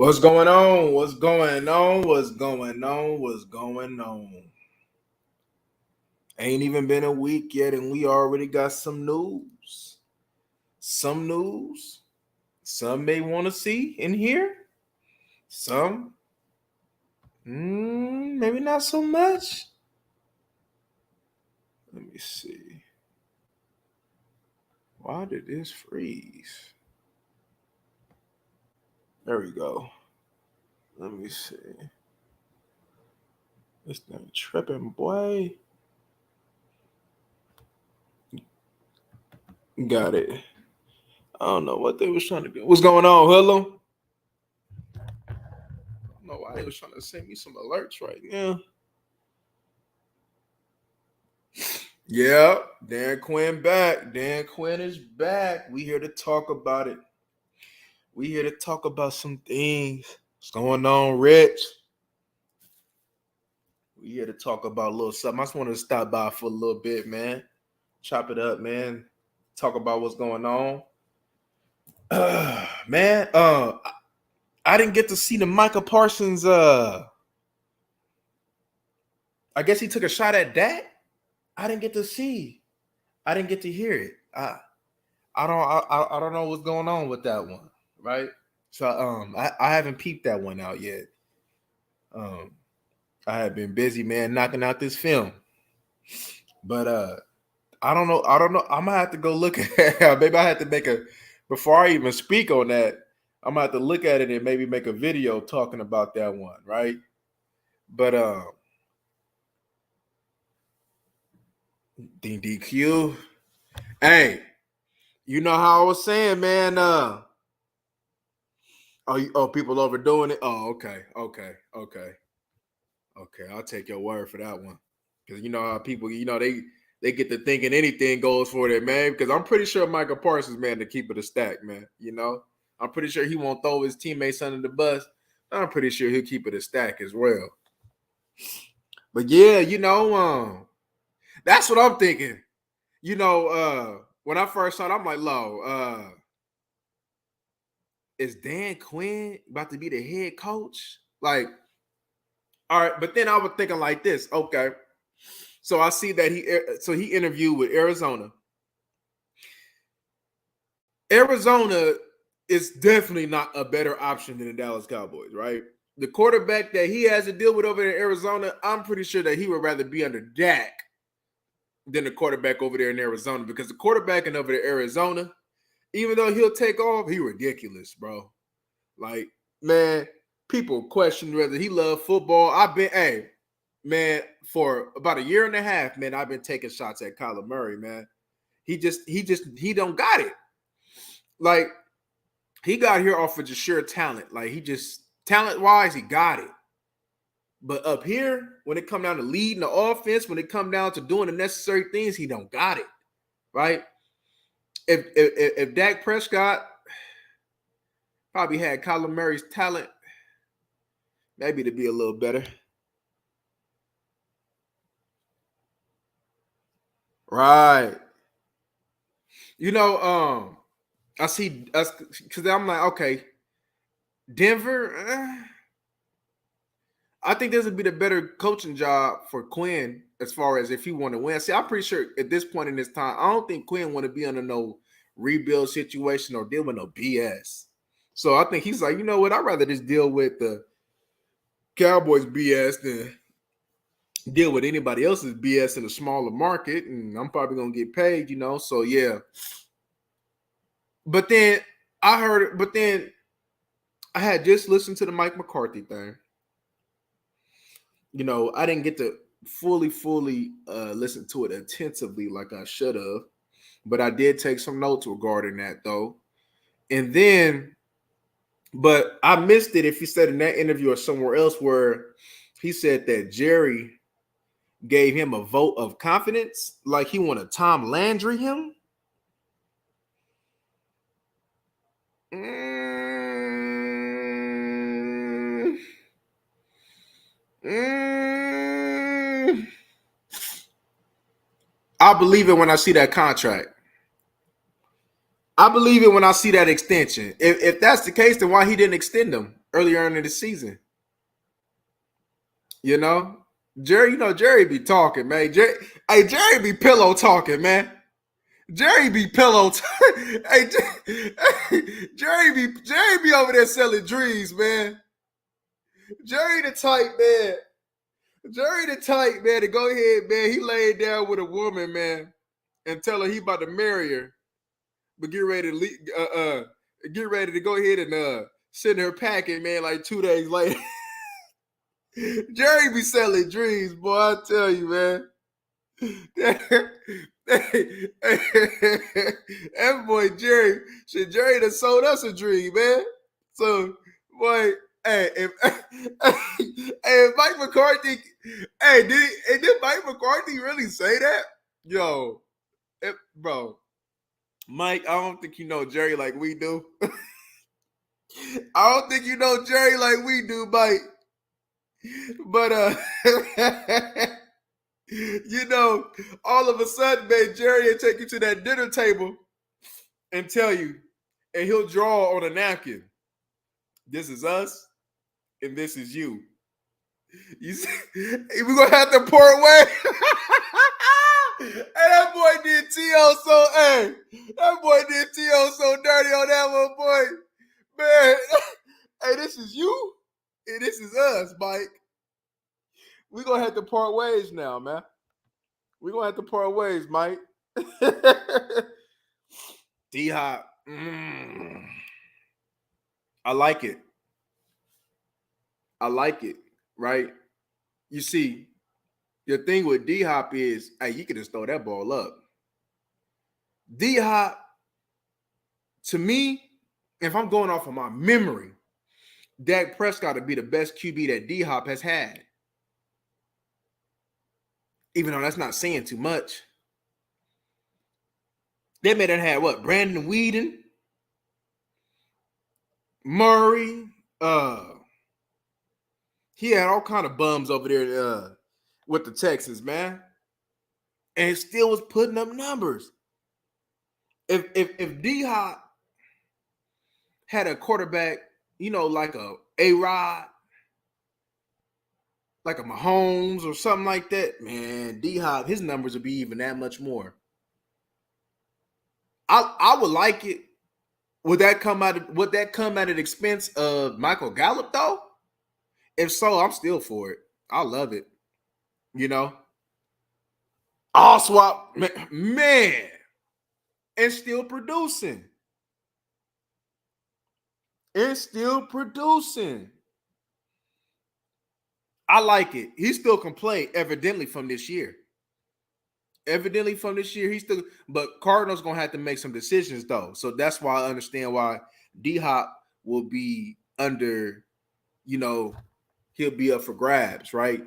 What's going on? What's going on? What's going on? What's going on? Ain't even been a week yet, and we already got some news. Some news. Some may want to see and hear. Some, maybe not so much. Let me see. Why did this freeze? There we go. Let me see. This thing tripping, boy. Got it. I don't know what they was trying to do. What's going on, Hello? I don't know why they was trying to send me some alerts right now. Yeah, Dan Quinn back. Dan Quinn is back. We here to talk about it. We here to talk about some things. What's going on, Rich? We here to talk about a little something. I just wanted to stop by for a little bit, man. Chop it up, man. Talk about what's going on. Man, I didn't get to see the Micah Parsons. I guess he took a shot at Dak. I didn't get to see. I didn't get to hear it. I don't know what's going on with that one, right? So I haven't peeped that one out yet. I have been busy, man, knocking out this film. But I don't know. I'm gonna have to go look at it. Maybe I have to make before I even speak on that, I'm gonna have to look at it and maybe make a video talking about that one, right? But DQ. Hey, you know how I was saying, man. People overdoing it. Oh, okay. I'll take your word for that one. Because you know how people, they get to thinking anything goes for them, man. Because I'm pretty sure Michael Parsons, man, to keep it a stack, man. I'm pretty sure he won't throw his teammates under the bus. I'm pretty sure he'll keep it a stack as well. But yeah, that's what I'm thinking. When I first saw it, I'm like, is Dan Quinn about to be the head coach? Like, all right, but then I was thinking like this. Okay, so I see that he interviewed with Arizona. Arizona is definitely not a better option than the Dallas Cowboys, right? The quarterback that he has to deal with over there in Arizona, I'm pretty sure that he would rather be under Dak than the quarterback over there in Arizona, because the quarterback over there in Arizona, even though he'll take off, he ridiculous, bro. Like, man, people question whether he loves football. For about a year and a half, man, I've been taking shots at Kyler Murray, man. He don't got it. Like, he got here off of just sheer talent. Like, talent-wise, he got it. But up here, when it come down to leading the offense, when it come down to doing the necessary things, he don't got it, right? If Dak Prescott probably had Kyler Murray's talent, maybe to be a little better. Right. I see us because I'm like, okay, Denver. I think this would be the better coaching job for Quinn as far as if he want to win. See, I'm pretty sure at this point in this time, I don't think Quinn want to be under no rebuild situation or deal with no BS. So I think he's like, you know what? I'd rather just deal with the Cowboys BS than deal with anybody else's BS in a smaller market, and I'm probably gonna get paid, So yeah. But then I had just listened to the Mike McCarthy thing. I didn't get to fully listen to it attentively like I should have, but I did take some notes regarding that though. And then, but I missed it if he said in that interview or somewhere else where he said that Jerry gave him a vote of confidence, like he wanted Tom Landry him. I believe it when I see that contract. I believe it when I see that extension. If that's the case, then why he didn't extend him? earlier in the season. You know, Jerry. Jerry be talking, man. Jerry be pillow talking, man. Jerry be pillow. Hey, Jerry be over there selling dreams, man. Jerry the type, man. Jerry the type, man, to go ahead, man. He laid down with a woman, man, and tell her he about to marry her, but get ready to go ahead and send her packing, man, like 2 days later. Jerry be selling dreams, boy. I tell you, man. That boy Jerry, Jerry done sold us a dream, man. So, boy, hey, if Mike McCarthy, did Mike McCarthy really say that? Yo, bro, Mike, I don't think you know Jerry like we do. I don't think you know Jerry like we do, Mike. But all of a sudden, man, Jerry will take you to that dinner table and tell you, and he'll draw on a napkin. This is us, and this is you. You see, we're gonna have to pour away. Hey, that boy did T.O. that boy did T.O. so dirty on that one, boy. Man, hey, this is you, and this is us, Mike. We're gonna have to part ways now, man. We're gonna have to part ways, Mike. D-Hop. I like it. Right? You see, the thing with D-Hop is, hey, you can just throw that ball up. D-Hop, to me, if I'm going off of my memory, Dak Prescott would be the best QB that D-Hop has had. Even though that's not saying too much. They may have had what? Brandon Weeden, Murray. He had all kind of bums over there with the Texans, man. And he still was putting up numbers. If D-Hop had a quarterback, like a A-Rod, like a Mahomes or something like that, man, D-Hop, his numbers would be even that much more. I would like it. Would that come at the expense of Michael Gallup, though? If so, I'm still for it. I love it. I'll swap, man, and still producing. I like it. He still can play, evidently, from this year. But Cardinals gonna have to make some decisions, though. So that's why I understand why D-Hop will be under, he'll be up for grabs, right?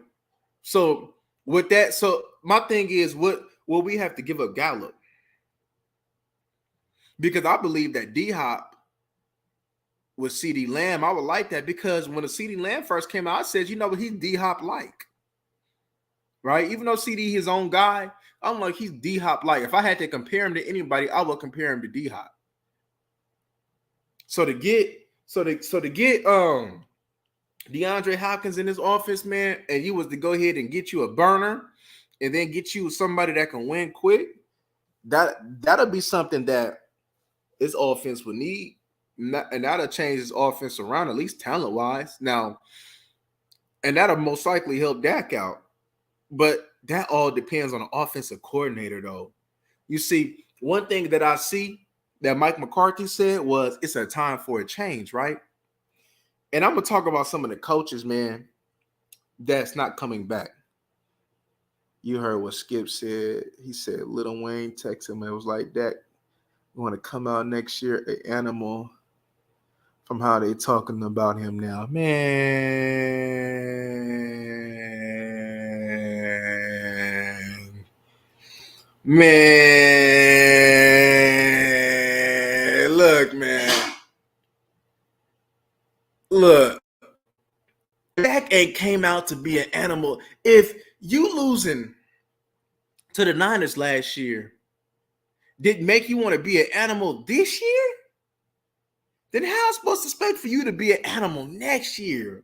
So with that, my thing is, what will we have to give up Gallup? Because I believe that D-Hop with CeeDee Lamb, I would like that, because when the CeeDee Lamb first came out, I said, what he's D-Hop like, right? Even though CeeDee his own guy, I'm like, he's D-Hop like. If I had to compare him to anybody, I would compare him to D-Hop. So to get DeAndre Hopkins in this offense, man, and you was to go ahead and get you a burner and then get you somebody that can win quick, that'll be something that this offense would need. And that'll change his offense around, at least talent-wise. Now, and that'll most likely help Dak out. But that all depends on the offensive coordinator, though. You see, one thing that I see that Mike McCarthy said was it's a time for a change, right? And I'm going to talk about some of the coaches, man, that's not coming back. You heard what Skip said. He said Lil Wayne texted him and it was like, Dak, you want to come out next year, an animal, from how they talking about him now. Man, look, man. Look. Dak ain't came out to be an animal. If you losing to the Niners last year didn't make you want to be an animal this year, then how am I supposed to expect for you to be an animal next year?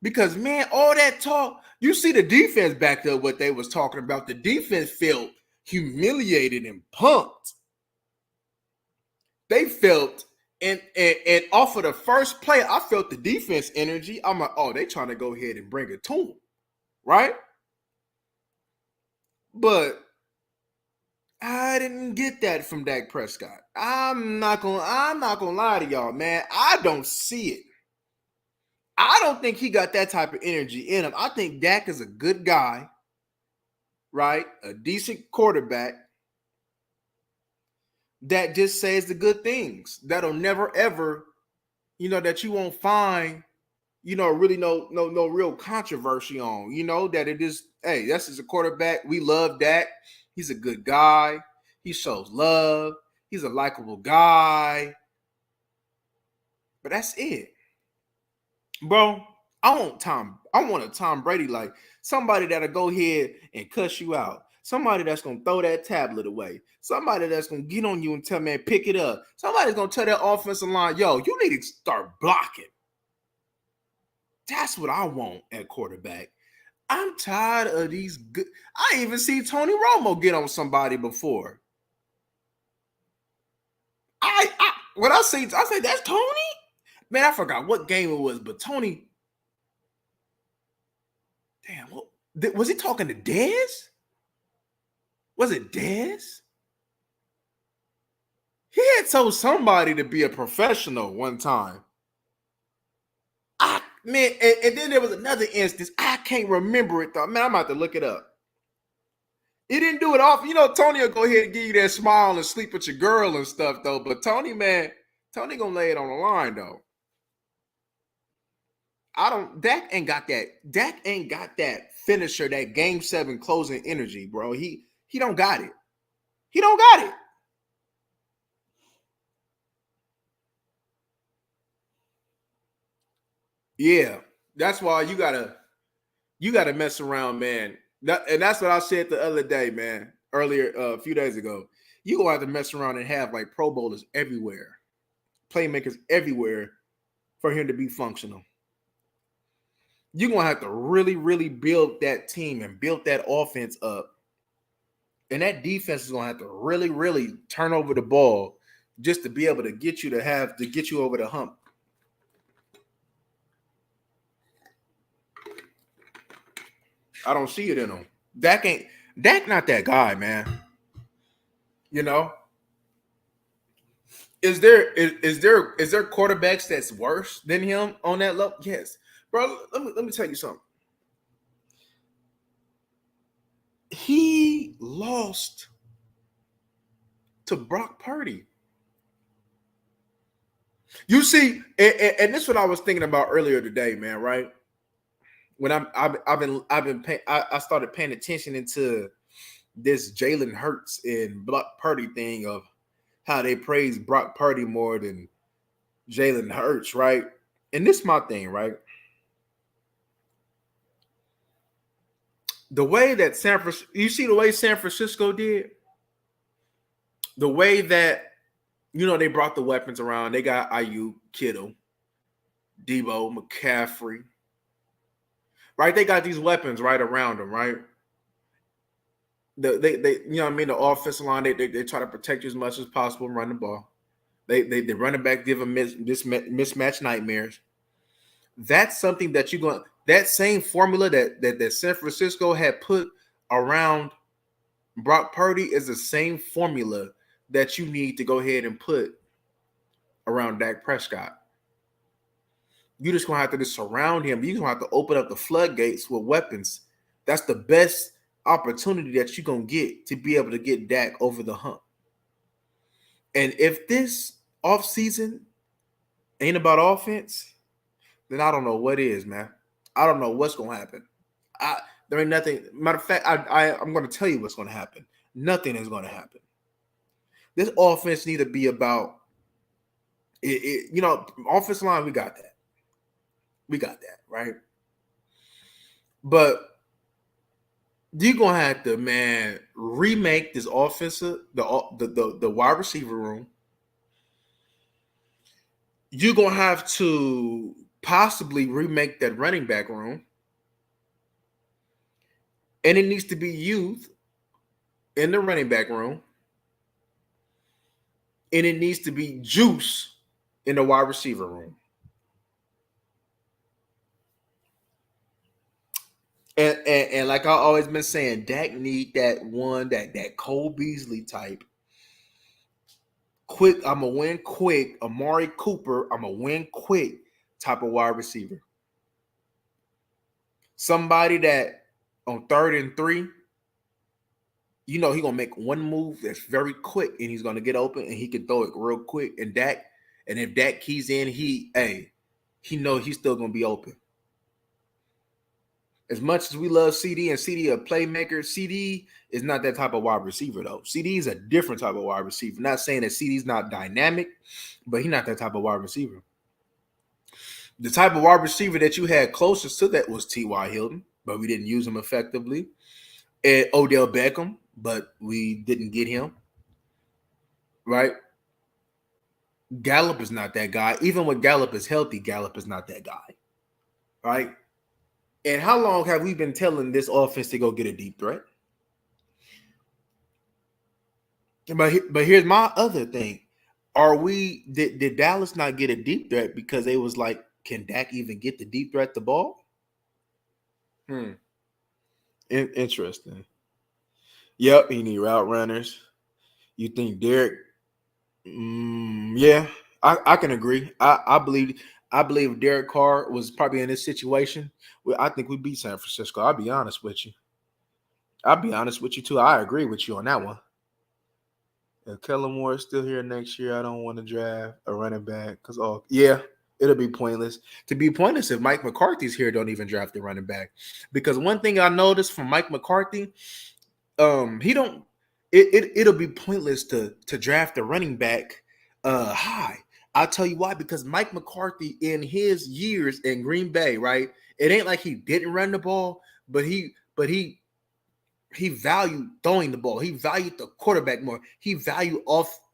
Because, man, all that talk, you see the defense backed up what they was talking about. The defense felt humiliated and punked. They felt, and off of the first play, I felt the defense energy. I'm like, oh, they trying to go ahead and bring it to them, right? But I didn't get that from Dak Prescott. I'm not gonna lie to y'all, man. I don't see it. I don't think he got that type of energy in him. I think Dak is a good guy, right? A decent quarterback that just says the good things. That'll never ever, that you won't find, really no real controversy on. That it is, hey, this is a quarterback. We love Dak. He's a good guy. He shows love. He's a likable guy. But that's it. Bro, I want a Tom Brady, like somebody that'll go ahead and cuss you out. Somebody that's gonna throw that tablet away. Somebody that's gonna get on you and tell man, pick it up. Somebody's gonna tell that offensive line, yo, you need to start blocking. That's what I want at quarterback. I'm tired of these good. I even see Tony Romo get on somebody before. When I say that's Tony. Man, I forgot what game it was, but Tony. Damn, was he talking to Dez? Was it Dez? He had told somebody to be a professional one time. Man, and then there was another instance. I can't remember it though. Man, I'm about to look it up. He didn't do it often. Tony will go ahead and give you that smile and sleep with your girl and stuff though. But Tony gonna lay it on the line though. Dak ain't got that finisher, that game 7 closing energy, bro. He don't got it. He don't got it. Yeah, that's why you gotta mess around, man. And that's what I said the other day, man. Earlier, a few days ago, you gonna have to mess around and have like Pro Bowlers everywhere, playmakers everywhere, for him to be functional. You're gonna have to really, really build that team and build that offense up, and that defense is gonna have to really, really turn over the ball just to be able to get you over the hump. I don't see it in him. Dak not that guy, man. Is there quarterbacks that's worse than him on that level? Yes. Bro, let me tell you something. He lost to Brock Purdy. You see, and this is what I was thinking about earlier today, man, right? When I started paying attention into this Jalen Hurts and Brock Purdy thing of how they praise Brock Purdy more than Jalen Hurts, right? And this is my thing, right? The way that you see the way San Francisco did, the way that they brought the weapons around. They got Ayuk, Kittle, Debo, McCaffrey, right? They got these weapons right around them, right? They the offensive line, they try to protect you as much as possible and run the ball. They running back give them mismatch nightmares. That's something that that same formula that San Francisco had put around Brock Purdy is the same formula that you need to go ahead and put around Dak Prescott. You just gonna have to just surround him. You're gonna have to open up the floodgates with weapons. That's the best opportunity that you're gonna get to be able to get Dak over the hump. And if this offseason ain't about offense, then I don't know what is, man. I don't know what's gonna happen. There ain't nothing. Matter of fact, I'm gonna tell you what's gonna happen. Nothing is gonna happen. This offense need to be about it. Offensive line, we got that. We got that, right? But you're gonna have to, man, remake this offensive, the wide receiver room. you're gonna have to possibly remake that running back room, and it needs to be youth in the running back room, and it needs to be juice in the wide receiver room. And like I always been saying, Dak need that Cole Beasley type. Quick, I'm gonna win quick. Amari Cooper, I'm gonna win quick type of wide receiver. Somebody that on 3rd and 3, he gonna make one move that's very quick, and he's gonna get open, and he can throw it real quick. And if Dak keys in, he know he's still gonna be open. As much as we love CD and CD a playmaker, CD is not that type of wide receiver though. CD is a different type of wide receiver. Not saying that CD's not dynamic, but he's not that type of wide receiver. The type of wide receiver that you had closest to that was T.Y. Hilton, but we didn't use him effectively. And Odell Beckham, but we didn't get him. Right? Gallup is not that guy. Even when Gallup is healthy, Gallup is not that guy. Right? And how long have we been telling this offense to go get a deep threat? But here's my other thing. Did Dallas not get a deep threat because they was like, can Dak even get the deep threat the ball? Interesting. Yep, he need route runners. You think Derek? Yeah, I can agree. I believe Derek Carr was probably in this situation. Well, I think we beat San Francisco. I'll be honest with you. Too. I agree with you on that one. If Kellen Moore is still here next year, I don't want to draft a running back because it'll be pointless. To be pointless if Mike McCarthy's here, don't even draft the running back. Because one thing I noticed from Mike McCarthy, he don't. It'll be pointless to draft a running back high. I'll tell you why. Because Mike McCarthy in his years in Green Bay, right? It ain't like he didn't run the ball, but he valued throwing the ball. He valued the quarterback more. He valued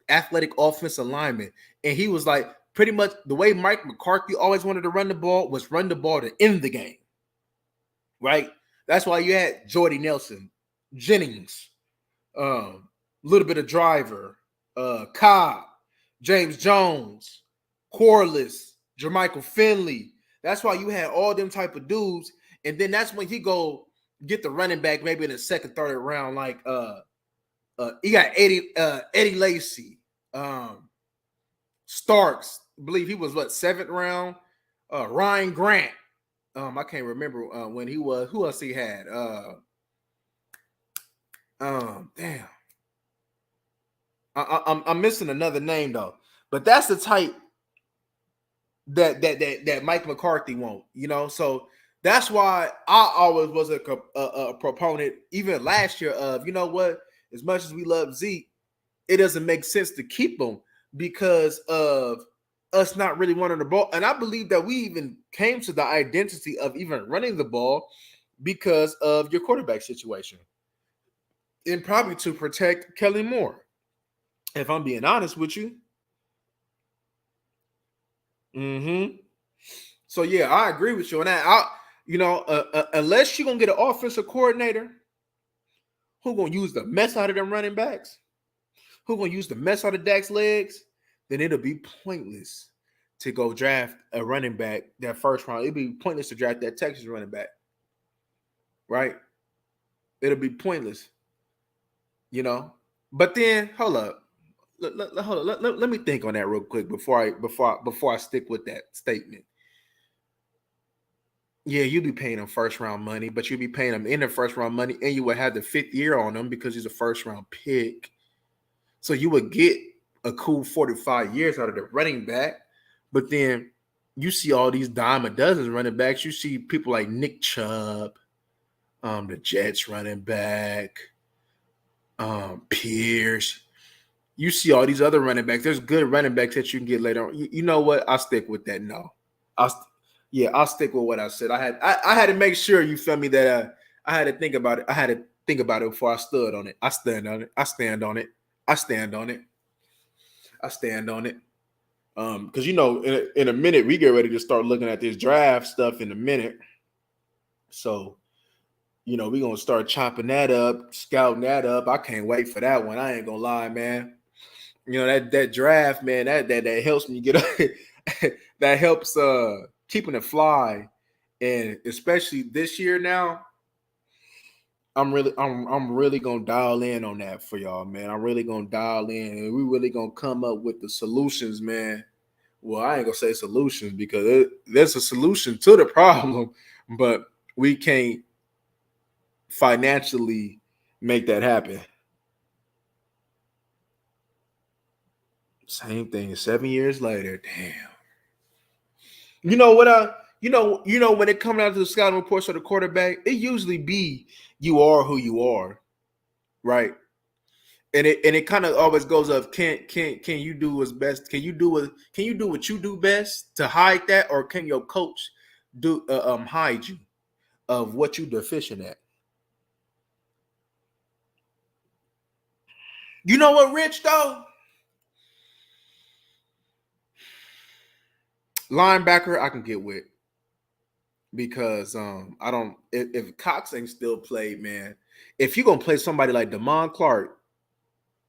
athletic offensive linemen. And he was like, pretty much the way Mike McCarthy always wanted to run the ball was run the ball to end the game. Right? That's why you had Jordy Nelson, Jennings, a little bit of Driver, Cobb, James Jones, Corliss, Jermichael Finley. That's why you had all them type of dudes. And then that's when he go get the running back maybe in the 2nd, 3rd round. Like he got Eddie Lacy, Starks. I believe he was 7th round. Ryan Grant. I can't remember when he was. Who else he had? Damn. I'm missing another name though. But that's the type that Mike McCarthy won't. So that's why I always was a proponent, even last year, of, you know what, as much as we love Zeke, it doesn't make sense to keep him because of us not really running the ball. And I believe that we even came to the identity of even running the ball because of your quarterback situation. And probably to protect Kelly Moore, if I'm being honest with you. So, yeah, I agree with you on that. Unless you're going to get an offensive coordinator who's going to use the mess out of them running backs, who's going to use the mess out of Dak's legs, then it'll be pointless to go draft a running back that 1st round. It'll be pointless to draft that Texas running back, right? It'll be pointless, But then, hold up. Let me think on that real quick before I stick with that statement. Yeah, you'll be paying him 1st round money, but you'll be paying him in the 1st round money, and you would have the 5th year on him because he's a 1st round pick. So you would get a cool 45 years out of the running back. But then you see all these dime a dozen running backs. You see people like Nick Chubb, the Jets running back, Pierce. You see all these other running backs. There's good running backs that you can get later on. You know what? I'll stick with that. No. I'll stick with what I said. I had to make sure, you feel me, that I had to think about it. I had to think about it before I stood on it. I stand on it. I stand on it. I stand on it. I stand on it. Because in a minute we get ready to start looking at this draft stuff in a minute. So, we're gonna start chopping that up, scouting that up. I can't wait for that one. I ain't gonna lie, man. That draft, man, that helps me get that helps keeping it fly. And especially this year now, I'm really gonna dial in on that for y'all, man. I'm really gonna dial in, and we really gonna come up with the solutions, man. Well, I ain't gonna say solutions because there's a solution to the problem, but we can't financially make that happen. Same thing. 7 years later, damn. You know what? When it comes down to the scouting reports for the quarterback, it usually be you are who you are, right? And it kind of always goes up. Can you do what's best? Can you do what you do best to hide that, or can your coach do hide you of what you deficient at? You know what, Rich though? Linebacker, I can get with because I don't. If Cox ain't still played, man. If you're gonna play somebody like Damon Clark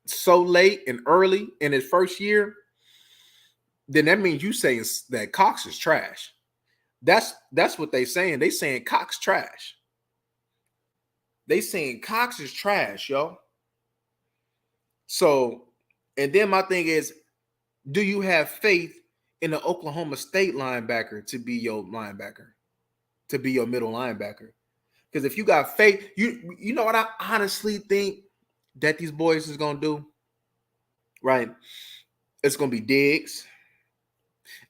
so late and early in his first year, then that means you saying that Cox is trash. That's what they saying. They saying Cox trash. They saying Cox is trash, yo. So, and then my thing is, do you have faith in the Oklahoma State linebacker to be your linebacker, to be your middle linebacker? Because if you got faith, you know what I honestly think that these boys is gonna do, right? It's gonna be Diggs.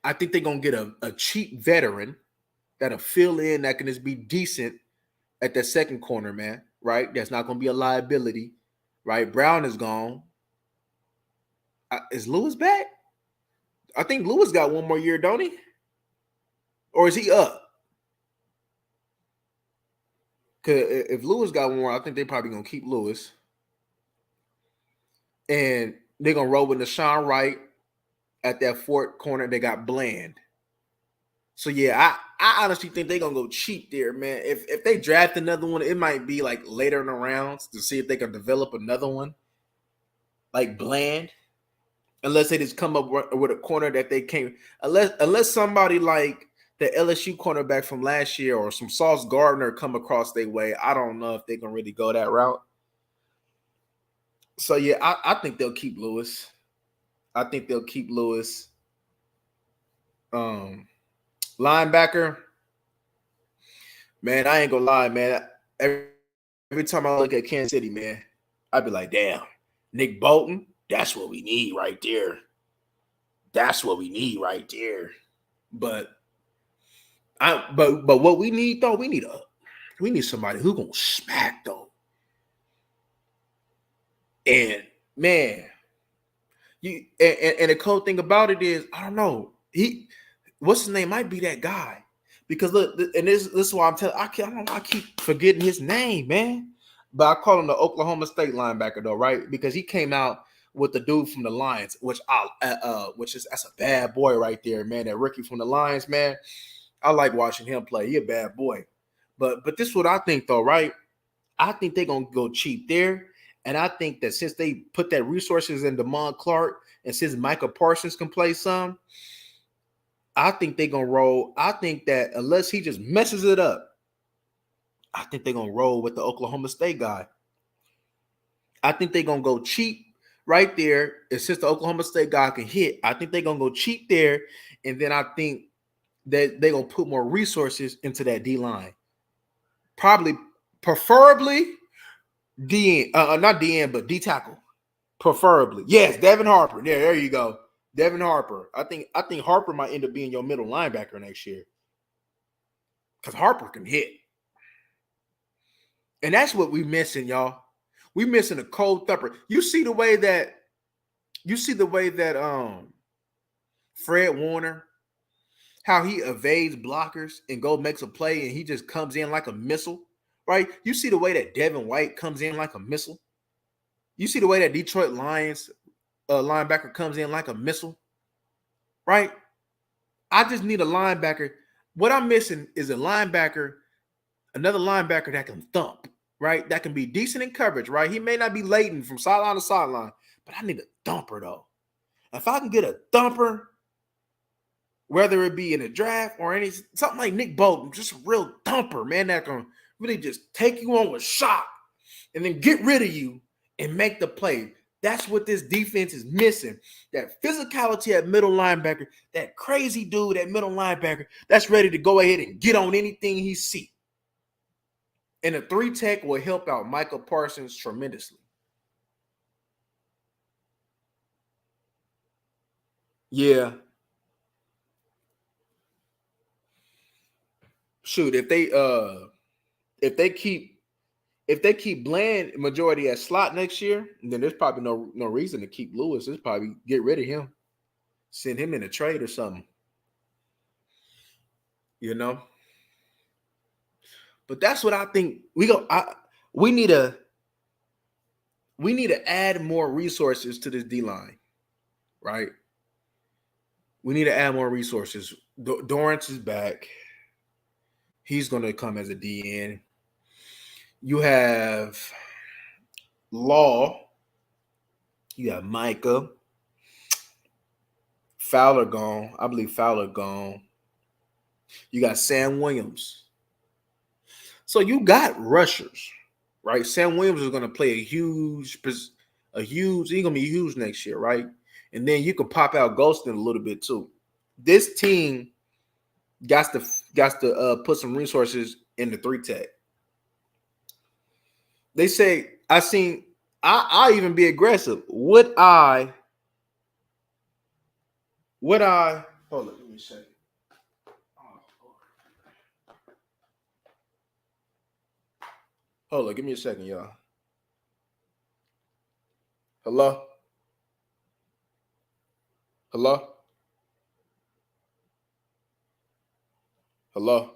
I think they're gonna get a cheap veteran that'll fill in that can just be decent at that second corner, man. Right? That's not gonna be a liability. Right? Brown is gone. Is Lewis back? I think Lewis got one more year, don't he? Or is he up? Because if Lewis got one more, I think they probably gonna keep Lewis, and they're gonna roll with Deshaun Wright at that fourth corner. They got Bland. So yeah, I honestly think they're gonna go cheap there, man. If they draft another one, it might be like later in the rounds to see if they can develop another one like Bland. Unless they just come up with a corner that they can't, unless somebody like the LSU cornerback from last year or some Sauce Gardner come across their way. I don't know if they can really go that route. So yeah, I think they'll keep Lewis. I think they'll keep Lewis. Linebacker, man, I ain't gonna lie, man. Every time I look at Kansas City, man, I'd be like, damn, Nick Bolton, that's what we need right there. That's what we need right there. But but what we need though, we need somebody who gonna smack though. And man, and the cool thing about it is, I don't know, what's his name might be that guy. Because look, and this is why I don't know, I keep forgetting his name, man. But I call him the Oklahoma State linebacker though, right? Because he came out with the dude from the Lions, which is that's a bad boy right there, man. That rookie from the Lions, man. I like watching him play. He a bad boy. But this is what I think though, right? I think they're gonna go cheap there. And I think that since they put that resources in Damon Clark and since Micah Parsons can play some, I think they're gonna roll. I think that unless he just messes it up, I think they're gonna roll with the Oklahoma State guy. I think they're gonna go cheap right there. And since the Oklahoma State guy can hit, I think they're gonna go cheap there. And then I think that they're gonna put more resources into that D line. Probably, preferably DN, not DN, but D tackle. Preferably. Yes, Devin Harper. Yeah, there you go. Devin Harper. I think Harper might end up being your middle linebacker next year. Because Harper can hit. And that's what we missing, y'all. We missing a cold thumper. You see the way that Fred Warner, how he evades blockers and go makes a play and he just comes in like a missile, right? You see the way that Devin White comes in like a missile. You see the way that Detroit Lions linebacker comes in like a missile. right? I just need a linebacker. What I'm missing is a linebacker, another linebacker that can thump, right? That can be decent in coverage, right? He may not be latent from sideline to sideline, but I need a thumper though. If I can get a thumper, whether it be in a draft or any something like Nick Bolton, just a real thumper, man, that can really just take you on with shock and then get rid of you and make the play. That's what this defense is missing. That physicality at middle linebacker, that crazy dude at middle linebacker that's ready to go ahead and get on anything he sees. And a 3-tech will help out Michael Parsons tremendously. Yeah. Shoot, if they keep Bland majority at slot next year, then there's probably no reason to keep Lewis. There's probably get rid of him, send him in a trade or something. You know. But that's what I think we need to add more resources to this D line, right? We need to add more resources. Dorrance is back. He's going to come as a DN. You have Law. You have Micah. Fowler gone. I believe Fowler gone. You got Sam Williams. So you got rushers, right? Sam Williams is going to play he's going to be huge next year, right? And then you can pop out Golston a little bit too. This team got to put some resources in the 3-tech. They say I even be aggressive. Would I hold on, let me say. Hold on, give me a second, y'all. Hello? Hello? Hello?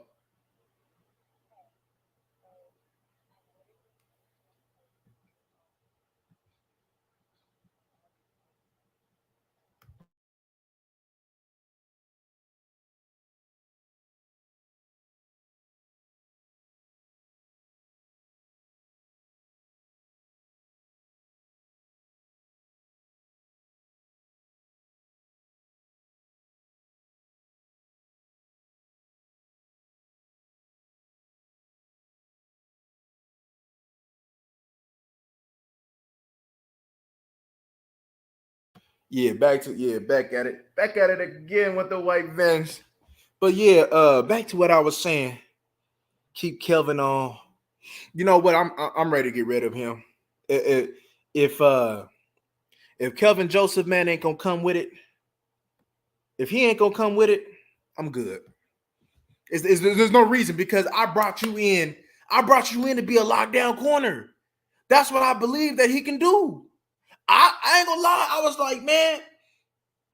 Back at it. Back at it again with the white vans. But yeah, back to what I was saying. Keep Kelvin on. You know what? I'm ready to get rid of him. If if Kelvin Joseph man ain't gonna come with it, if he ain't gonna come with it, I'm good. There's no reason because I brought you in. I brought you in to be a lockdown corner. That's what I believe that he can do. I ain't gonna lie. I was like, man,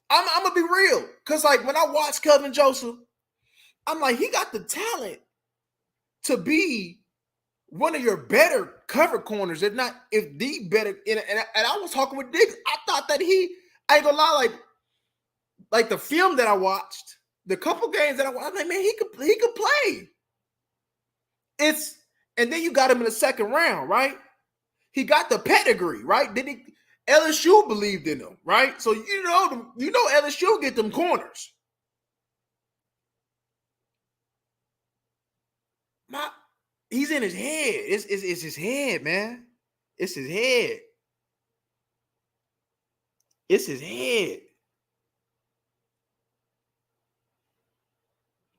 I'm gonna be real. Cause like when I watched Kelvin Joseph, I'm like, he got the talent to be one of your better cover corners, if the better. And I was talking with Diggs. I thought that I ain't gonna lie, like the film that I watched, the couple games that I watched, I'm like, man, he could play. And then you got him in the second round, right? He got the pedigree, right? LSU believed in him, right? So LSU get them corners. He's in his head. It's his head, man. It's his head. It's his head.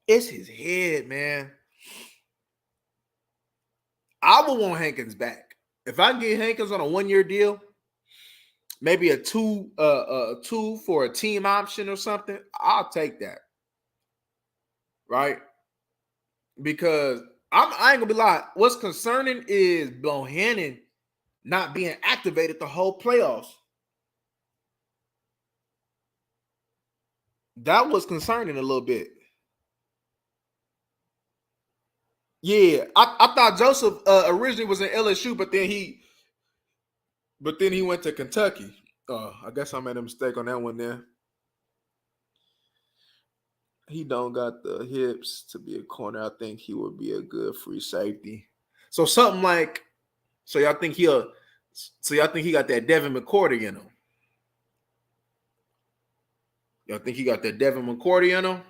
It's his head, man. I would want Hankins back. If I can get Hankins on a 1-year deal, maybe a two for a team option or something, I'll take that. Right? Because I ain't gonna be lying. What's concerning is Bohannon not being activated the whole playoffs. That was concerning a little bit. Yeah, I thought Joseph originally was in LSU, but then he went to Kentucky. I guess I made a mistake on that one there. He don't got the hips to be a corner. I think he would be a good free safety. So something like, so y'all think he'll, so y'all think he got that Devin McCourty in him? Y'all think he got that Devin McCourty in him?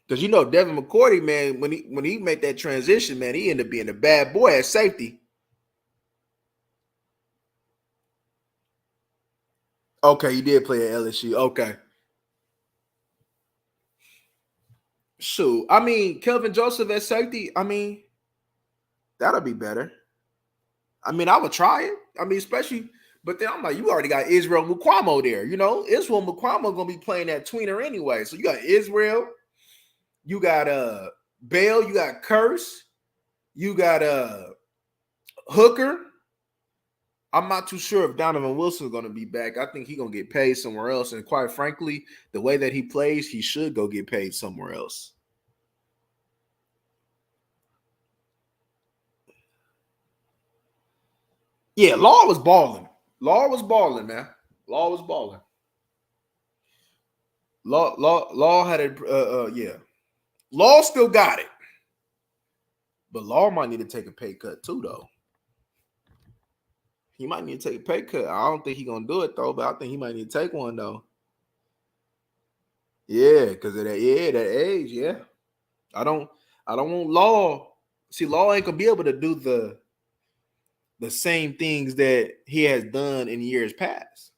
Because you know Devin McCourty, man, when he made that transition, man, he ended up being a bad boy at safety. Okay, he did play at LSU. Okay. Shoot. I mean, Kelvin Joseph at safety, I mean, that'll be better. I mean, I would try it. I mean, especially, but then I'm like, you already got Israel Mukwamo there. You know, Israel Mukwamo gonna be playing that tweener anyway. So you got Israel, you got Bell, you got Curse, you got Hooker. I'm not too sure if Donovan Wilson's gonna be back. I think he's gonna get paid somewhere else. And quite frankly, the way that he plays, he should go get paid somewhere else. Yeah, Law was balling. Law was balling, man. Law was balling. Law had it. Yeah. Law still got it, but Law might need to take a pay cut too, though. He might need to take a pay cut. I don't think he's gonna do it though, but I think he might need to take one though. Yeah, because of that. Yeah, that age. Yeah, I don't. I don't want Law. See, Law ain't gonna be able to do the same things that he has done in years past.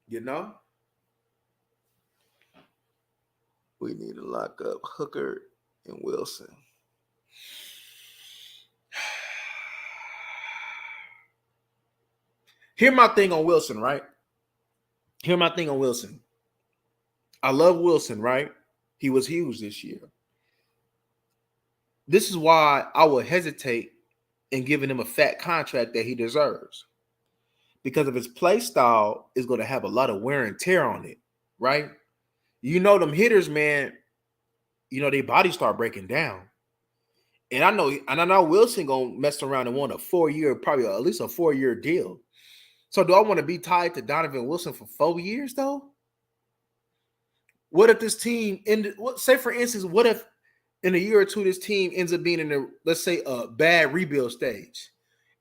You know, we need to lock up Hooker and Wilson. Hear my thing on Wilson, right? Hear my thing on Wilson. I love Wilson, right? He was huge this year. This is why I would hesitate in giving him a fat contract that he deserves. Because of his play style is going to have a lot of wear and tear on it, right? You know them hitters, man, you know, their bodies start breaking down. And I know Wilson gonna mess around and want a 4-year, probably at least a 4-year deal. So do I want to be tied to Donovan Wilson for 4 years though? What if this team ended? Say for instance, what if in a year or two this team ends up being in a, let's say, a bad rebuild stage,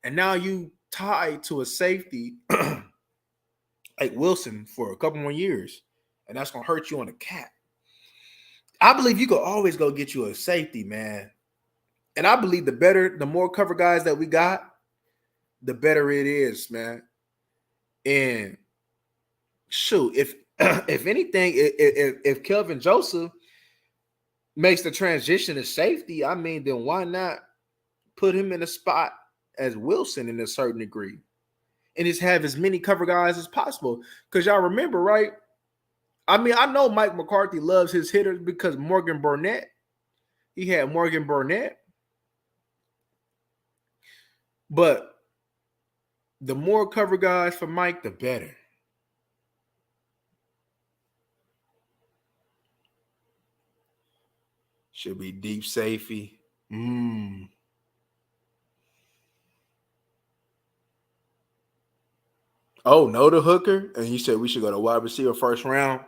and now you tied to a safety like Wilson for a couple more years, and that's gonna hurt you on the cap. I believe you could always go get you a safety, man. And I believe the more cover guys that we got, the better it is, man. And shoot, if if anything, if Kelvin Joseph makes the transition to safety, I mean, then why not put him in a spot as Wilson in a certain degree and just have as many cover guys as possible? Because y'all remember, right? I mean, I know Mike McCarthy loves his hitters because Morgan Burnett, he had Morgan Burnett, but the more cover guys for Mike, the better. Should be deep safety. Oh, no to Hooker? And you said we should go to wide receiver first round?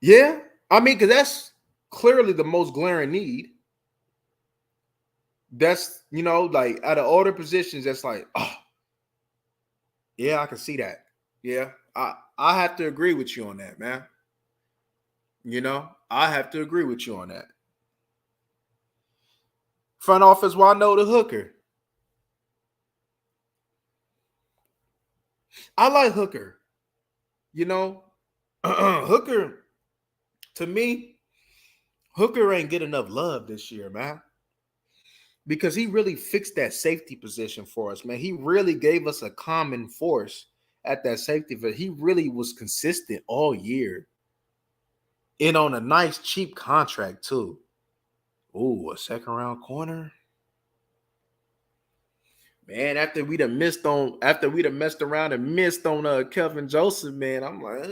Yeah. I mean, because that's clearly the most glaring need. That's, you know, like out of all the positions, that's like, oh, yeah, I can see that. Yeah. I have to agree with you on that, man. You know, I have to agree with you on that. Front office, why no to Hooker? I like Hooker. You know, Hooker, to me, Hooker ain't get enough love this year, man. Because he really fixed that safety position for us, man. He really gave us a common force at that safety, but he really was consistent all year. And on a nice, cheap contract, too. Ooh, a second round corner. Man, after we'd have messed around and missed on Kelvin Joseph, man, I'm like,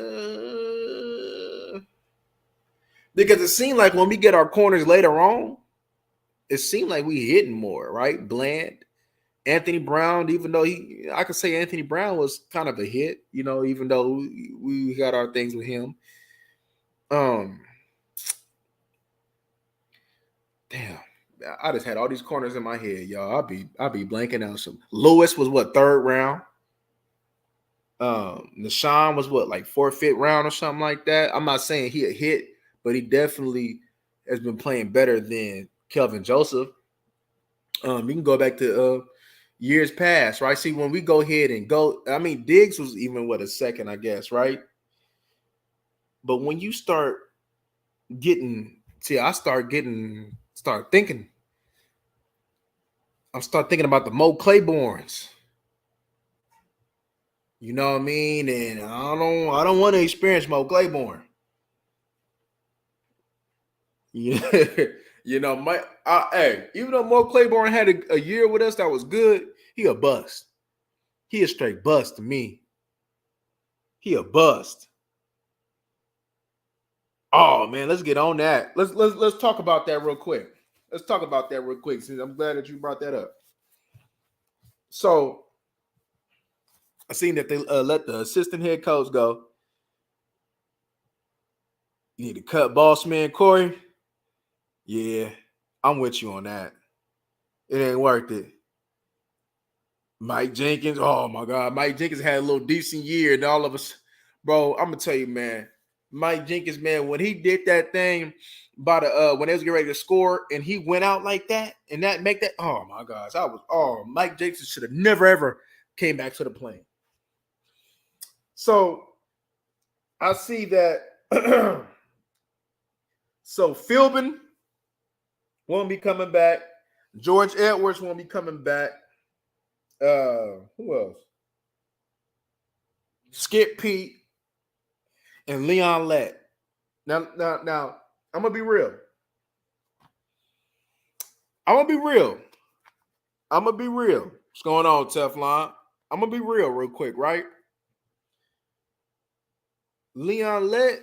because it seemed like when we get our corners later on, it seemed like we hitting more, right? Bland, Anthony Brown, even though I could say Anthony Brown was kind of a hit, even though we got our things with him. Damn, I just had all these corners in my head, y'all. I'll be blanking out some. Lewis was what, third round? Nashawn was what, like fourth, fifth round or something like that. I'm not saying he a hit, but he definitely has been playing better than Kelvin Joseph. You can go back to years past, right? See, when we go ahead and go, I mean, Diggs was even a second, I guess, right? But when you start getting, I start thinking about the Mo Claibornes. You know what I mean? And I don't want to experience Mo Claiborne. Hey, even though Mo Claiborne had a year with us that was good, he a bust. He a straight bust to me. He a bust. Oh man, let's get on that. Let's talk about that real quick. Since I'm glad that you brought that up. So I seen that they let the assistant head coach go. You need to cut boss man Corey. Yeah, I'm with you on that. It ain't worth it. Mike Jenkins, oh my God. Mike Jenkins had a little decent year, and all of us, bro, I'm gonna tell you, man. Mike Jenkins, man, when he did that thing by the when they was getting ready to score and he went out like that and that make that, oh my gosh, Mike Jenkins should have never ever came back to the plane. So I see that so Philbin won't be coming back. George Edwards won't be coming back. Who else? Skip Pete and Leon Lett. Now, I'm gonna be real. What's going on, Teflon? I'm gonna be real quick, right? Leon Lett.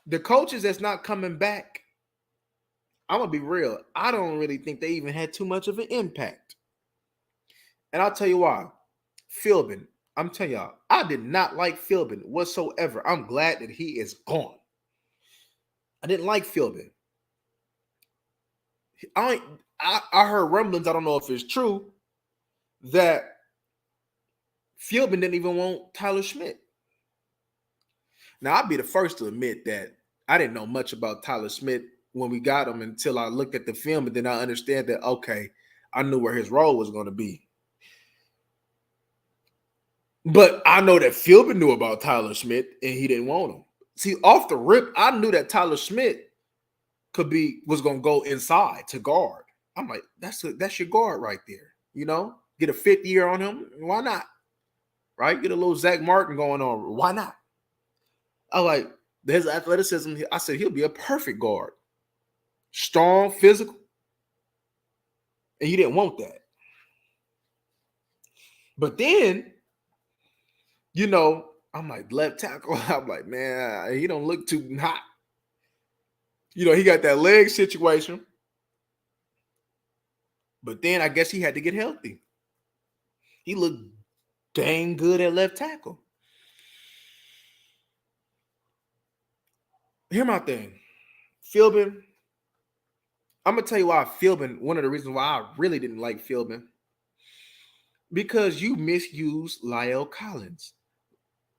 The coaches that's not coming back. I'm gonna be real. I don't really think they even had too much of an impact. And I'll tell you why. Philbin. I'm telling y'all, I did not like Philbin whatsoever. I'm glad that he is gone. I didn't like Philbin. I heard rumblings, I don't know if it's true, that Philbin didn't even want Tyler Schmidt. Now, I'll be the first to admit that I didn't know much about Tyler Schmidt when we got him until I looked at the film, and then I understand that, okay, I knew where his role was going to be. But I know that Philbin knew about Tyler Schmidt, and he didn't want him. See, off the rip, I knew that Tyler Schmidt was going to go inside to guard. I'm like, that's your guard right there. Get a fifth year on him. Why not? Right? Get a little Zach Martin going on. Why not? I like his athleticism. I said he'll be a perfect guard. Strong, physical. And you didn't want that. But then, I'm like, left tackle. I'm like, man, he don't look too hot. He got that leg situation. But then I guess he had to get healthy. He looked dang good at left tackle. Here's my thing. Philbin, I'm going to tell you why Philbin, one of the reasons why I really didn't like Philbin, because you misused Lyle Collins.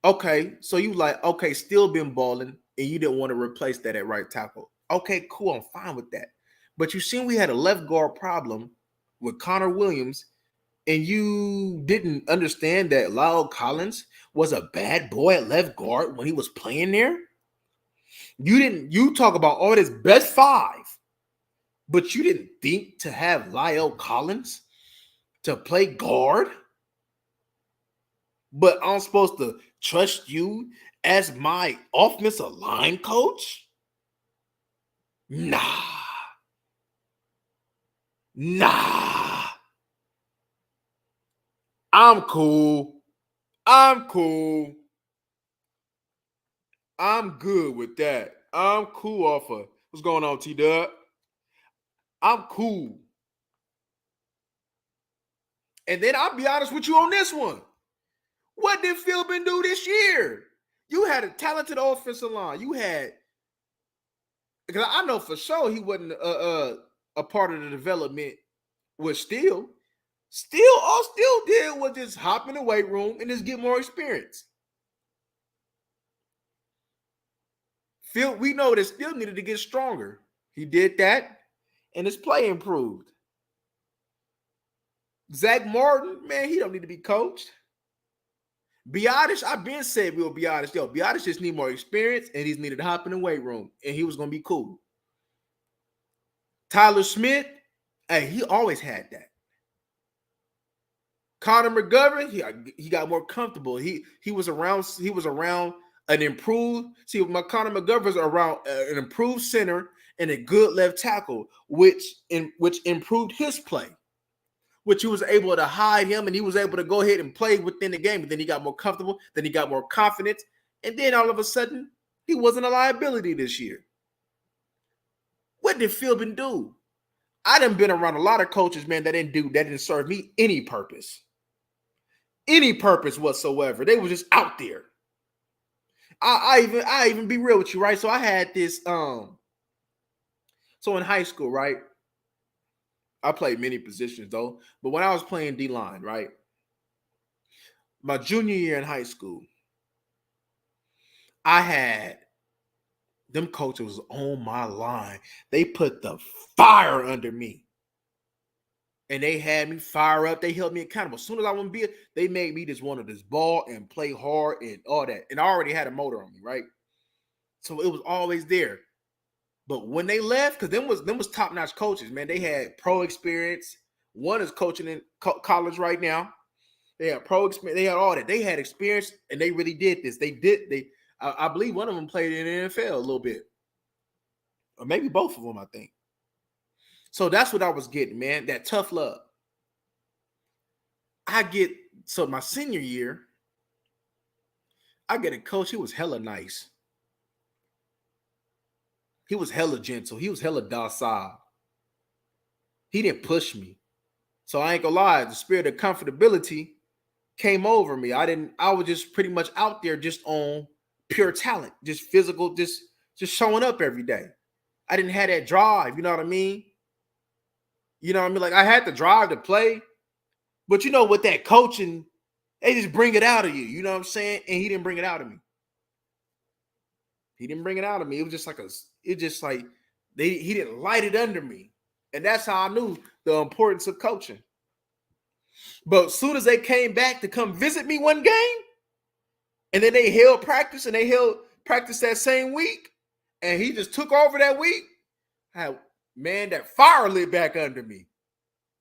Okay, so you still been balling, and you didn't want to replace that at right tackle. Okay, cool, I'm fine with that. But you seen we had a left guard problem with Connor Williams, and you didn't understand that Lyle Collins was a bad boy at left guard when he was playing there? You talk about all this best five, but you didn't think to have Lyle Collins to play guard? But I'm supposed to trust you as my offensive line coach? Nah. I'm cool. I'm good with that. I'm cool off of what's going on, T-Dub. I'm cool. And then I'll be honest with you on this one. What did Philbin do this year? You had a talented offensive line. You had, because I know for sure he wasn't a part of the development with Steele. All Steele did was just hop in the weight room and just get more experience. Phil, we know that Steele needed to get stronger. He did that, and his play improved. Zach Martin, man, he don't need to be coached. Biotis, I've been said we'll be honest. Yo, Biotis just need more experience, and he's needed to hop in the weight room, and he was going to be cool. Tyler Smith, hey, he always had that. Connor McGovern, he got more comfortable. He was around an improved. See, Connor McGovern's around an improved center and a good left tackle, which improved his play. Which he was able to hide him, and he was able to go ahead and play within the game. But then he got more comfortable. Then he got more confidence, and then all of a sudden, he wasn't a liability this year. What did Philbin do? I done been around a lot of coaches, man, that didn't serve me any purpose whatsoever. They were just out there. I even be real with you, right? So I had this, so in high school, right? I played many positions though, but when I was playing D-line, right? My junior year in high school, I had them coaches on my line. They put the fire under me. And they had me fire up. They held me accountable. As soon as I wouldn't be it, they made me just want this ball and play hard and all that. And I already had a motor on me, right? So it was always there. But when they left, because them was top-notch coaches, man. They had pro experience. One is coaching in college right now. They had pro experience. They had all that. They had experience, and they really did this. I believe one of them played in the NFL a little bit. Or maybe both of them, I think. So that's what I was getting, man. That tough love. So my senior year, I get a coach. He was hella nice. He was hella gentle. He was hella docile. He didn't push me. So I ain't gonna lie, the spirit of comfortability came over me. I was just pretty much out there just on pure talent, just physical, just showing up every day. I didn't have that drive, you know what I mean? You know what I mean? Like I had the drive to play, but you know, with that coaching, they just bring it out of you. You know what I'm saying? And he didn't bring it out of me. He didn't bring it out of me. It was just like he didn't light it under me. And that's how I knew the importance of coaching. But as soon as they came back to come visit me one game, and then they held practice and they held practice that same week, and he just took over that week, man, that fire lit back under me.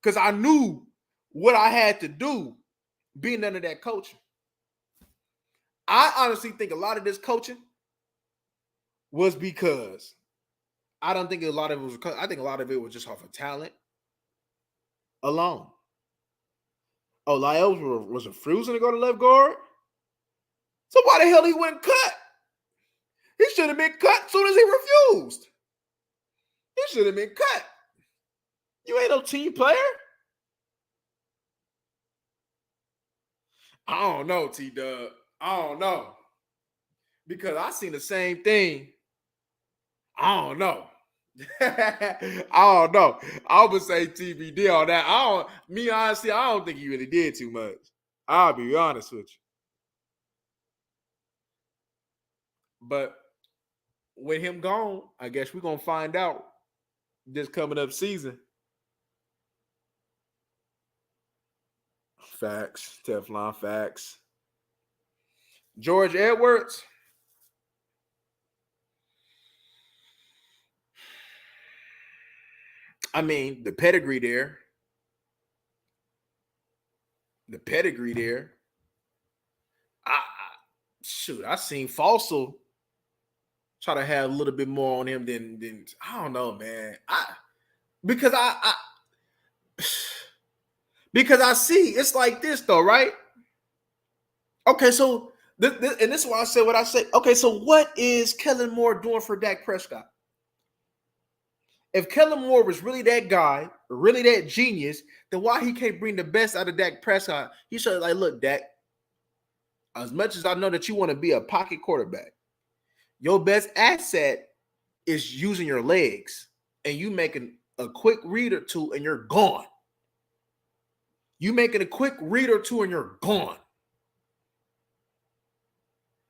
Because I knew what I had to do being under that coaching. I honestly think a lot of this coaching was because I don't think a lot of it was because I think a lot of it was just off of talent alone. Oh, Lyles was refusing to go to left guard? So why the hell he wouldn't cut? He should have been cut as soon as he refused. He should have been cut. You ain't no team player. I don't know, T-Dub. I don't know. Because I seen the same thing. I don't know. I don't know. I would say TBD on that. Honestly, I don't think he really did too much. I'll be honest with you. But with him gone, I guess we're gonna find out this coming up season. Facts, Teflon facts. George Edwards. I mean, the pedigree there. I seen Fossil try to have a little bit more on him than I don't know, man. Because I see it's like this though, right? Okay, so and this is why I said what I said. Okay, so what is Kellen Moore doing for Dak Prescott? If Kellen Moore was really that guy, really that genius, then why he can't bring the best out of Dak Prescott? He should like, look, Dak, as much as I know that you want to be a pocket quarterback, your best asset is using your legs, and you making a quick read or two and you're gone. You making a quick read or two and you're gone.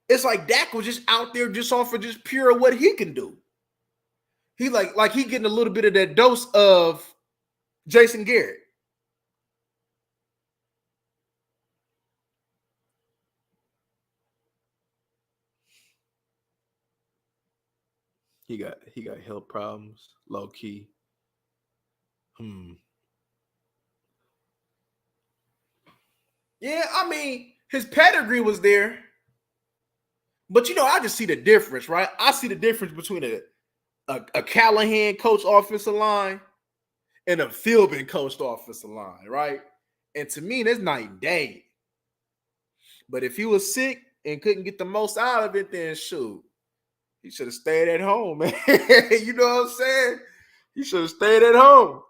It's like Dak was just out there just off of just pure what he can do. He like he getting a little bit of that dose of Jason Garrett. He got health problems, low key. Yeah, I mean, his pedigree was there. But I just see the difference, right? I see the difference between a Callahan coach offensive line and a Philbin coached offensive line, right? And to me, that's night and day. But if he was sick and couldn't get the most out of it, then shoot, he should have stayed at home, man. You know what I'm saying? He should have stayed at home.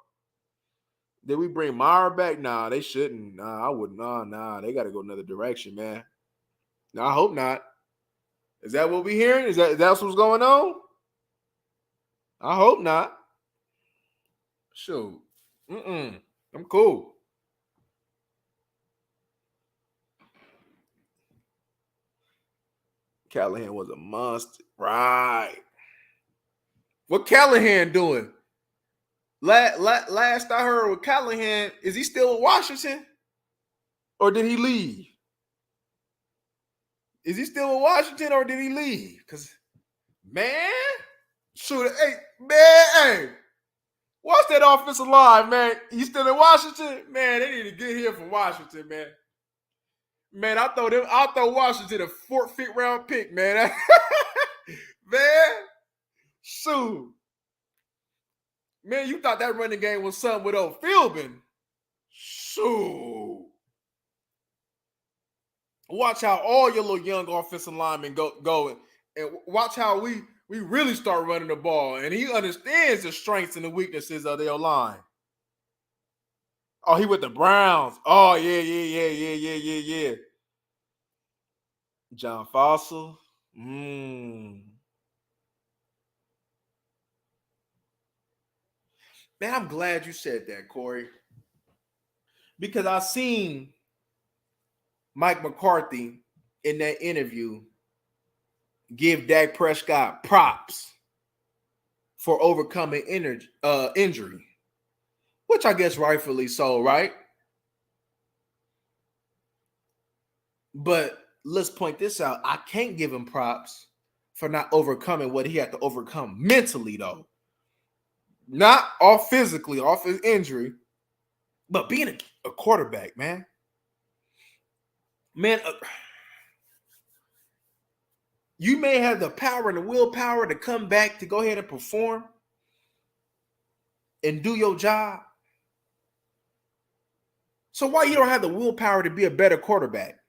Did we bring Mara back? Nah, they shouldn't. Nah, I wouldn't. Nah, they got to go another direction, man. No, I hope not. Is that what we hearing? Is that what's going on? I hope not. Shoot. I'm cool. Callahan was a monster. Right. What Callahan doing? Last I heard with Callahan, is he still in Washington? Or did he leave? Is he still in Washington or did he leave? Because, man, shoot, hey, man, hey, watch that offensive line, man. He still in Washington? Man, they need to get here from Washington, man. Man, I throw Washington a fourth, fifth round pick, man. Man, shoot. Man, you thought that running game was something with old Philbin. Shoot. Watch how all your little young offensive linemen go and watch how we really start running the ball. And he understands the strengths and the weaknesses of their line. Oh, he with the Browns. Oh, yeah. John Fossil. Man, I'm glad you said that, Corey. Because I seen Mike McCarthy in that interview give Dak Prescott props for overcoming injury, which I guess rightfully so, right? But let's point this out. I can't give him props for not overcoming what he had to overcome mentally, though. Not off physically, off his injury, but being a quarterback, man. Man, you may have the power and the willpower to come back to go ahead and perform and do your job. So why you don't have the willpower to be a better quarterback?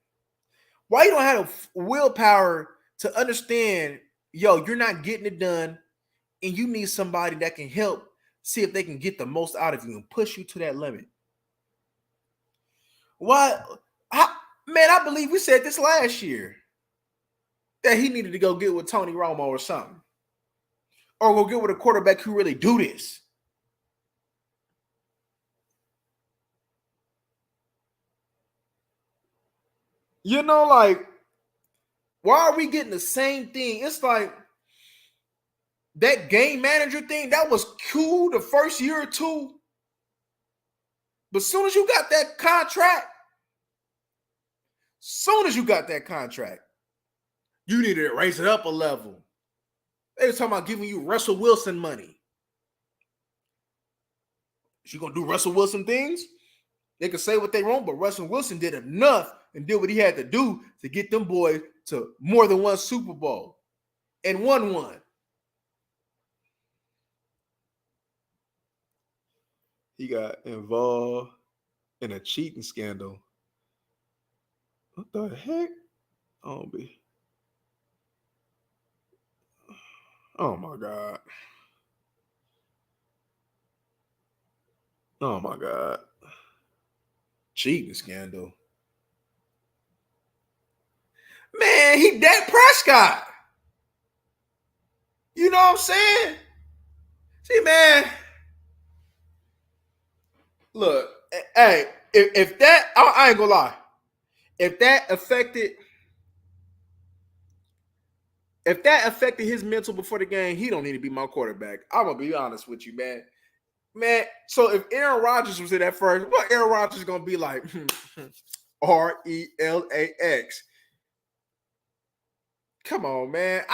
Why you don't have the willpower to understand, yo, you're not getting it done, and you need somebody that can help see if they can get the most out of you and push you to that limit? Why? Man, I believe we said this last year that he needed to go get with Tony Romo or something, or go get with a quarterback who really do this. Like, why are we getting the same thing? It's like that game manager thing, that was cool the first year or two. But soon as you got that contract, you needed to raise it up a level. They were talking about giving you Russell Wilson money. Is you gonna do Russell Wilson things? They can say what they want, but Russell Wilson did enough and did what he had to do to get them boys to more than one Super Bowl and won one. He got involved in a cheating scandal. What the heck? Oh my God. Oh my God. Cheating scandal. Man, he Dak Prescott. You know what I'm saying? See, man, look, hey, if that, I ain't gonna lie, if that affected, his mental before the game, he don't need to be my quarterback. I'm gonna be honest with you, man. Man, so if Aaron Rodgers was in that first, what Aaron Rodgers gonna be like? Relax. Come on, man.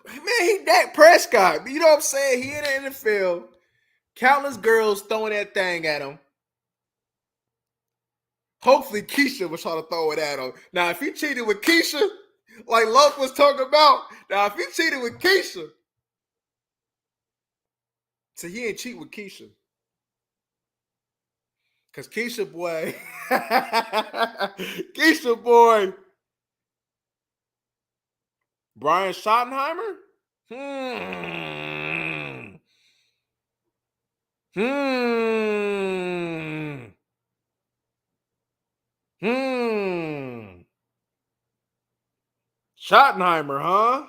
Man, he Dak Prescott. You know what I'm saying? He in the NFL. Countless girls throwing that thing at him. Hopefully Keisha was trying to throw it at him. Now, if he cheated with Keisha, like Love was talking about, now if he cheated with Keisha, so he ain't cheat with Keisha. Cause Keisha boy, Keisha boy, Brian Schottenheimer? Hmm. Hmm. Hmm. Schottenheimer, huh?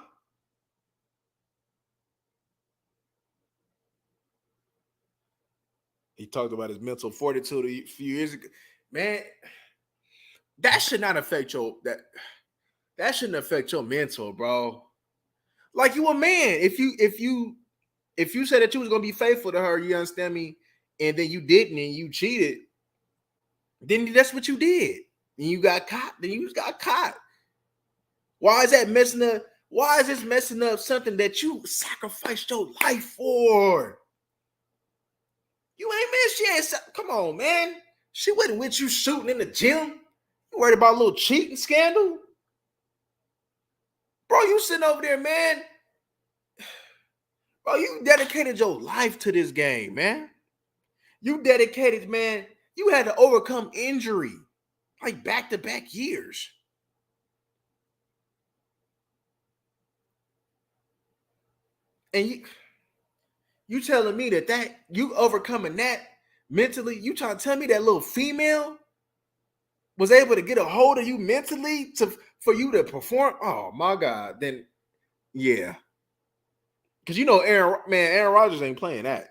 He talked about his mental fortitude a few years ago. Man, that should not affect your that shouldn't affect your mental, bro. Like you a man. If you said that you was gonna be faithful to her, you understand me, and then you didn't and you cheated, then that's what you did. And you got caught, then you just got caught. Why is that messing up? Why is this messing up something that you sacrificed your life for? You ain't man, she ain't come on, man. She wasn't with you shooting in the gym. You worried about a little cheating scandal? Bro, you sitting over there, man. Bro, you dedicated your life to this game, man. You dedicated, man. You had to overcome injury like back-to-back years. And you telling me that you overcoming that mentally, you trying to tell me that little female was able to get a hold of you mentally for you to perform? Oh my God. Then yeah. Because you know Aaron Rodgers ain't playing that.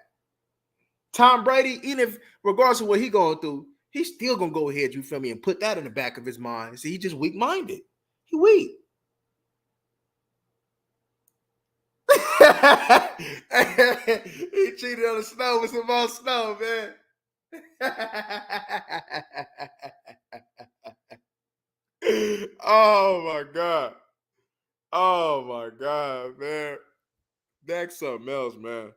Tom Brady, even if regardless of what he going through, he's still gonna go ahead, you feel me, and put that in the back of his mind. See, he just weak-minded. He weak. He cheated on the snow with some more snow, man. Oh my God. Oh my God, man. That's something else, man.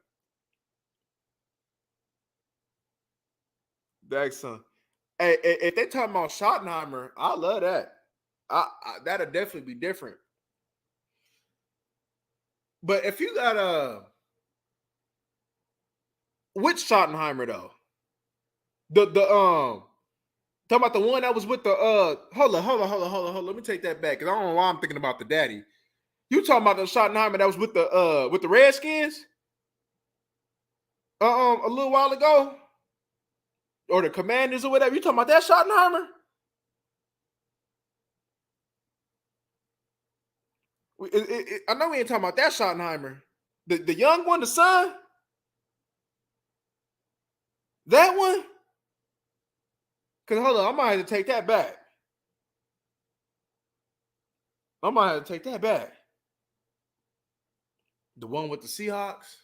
That's something. Hey, if they talking about Schottenheimer, I love that. That'll definitely be different. But if you got which Schottenheimer though? The talking about the one that was with the hold on. Let me take that back because I don't know why I'm thinking about the daddy. You talking about the Schottenheimer that was with the Redskins? A little while ago, or the Commanders or whatever. You talking about that Schottenheimer? I know we ain't talking about that Schottenheimer. The young one, the son, that one. Cause hold on, I might have to take that back. I might have to take that back. The one with the Seahawks.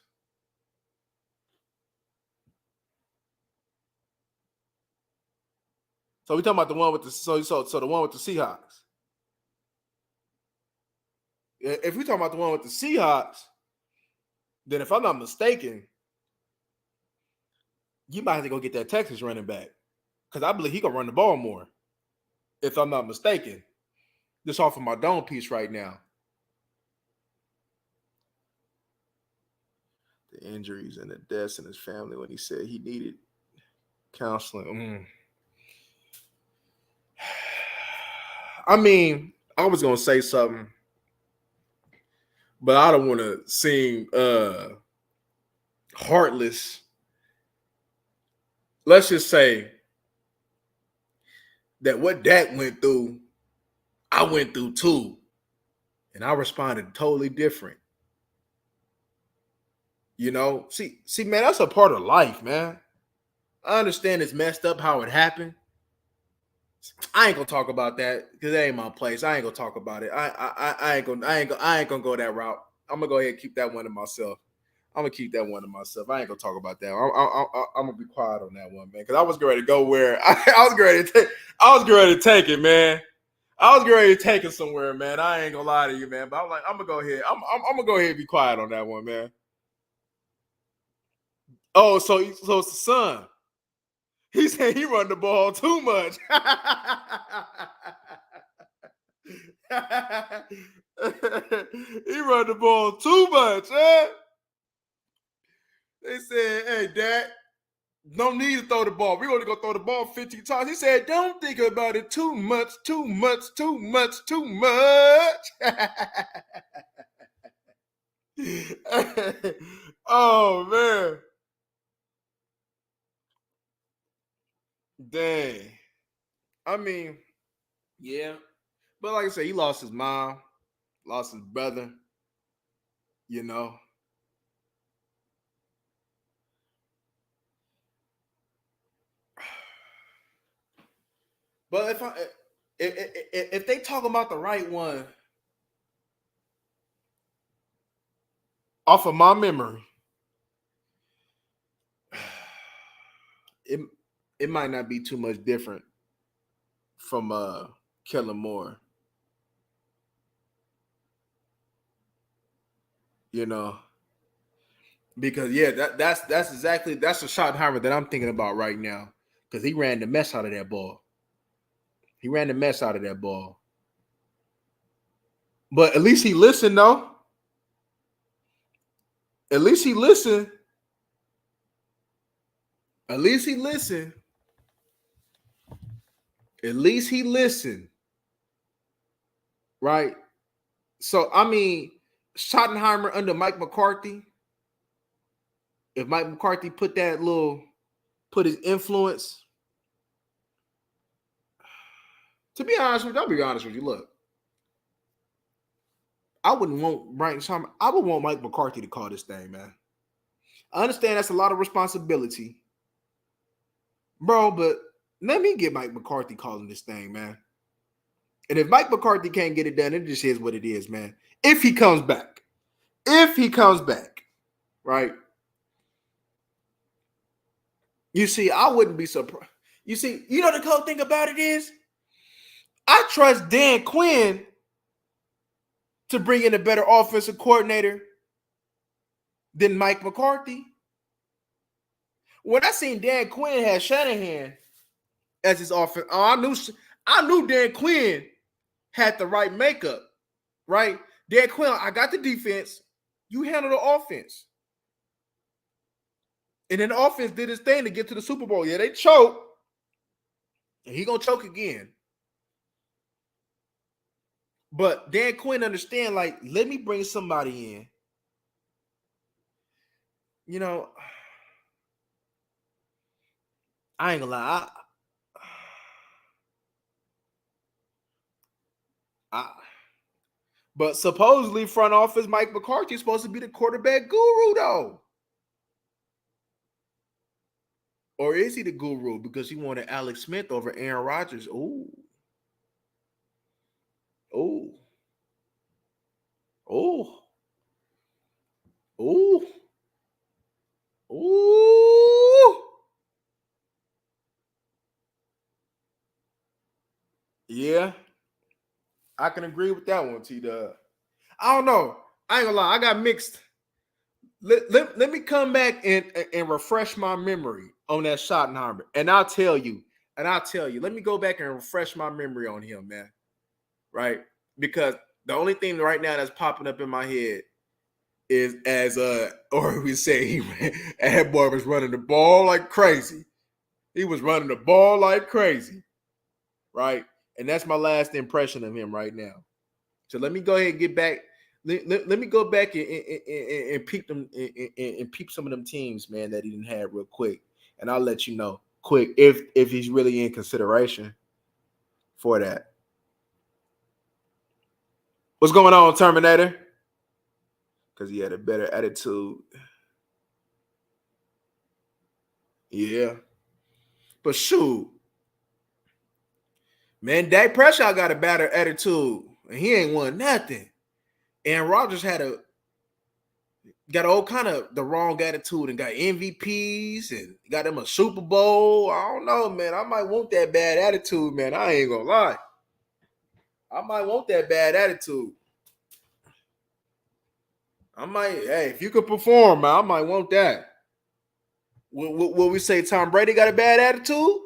So we talking about the one with the so the one with the Seahawks. If we talking about the one with the Seahawks, then if I'm not mistaken, you might have to go get that Texas running back because I believe he can run the ball more. If I'm not mistaken, just off of my dome piece right now. The injuries and the deaths in his family when he said he needed counseling. I mean, I was gonna say something, but I don't want to seem heartless. Let's just say that what Dak went through, I went through too. And I responded totally different. You know, see, man, that's a part of life, man. I understand it's messed up how it happened. I ain't gonna talk about that because that ain't my place. I ain't gonna talk about it. I ain't gonna go that route. I'm gonna go ahead and keep that one to myself. I'm gonna keep that one to myself. I ain't gonna talk about that. I'm gonna be quiet on that one, man. Because I was ready to go where I was ready to take. I was ready to take it, man. I was ready to take it somewhere, man. I ain't gonna lie to you, man. But I'm like, I'm gonna go ahead. I'm gonna go ahead and be quiet on that one, man. Oh, so it's the son. He said he run the ball too much. He run the ball too much, huh? They said, hey, Dad, no need to throw the ball. We're going to go throw the ball 50 times. He said, don't think about it too much, too much, too much, too much. Oh, man. Dang. I mean, yeah. But like I said, he lost his mom, lost his brother, you know. But if they talk about the right one, off of my memory, it it might not be too much different from Kellen Moore, you know, because yeah, that's exactly that's the Schottenheimer that I'm thinking about right now because he ran the mess out of that ball. He ran the mess out of that ball, but at least he listened though. At least he listened. At least he listened. At least he listened. Right. So I mean, Schottenheimer under Mike McCarthy. If Mike McCarthy put his influence. To be honest with you, I'll be honest with you. Look, I wouldn't want Brian Schottenheimer. I would want Mike McCarthy to call this thing, man. I understand that's a lot of responsibility, bro. But let me get Mike McCarthy calling this thing, man. And if Mike McCarthy can't get it done, it just is what it is, man. If he comes back, right? You see, I wouldn't be surprised. You see, you know the cool thing about it is, I trust Dan Quinn to bring in a better offensive coordinator than Mike McCarthy. When I seen Dan Quinn had Shanahan as his offense, I knew Dan Quinn had the right makeup, right? Dan Quinn, I got the defense, you handle the offense. And then the offense did his thing to get to the Super Bowl. Yeah, they choked. And he gonna choke again. But Dan Quinn understand, like, let me bring somebody in. You know, I ain't gonna lie. But supposedly front office Mike McCarthy is supposed to be the quarterback guru, though. Or is he the guru because he wanted Alex Smith over Aaron Rodgers? Ooh. Ooh. Ooh. Ooh. Ooh. Yeah. I can agree with that one, T-Dub. I don't know. I ain't gonna lie. I got mixed. Let me come back and refresh my memory on that Schottenheimer. And I'll tell you. Let me go back and refresh my memory on him, man. Right? Because the only thing right now that's popping up in my head is or we say that boy was running the ball like crazy. He was running the ball like crazy. Right? And that's my last impression of him right now. So let me go ahead and get back. Let me go back and peep them and peep some of them teams, man, that he didn't have real quick, and I'll let you know quick if he's really in consideration for that. What's going on, Terminator? Because he had a better attitude. Yeah, but shoot, man, Dak Prescott got a better attitude, and he ain't won nothing. And Rodgers got all kind of the wrong attitude and got MVPs and got him a Super Bowl. I don't know, man. I might want that bad attitude, man. I ain't gonna lie. I might want that bad attitude. Hey, if you could perform, man, I might want that. Will we say Tom Brady got a bad attitude?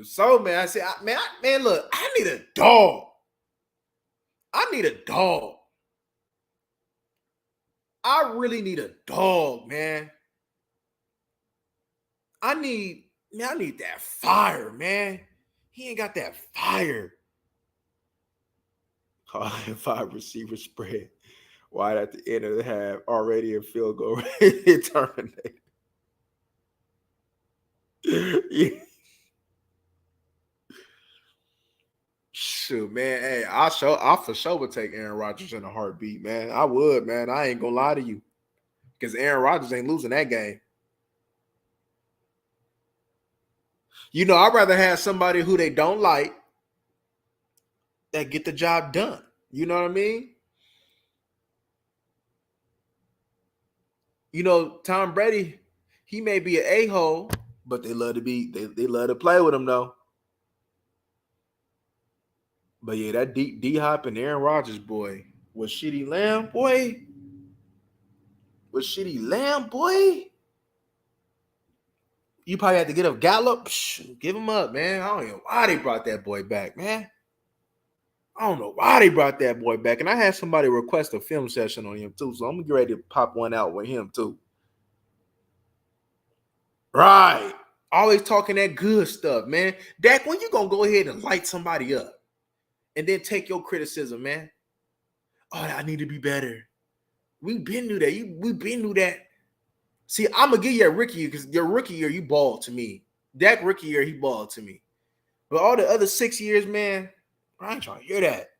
So, man, I say, man, look, I need a dog. I need a dog. I really need a dog, man. I need that fire, man. He ain't got that fire. 5 receiver spread. Wide at the end of the half, already a field goal range terminated. Yeah. Shoot, man. Hey, I for sure would take Aaron Rodgers in a heartbeat, man. I would, man. I ain't gonna lie to you. Because Aaron Rodgers ain't losing that game. You know, I'd rather have somebody who they don't like that get the job done. You know what I mean? You know, Tom Brady, he may be an a-hole, but they love to play with him though. But yeah, that D-Hop and Aaron Rodgers, boy, was Shitty Lamb, boy. You probably had to get up Gallup. Give him up, man. I don't know why they brought that boy back, man. I don't know why they brought that boy back. And I had somebody request a film session on him too, so I'm gonna get ready to pop one out with him too. Right. Always talking that good stuff, man. Dak, when you gonna go ahead and light somebody up and then take your criticism, man? Oh, I need to be better. We've been knew that. We've been knew that. See, I'm gonna give you a rookie year because your rookie year, you balled to me. Dak rookie year, he balled to me. But all the other 6 years, man, I ain't trying to hear that.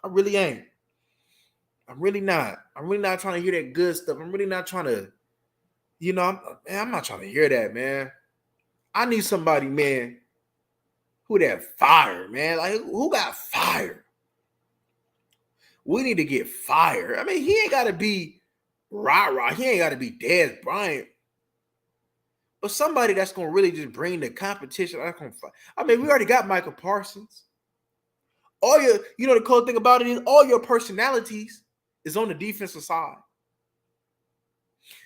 I really ain't. I'm really not. I'm really not trying to hear that good stuff. I'm really not trying to, I'm not trying to hear that, man. I need somebody, man, who that fire, man. Like, who got fire? We need to get fire. I mean, he ain't got to be rah-rah. He ain't got to be Dez Bryant. But somebody that's going to really just bring the competition. I mean, we already got Michael Parsons. The cool thing about it is all your personalities is on the defensive side.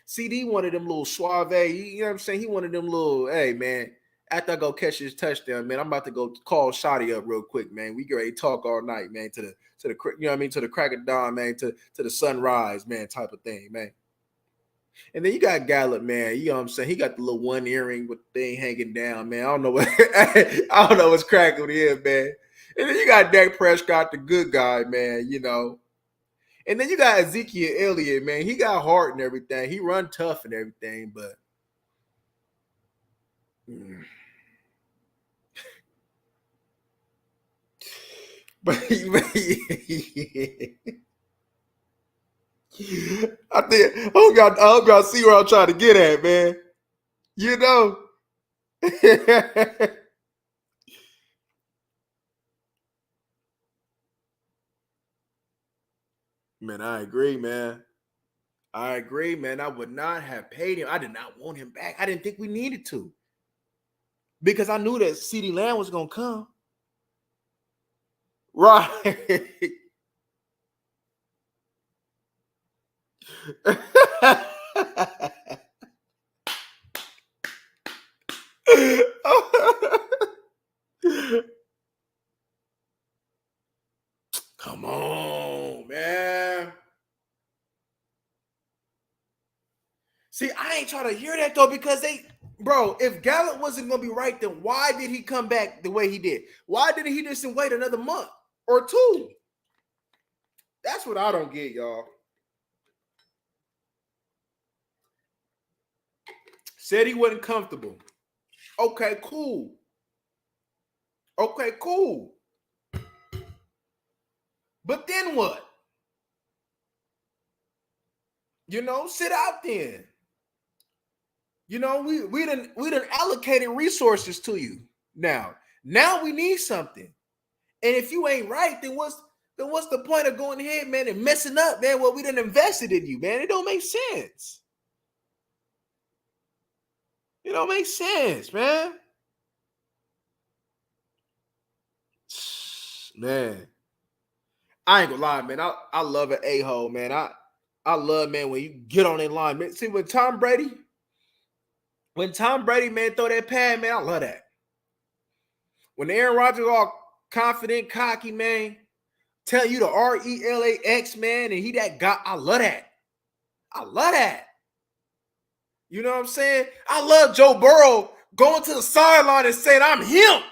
CD one of them little suave, you know what I'm saying? He one of them little, hey, man, after I go catch his touchdown, man, I'm about to go call Shotty up real quick, man. We get ready to talk all night, man, to the you know what I mean, to the crack of dawn, man, to the sunrise, man, type of thing, man. And then you got Gallup, man. You know what I'm saying? He got the little one earring with the thing hanging down, man. I don't know what's cracking with him, man. And then you got Dak Prescott, the good guy, man, you know. And then you got Ezekiel Elliott, man. He got heart and everything. He run tough and everything, but I hope y'all see where I'm trying to get at, man. You know. Man, I agree, man. I would not have paid him. I did not want him back. I didn't think we needed to. Because I knew that CeeDee Lamb was going to come. Right. Come on, man. See, I ain't trying to hear that though, because if Gallup wasn't gonna be right, then why did he come back the way he did? Why didn't he just wait another month or two? That's what I don't get, y'all. Said he wasn't comfortable. Okay, cool. Okay, cool. But then what? Sit out then. We done allocated resources to you. Now we need something. And if you ain't right, then what's the point of going ahead, man, and messing up, man? What we done invested in you, man. It don't make sense. It don't make sense, man. Man, I ain't gonna lie, man. I love an a-hole, man. I love, man, when you get on that line, man. See, when Tom Brady, man, throw that pad, man, I love that. When Aaron Rodgers all confident, cocky, man, tell you the RELAX, man, and he that guy, I love that. I love that. You know what I'm saying? I love Joe Burrow going to the sideline and saying, I'm him.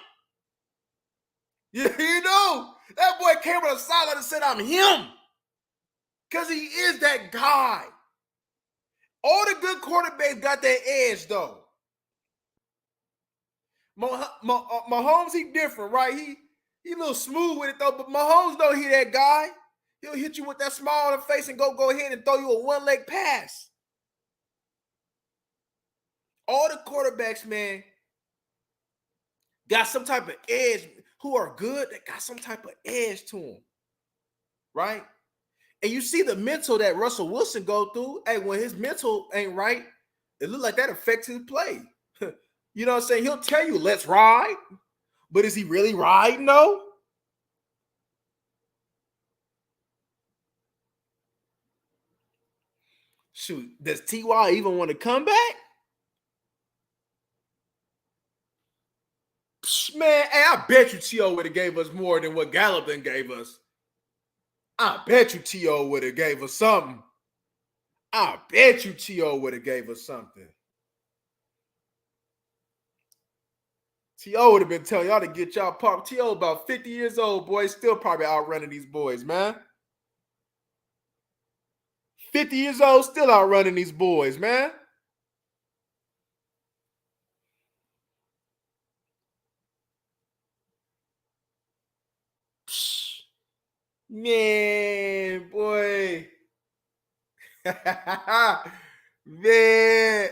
That boy came on the sideline and said, I'm him. Because he is that guy. All the good quarterbacks got that edge, though. Mahomes, he different, right? He a little smooth with it, though. But Mahomes, though, he that guy. He'll hit you with that smile on the face and go ahead and throw you a one-leg pass. All the quarterbacks, man, got some type of edge. Who are good, that got some type of edge to them, right? And you see the mental that Russell Wilson go through. Hey, when his mental ain't right, it look like that affects his play. You know what I'm saying? He'll tell you, let's ride. But is he really riding, though? Shoot, does T.Y. even want to come back? Man, hey, I bet you T.O. would have gave us more than what Gallup then gave us. I bet you T.O. would have gave us something. I bet you T.O. would have gave us something. T.O. would have been telling y'all to get y'all pop. T.O. about 50 years old, boy. Still probably outrunning these boys, man. 50 years old, still outrunning these boys, man. Psh, man, boy. Man.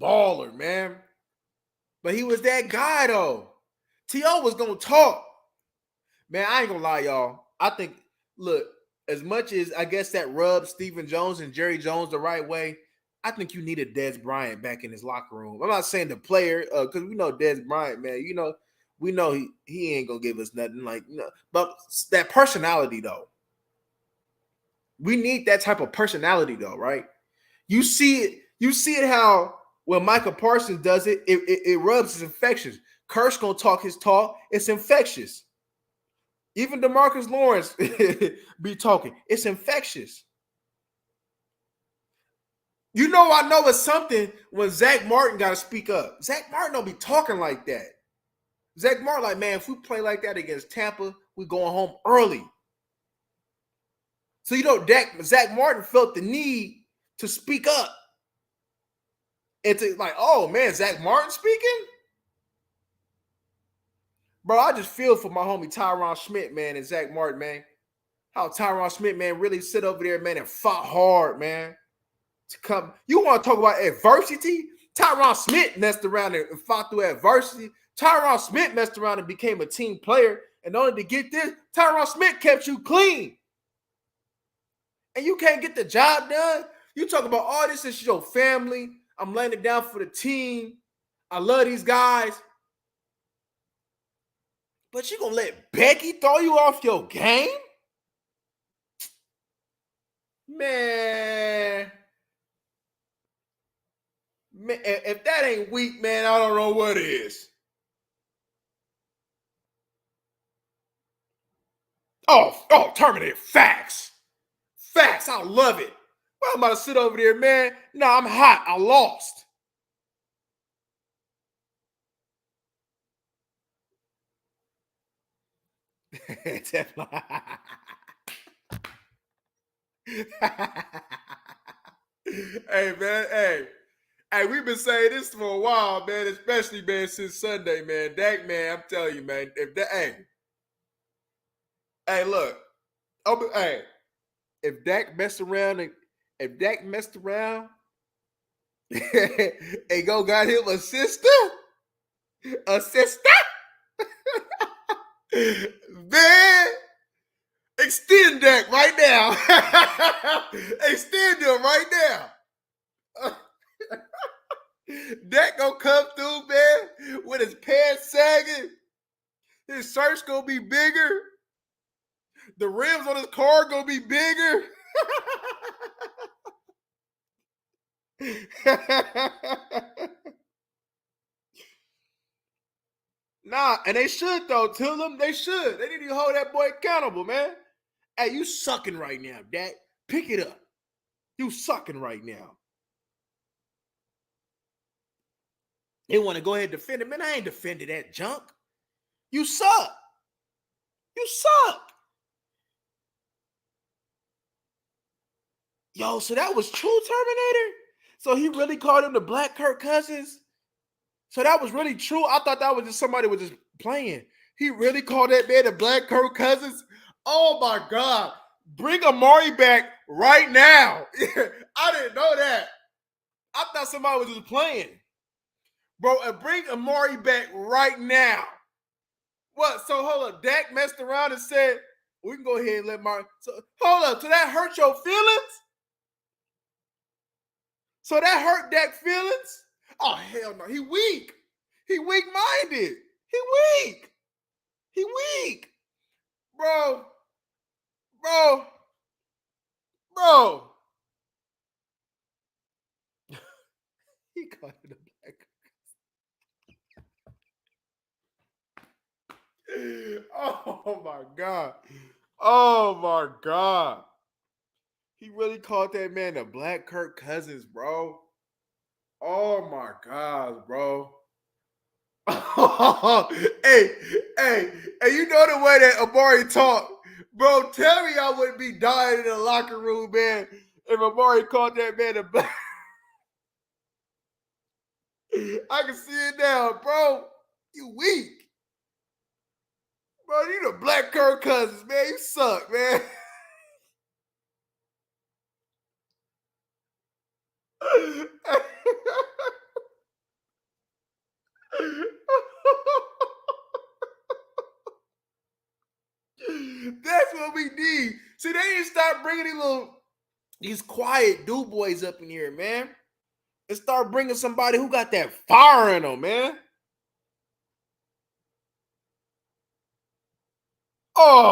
Baller, man. But he was that guy, though. T.O. was going to talk. Man, I ain't going to lie, y'all. I think, look, as much as I guess that rubs Stephen Jones and Jerry Jones the right way, I think you needed Dez Bryant back in his locker room. I'm not saying the player, because we know Dez Bryant, man. We know he ain't going to give us nothing. But that personality, though. We need that type of personality, though, right? You see it how when Michael Parsons does it, it rubs, it's infectious. Kirk's gonna talk his talk, it's infectious. Even DeMarcus Lawrence be talking, it's infectious. I know it's something when Zach Martin got to speak up. Zach Martin don't be talking like that. Zach Martin, like, man, if we play like that against Tampa, we going home early. So Zach Martin felt the need to speak up. And to like, oh man, Zach Martin speaking? Bro, I just feel for my homie Tyron Schmidt, man, and Zach Martin, man. How Tyron Schmidt, man, really sit over there, man, and fought hard, man. To come. You want to talk about adversity? Tyron Schmidt messed around and fought through adversity. Tyron Schmidt messed around and became a team player. And only to get this, Tyron Schmidt kept you clean. And you can't get the job done. You talk about all this is your family. I'm laying it down for the team. I love these guys. But you gonna let Becky throw you off your game? Man, if that ain't weak, man, I don't know what is. Oh, Terminator, facts. Facts, I love it. Well, I'm about to sit over there, man. Nah, I'm hot. I lost. Hey man, hey, we've been saying this for a while, man. Especially man since Sunday, man. Dak, man, I'm telling you, man. If that, look, hey, if Dak messed around and if Dak messed around and go got him a sister, man, extend Dak right now, extend him right now. Dak gonna come through, man, with his pants sagging. His shirt's gonna be bigger. The rims on his car gonna be bigger. Nah, and they should though. Tell them they should. They need to hold that boy accountable, man. Hey, you sucking right now, Dak. Pick it up. You sucking right now. They want to go ahead and defend it. Man, I ain't defending that junk. You suck. You suck. Yo, so that was true, Terminator? So he really called him the Black Kirk Cousins? So that was really true? I thought that was just somebody was just playing. He really called that man the Black Kirk Cousins? Oh my God. Bring Amari back right now. I didn't know that. I thought somebody was just playing. Bro, and bring Amari back right now. What? So hold up. Dak messed around and said, we can go ahead and let Amari. So hold up. So that hurt your feelings? So that hurt Dak's feelings? Oh, hell no. He weak. He weak-minded. He weak. He weak. Bro. He called it a black. Oh my God. Oh my God. He really called that man the Black Kirk Cousins, bro. Oh my God, bro. hey, you know the way that Amari talked. Bro, tell me I wouldn't be dying in the locker room, man, if Amari called that man a black. I can see it now, bro. You weak. Bro, you the Black Kirk Cousins, man. You suck, man. That's what we need. See, they need to start bringing these quiet dude boys up in here, man, and start bringing somebody who got that fire in them, man. Oh,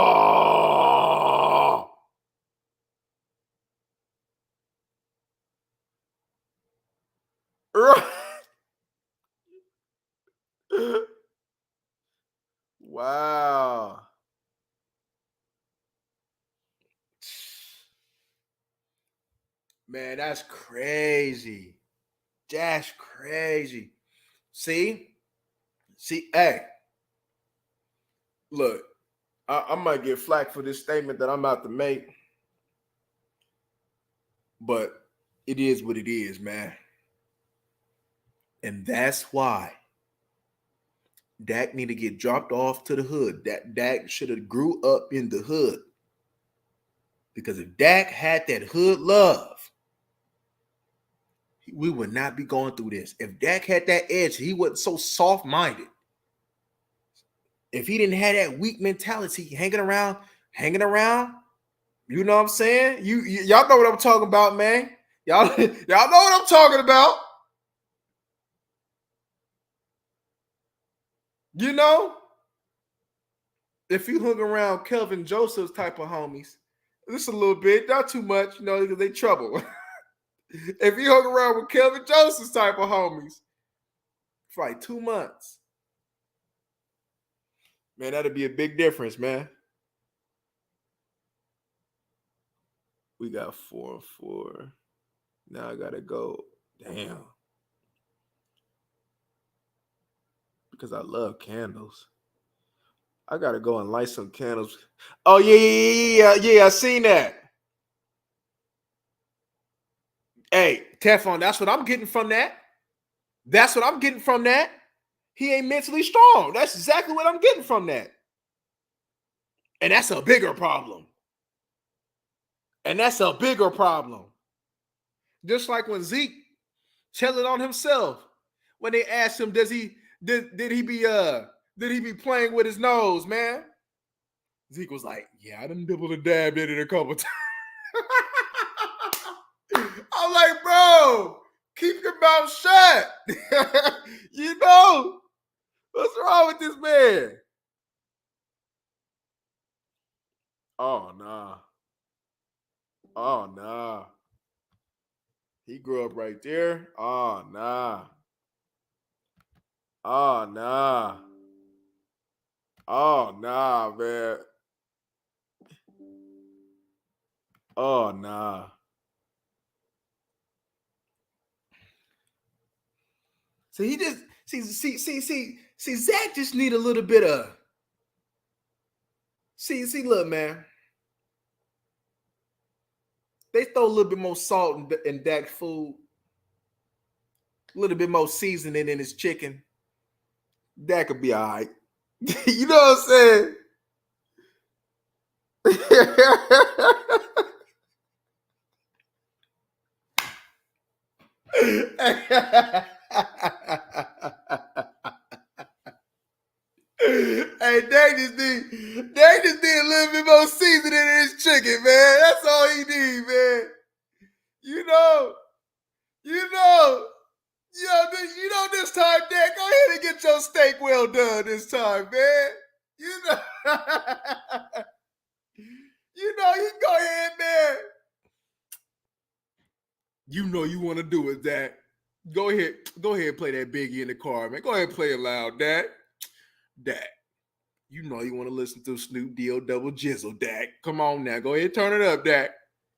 wow, man, that's crazy. That's crazy. See, hey, look, I might get flack for this statement that I'm about to make, but it is what it is, man. And that's why Dak need to get dropped off to the hood. That Dak should have grew up in the hood. Because if Dak had that hood love, we would not be going through this. If Dak had that edge, he wasn't so soft-minded. If he didn't have that weak mentality, hanging around, you know what I'm saying? Y'all know what I'm talking about, man. Y'all know what I'm talking about. You know, if you hung around Kelvin Joseph's type of homies, just a little bit, not too much, you know, because they trouble. If you hung around with Kelvin Joseph's type of homies for like 2 months, man, that'd be a big difference, man. We got 4-4. Now I gotta go. Damn. Because I love candles. I gotta go and light some candles. Oh yeah. I seen that. Hey, Teflon, that's what I'm getting from that. That's what I'm getting from that. He ain't mentally strong. That's exactly what I'm getting from that. And that's a bigger problem. And that's a bigger problem. Just like when Zeke telling on himself when they asked him, did he be playing with his nose, man? Zeke was like, yeah, I done dibbled a dab in it a couple times. I'm like, bro, keep your mouth shut. You know, what's wrong with this man? Oh, nah. Oh, nah. He grew up right there. Oh, nah. Oh, nah. Oh, nah, man. Oh, nah. So he just see Zach just need a little bit of look, man. They throw a little bit more salt in Dak's food, a little bit more seasoning in his chicken. Dak could be all right. You know what I'm saying? Hey, Dak just need a little bit more seasoning in his chicken, man. That's all he need, man. You know, you know, this time, Dak, go ahead and get your steak well done this time, man. You know, you can go ahead, man. You know you want to do it, Dak. Go ahead and play that Biggie in the car, man. Go ahead and play it loud, Dak. Dak. You know you want to listen to Snoop D-O double jizzle, Dak. Come on now. Go ahead and turn it up, Dak.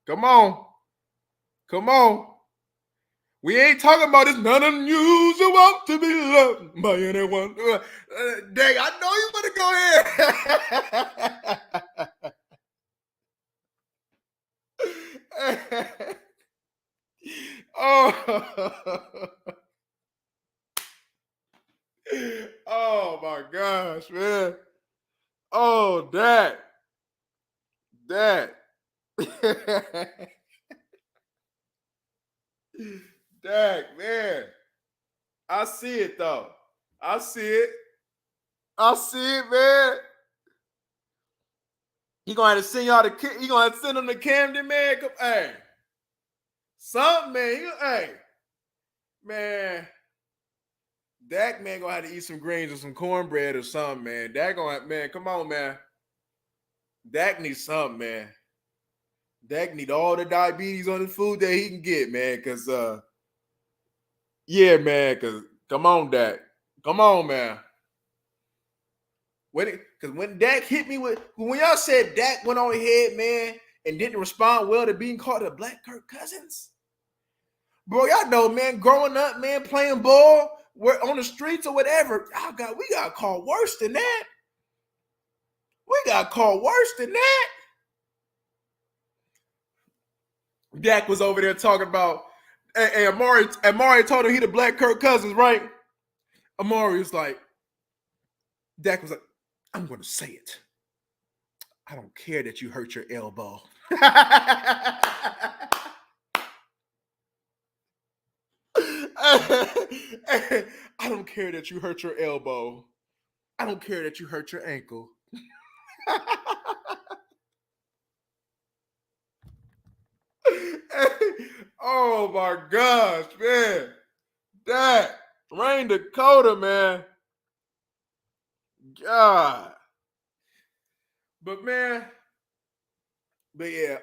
Come on. Come on. We ain't talking about it's not unusual to be loved by anyone. Dak, I know you want to go ahead. Oh. Oh my gosh, man. Oh, Dak. Dak. Dak, man. I see it though. I see it. I see it, man. You gonna have to send y'all to you gonna have to send them to Camden, man. Come, hey. Something, man. Hey. Man. Dak, man, gonna have to eat some greens or some cornbread or something, man. Dak gonna have, man, come on, man. Dak needs something, man. Dak need all the diabetes on the food that he can get, man. Cause yeah, man, cause come on, Dak. Come on, man. When Dak hit me when y'all said Dak went on ahead, man, and didn't respond well to being called a black Kirk Cousins. Bro, y'all know, man, growing up, man, playing ball, we're on the we got called worse than that. We got called worse than that. Dak was over there talking about, hey, Amari told him he the black Kirk Cousins, right? Amari was like, Dak was like, I'm going to say it. I don't care that you hurt your elbow. I don't care that you hurt your elbow. I don't care that you hurt your ankle. Oh my gosh, man. That Rain Dakota, man. God. But yeah,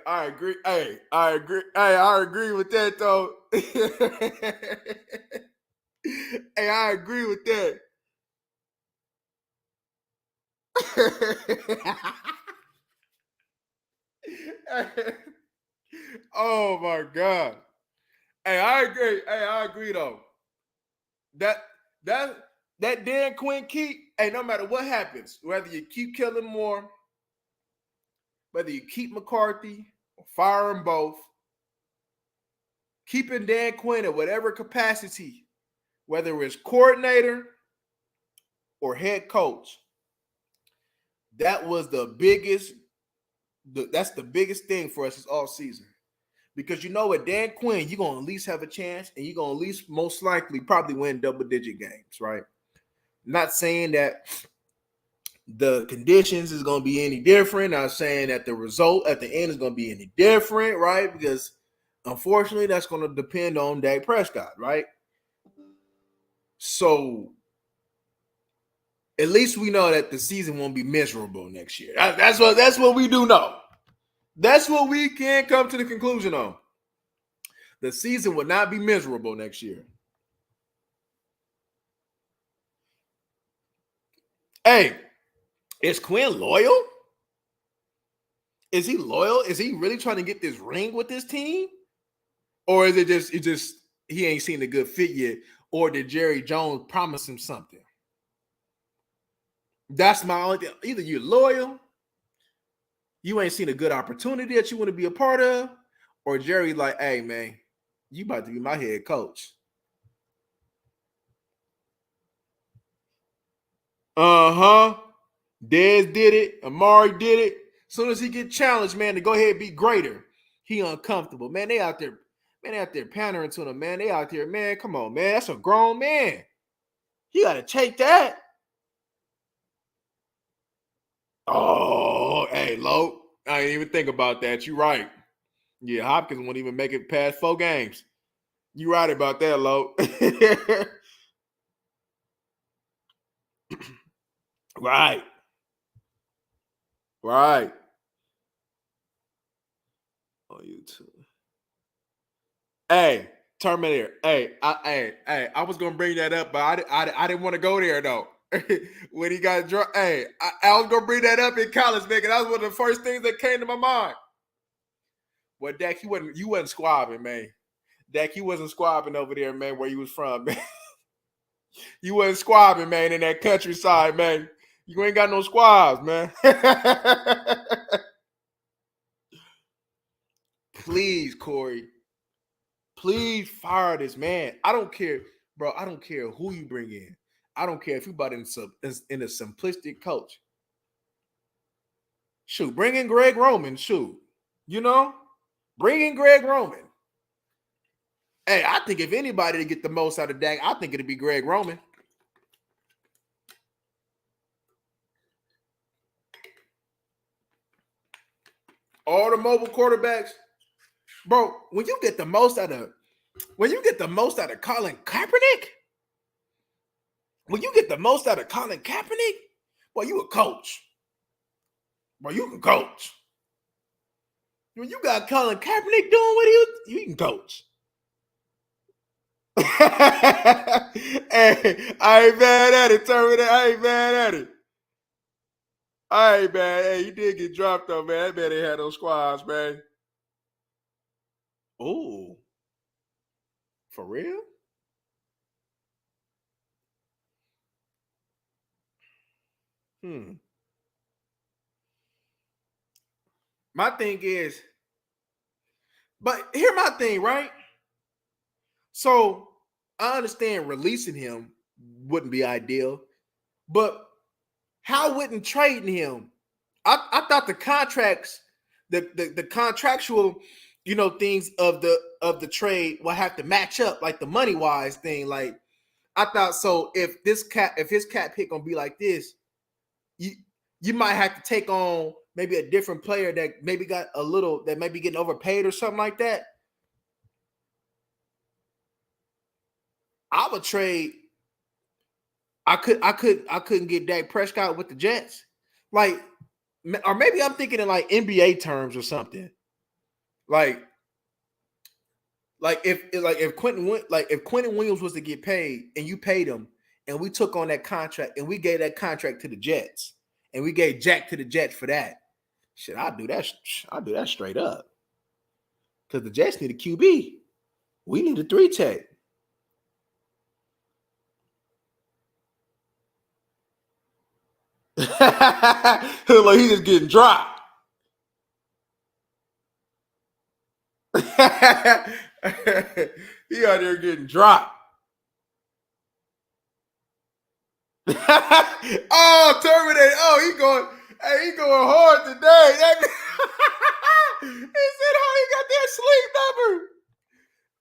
I agree. Hey, I agree. Hey, I agree with that though. Hey, I agree with that. Oh my God. Hey, I agree. Hey, I agree though. That that Dan Quinn keep, hey, no matter what happens, whether you keep Kellen Moore, whether you keep McCarthy or fire them both, keeping Dan Quinn at whatever capacity, whether it's coordinator or head coach, that was that's the biggest thing for us this all season. Because you know what, Dan Quinn, you're going to at least have a chance, and you're going to at least most likely probably win double-digit games, right? Not saying that the conditions is going to be any different. Not saying that the result at the end is going to be any different, right? Because unfortunately, that's going to depend on Dak Prescott, right? So at least we know that the season won't be miserable next year. That's what we do know. That's what we can come to the conclusion on. The season will not be miserable next year. Hey, is Quinn loyal? Is he loyal? Is he really trying to get this ring with this team? Or is it just he ain't seen a good fit yet? Or did Jerry Jones promise him something? That's my only thing. Either you're loyal, you ain't seen a good opportunity that you want to be a part of, or Jerry like, hey, man, you about to be my head coach. Uh-huh. Dez did it. Amari did it. As soon as he get challenged, man, to go ahead and be greater, he uncomfortable. Man, they out there pandering to him, man. They out there, man, come on, man. That's a grown man. He got to take that. Oh, hey, Lo. I didn't even think about that. You right. Yeah, Hopkins won't even make it past 4 games. You right about that, Lo. Right. Right. On YouTube. Hey, Terminator. Hey, I was gonna bring that up, but I didn't want to go there though. When he got drunk, hey, I was gonna bring that up in college, man. That was one of the first things that came to my mind. Well, Dak, you wasn't squabbing, man. Dak, you wasn't squabbing over there, man, where you was from, man. You wasn't squabbing, man, in that countryside, man. You ain't got no squabs, man. Please, Corey. Please fire this man. I don't care, bro. I don't care who you bring in. I don't care if you brought in a simplistic coach. Shoot, bring in Greg Roman. Shoot, you know, bring in Greg Roman. Hey, I think if anybody to get the most out of Dak, I think it'd be Greg Roman. All the mobile quarterbacks, bro. When you get the most out of Colin Kaepernick, boy, you a coach. Bro, you can coach. When you got Colin Kaepernick doing what you can coach. Hey, I ain't mad at it, Terminator. I ain't mad at it. I ain't mad. Hey, you did get dropped though, man. That man ain't had no squads, man. Oh, for real? My thing is, but here's my thing, right? So I understand releasing him wouldn't be ideal, but how wouldn't trading him? I thought the contracts, the contractual, things of the trade will have to match up, like the money wise thing. Like I thought, so if his cap hit gonna be like this, you might have to take on maybe a different player that maybe maybe getting overpaid or something like that. I would trade. I couldn't get Dak Prescott with the Jets, like, or maybe I'm thinking in like NBA terms or something. Like if Quentin Williams was to get paid and you paid him, and we took on that contract and we gave that contract to the Jets and we gave Jack to the Jets for that, shit, I'll do that. I'll do that straight up because the Jets need a QB. We need a 3 tech. Like he's just getting dropped. He out there getting dropped. Oh, Terminator. Oh, he going. Hey, he going hard today. He said, "Oh, he got that sleep number."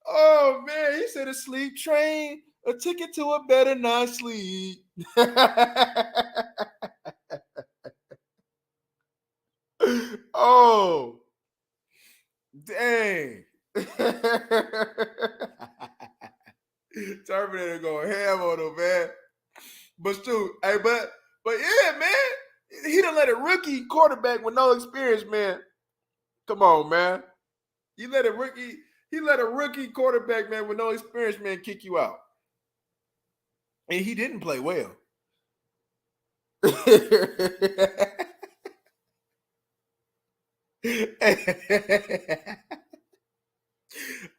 Oh man, he said a sleep train, a ticket to a better night's sleep. Oh, dang. Terminator going ham on him, man. But shoot, hey, but yeah, man, he done let a rookie quarterback with no experience, man. Come on, man. You let a rookie, he let a rookie quarterback, man, with no experience, man, kick you out. And he didn't play well.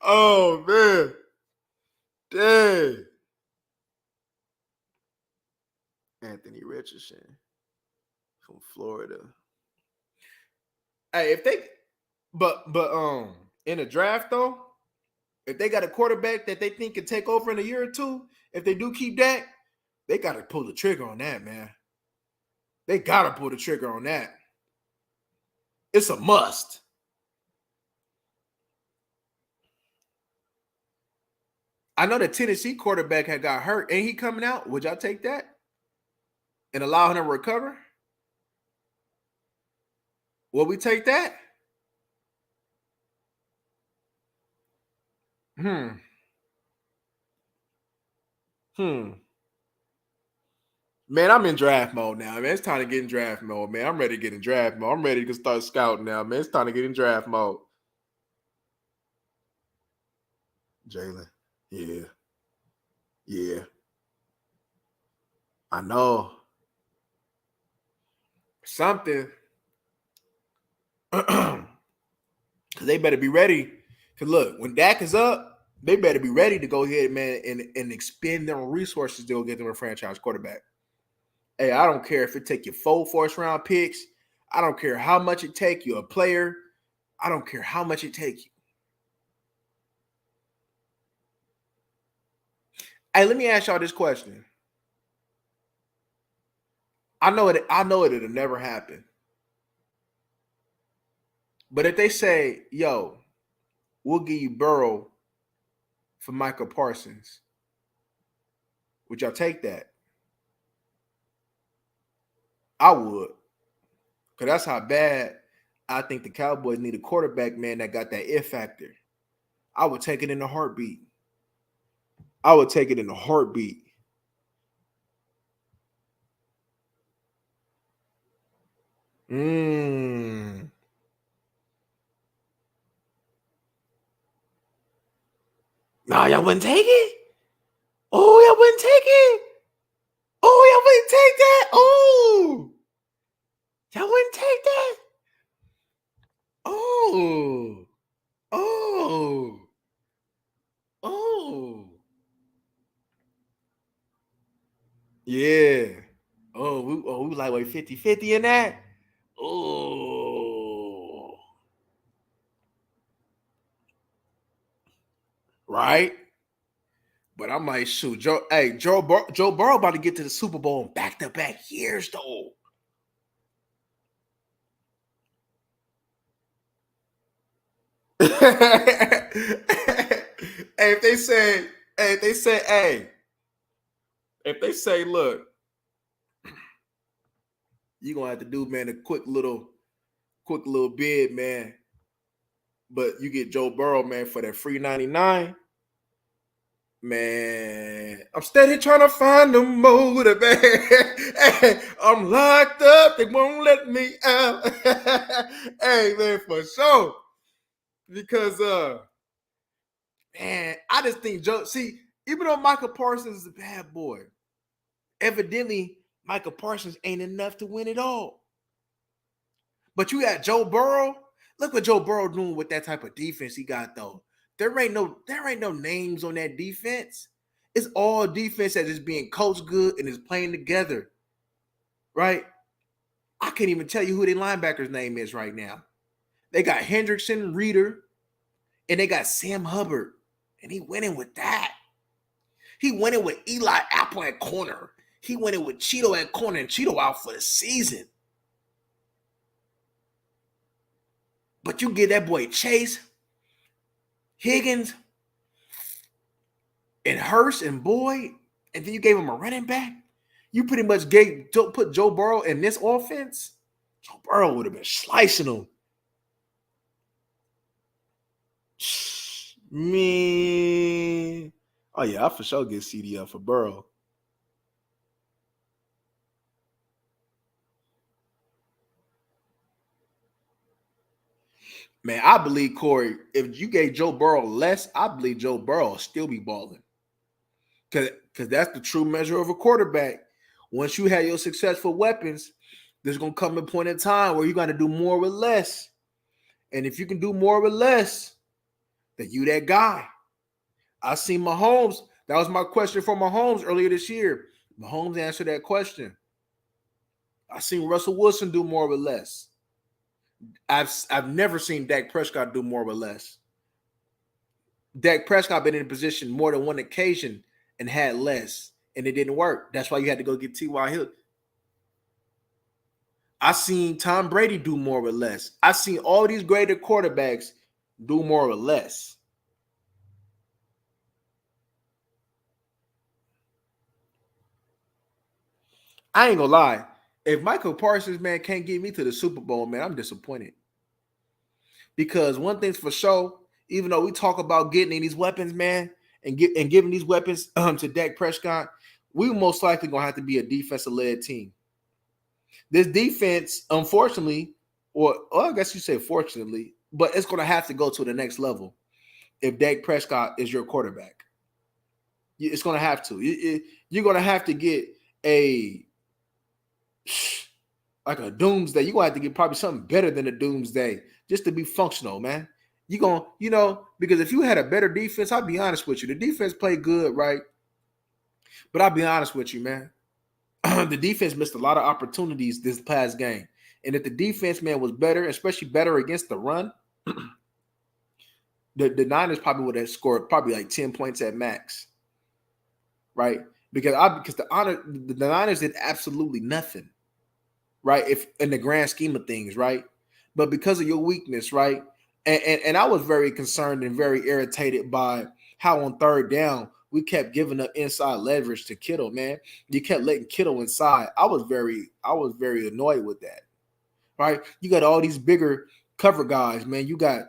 Oh man. Dang. Anthony Richardson from Florida. Hey, if they but in a draft though, if they got a quarterback that they think can take over in a year or two, if they do keep that, they gotta pull the trigger on that, man. They gotta pull the trigger on that. It's a must. I know the Tennessee quarterback had got hurt. Ain't he coming out? Would y'all take that and allow him to recover? Will we take that? Hmm. Hmm. Man, I'm in draft mode now, man. It's time to get in draft mode, man. I'm ready to get in draft mode. I'm ready to start scouting now, man. It's time to get in draft mode. Jalen. Yeah. Yeah. I know. Something. Because they better be ready. Because look, when Dak is up, they better be ready to go ahead, man, and expend their resources to go get them a franchise quarterback. Hey, I don't care if it take you 4 first round picks. I don't care how much it take you, a player. I don't care how much it take you. Hey, let me ask y'all this question. I know it. I know it'll never happen. But if they say, "Yo, we'll give you Burrow for Michael Parsons," would y'all take that? I would, because that's how bad I think the Cowboys need a quarterback, man, that got that if factor. I would take it in a heartbeat. I would take it in a heartbeat. Mm. Nah, y'all wouldn't take it? Oh, y'all wouldn't take it? Oh, y'all wouldn't take that? Oh, y'all wouldn't take that? Oh, oh, oh. Yeah. We like, wait, 50-50 in that? Oh, right? But I'm like, shoot, Joe Burrow about to get to the Super Bowl in back-to-back years, though. Hey, hey, if they say, look, you're gonna have to do, man, a quick little bid, man. But you get Joe Burrow, man, for that free 99. Man, I'm steady trying to find the motive. Hey, I'm locked up. They won't let me out. Hey, man, for sure. Because man, I just think Joe. See, even though Michael Parsons is a bad boy, evidently Michael Parsons ain't enough to win it all. But you got Joe Burrow. Look what Joe Burrow doing with that type of defense he got though. There ain't no names on that defense. It's all defense that is being coached good and is playing together, right? I can't even tell you who their linebacker's name is right now. They got Hendrickson, Reeder, and they got Sam Hubbard. And he went in with that. He went in with Eli Apple at corner. He went in with Cheeto at corner, and Cheeto out for the season. But you give that boy Chase, Higgins, and Hurst and Boyd, and then you gave him a running back. You pretty much put Joe Burrow in this offense. Joe Burrow would have been slicing him. Man. Oh, yeah, I for sure get CD up for Burrow. Man, I believe, Corey, if you gave Joe Burrow less, I believe Joe Burrow will still be balling. Because that's the true measure of a quarterback. Once you have your successful weapons, there's going to come a point in time where you got to do more with less. And if you can do more with less, then you that guy. I seen Mahomes. That was my question for Mahomes earlier this year. Mahomes answered that question. I seen Russell Wilson do more with less. I've never seen Dak Prescott do more with less. Dak Prescott been in a position more than one occasion and had less, and it didn't work. That's why you had to go get T.Y. Hill. I seen Tom Brady do more with less. I seen all these greater quarterbacks do more with less. I ain't gonna lie. If Michael Parsons, man, can't get me to the Super Bowl, man, I'm disappointed. Because one thing's for sure, even though we talk about getting these weapons, man, and giving these weapons to Dak Prescott, we most likely gonna have to be a defensive-led team. This defense, unfortunately, or I guess you say fortunately, but it's gonna have to go to the next level if Dak Prescott is your quarterback. It's gonna have to. You're gonna have to get like a doomsday. You're gonna have to get probably something better than a doomsday just to be functional, man. You're gonna, because if you had a better defense, I'll be honest with you. The defense played good, right? But I'll be honest with you, man. The defense missed a lot of opportunities this past game. And if the defense, man, was better, especially better against the run, the Niners probably would have scored probably like 10 points at max. Right? Because the Niners did absolutely nothing. Right? If in the grand scheme of things, right? But because of your weakness, right? And I was very concerned and very irritated by how on third down we kept giving up inside leverage to Kittle, man. You kept letting Kittle inside. I was very annoyed with that. Right? You got all these bigger cover guys, man. You got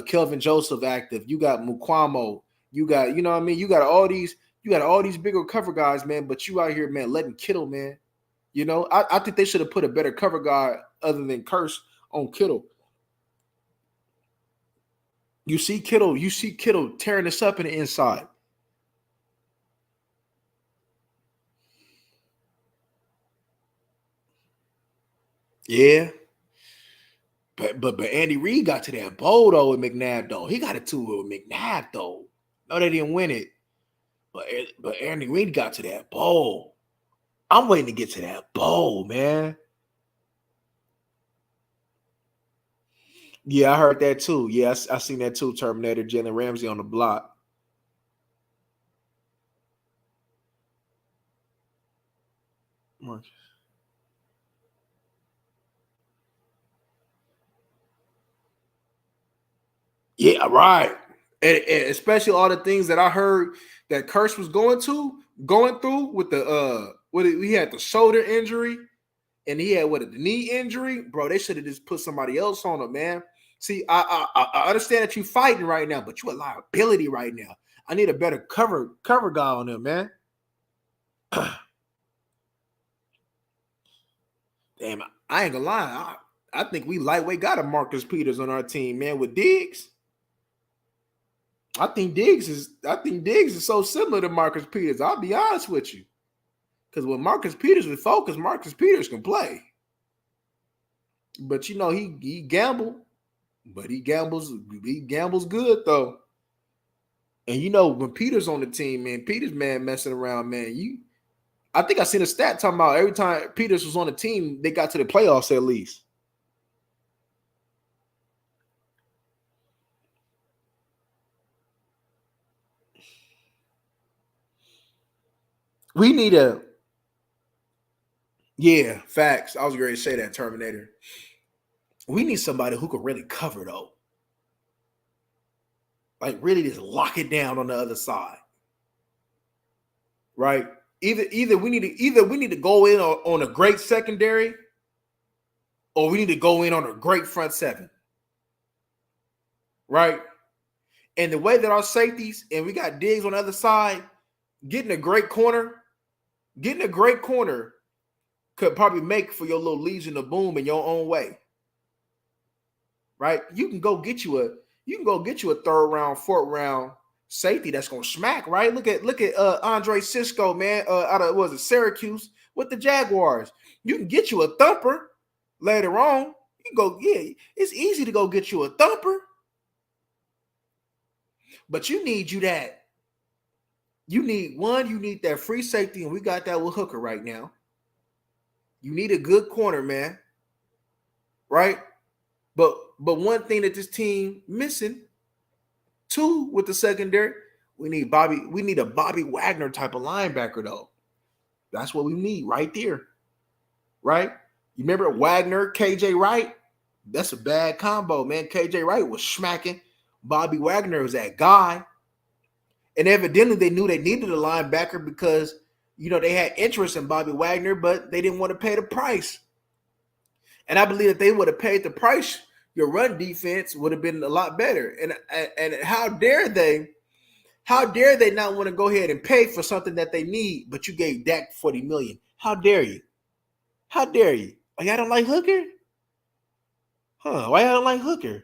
Kelvin Joseph active. You got Mukwamo. You got, you know what I mean? You got all these bigger cover guys, man. But you out here, man, letting Kittle, man. You know, I think they should have put a better cover guy other than Curse on Kittle. You see Kittle tearing this up in the inside. Yeah. But Andy Reid got to that bowl though with McNabb though. He got it to with McNabb though. No, they didn't win it. But Andy Reid got to that bowl. I'm waiting to get to that bowl, man. Yeah, I heard that too. Yeah, I seen that too. Terminator, Jalen Ramsey on the block. Yeah, right. And especially all the things that I heard that Curse was going through with the he had the shoulder injury and he had the knee injury, bro. They should have just put somebody else on him, man. See, I understand that you're fighting right now, but you a liability right now. I need a better cover guy on him, man. Damn, I ain't gonna lie. I think we lightweight got a Marcus Peters on our team, man, with Diggs. I think Diggs is so similar to Marcus Peters. I'll be honest with you. Because when Marcus Peters is focused, Marcus Peters can play. But you know, he gambled, but he gambles good though. And you know, when Peters on the team, man, Peters, man, messing around, man, I think I seen a stat talking about every time Peters was on the team, they got to the playoffs at least. We need a facts. I was going to say that, Terminator. We need somebody who can really cover though. Like really just lock it down on the other side. Right? Either we need to go in on a great secondary, or we need to go in on a great front seven. Right? And the way that our safeties and we got Diggs on the other side, getting a great corner could probably make for your little Legion of Boom in your own way. Right? You can go get you a third round, fourth round safety that's gonna smack, right? Look at Andre Cisco, man, out of was it Syracuse with the Jaguars. You can get you a thumper later on. You can go, it's easy to go get you a thumper. But you need that. You need that free safety, and we got that with Hooker right now. You need a good corner, man. Right? But one thing that this team missing, too, with the secondary, we need a Bobby Wagner type of linebacker, though. That's what we need right there. Right? You remember Wagner, KJ Wright? That's a bad combo, man. KJ Wright was smacking. Bobby Wagner was that guy. And evidently they knew they needed a linebacker because, they had interest in Bobby Wagner, but they didn't want to pay the price. And I believe if they would have paid the price, your run defense would have been a lot better. And how dare they not want to go ahead and pay for something that they need, but you gave Dak $40 million. How dare you? How dare you? Oh, y'all don't like Hooker? Huh? Why y'all don't like Hooker?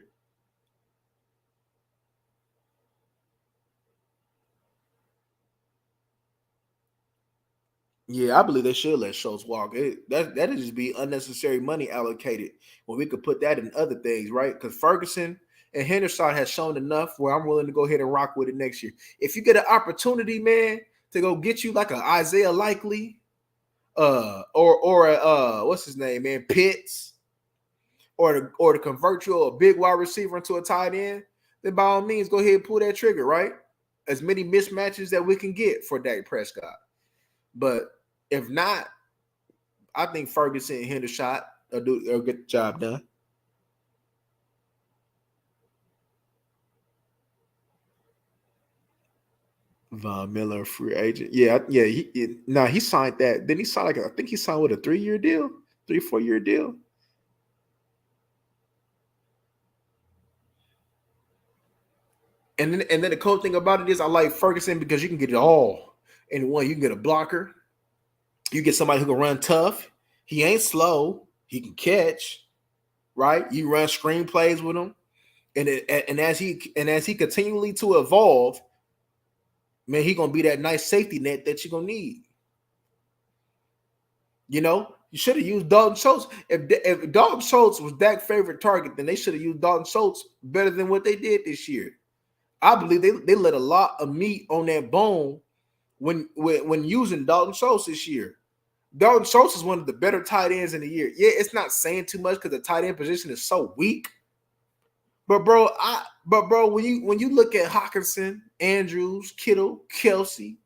Yeah, I believe they should let Schultz walk. That'd just be unnecessary money allocated when we could put that in other things, right? Because Ferguson and Henderson has shown enough where I'm willing to go ahead and rock with it next year. If you get an opportunity, man, to go get you like an Isaiah Likely, or what's his name, man, Pitts, or to convert you a big wide receiver into a tight end, then by all means go ahead and pull that trigger, right? As many mismatches that we can get for Dak Prescott. But if not, I think Ferguson and Henderson will get the job done. Von Miller, free agent. Yeah. He signed that. Then he signed I think he signed with a 3-year deal, 4-year deal. And then the cool thing about it is I like Ferguson because you can get it all in one. You can get a blocker. You get somebody who can run tough. He ain't slow. He can catch, right? You run screenplays with him, and as he continually to evolve, man, he gonna be that nice safety net that you're gonna need. You should have used Dalton Schultz. If Dalton Schultz was Dak's favorite target, then they should have used Dalton Schultz better than what they did this year. I believe they let a lot of meat on that bone when using Dalton Schultz this year. Dalton Schultz is one of the better tight ends in the year. Yeah, it's not saying too much because the tight end position is so weak. But bro, when you look at Hawkinson, Andrews, Kittle, Kelsey,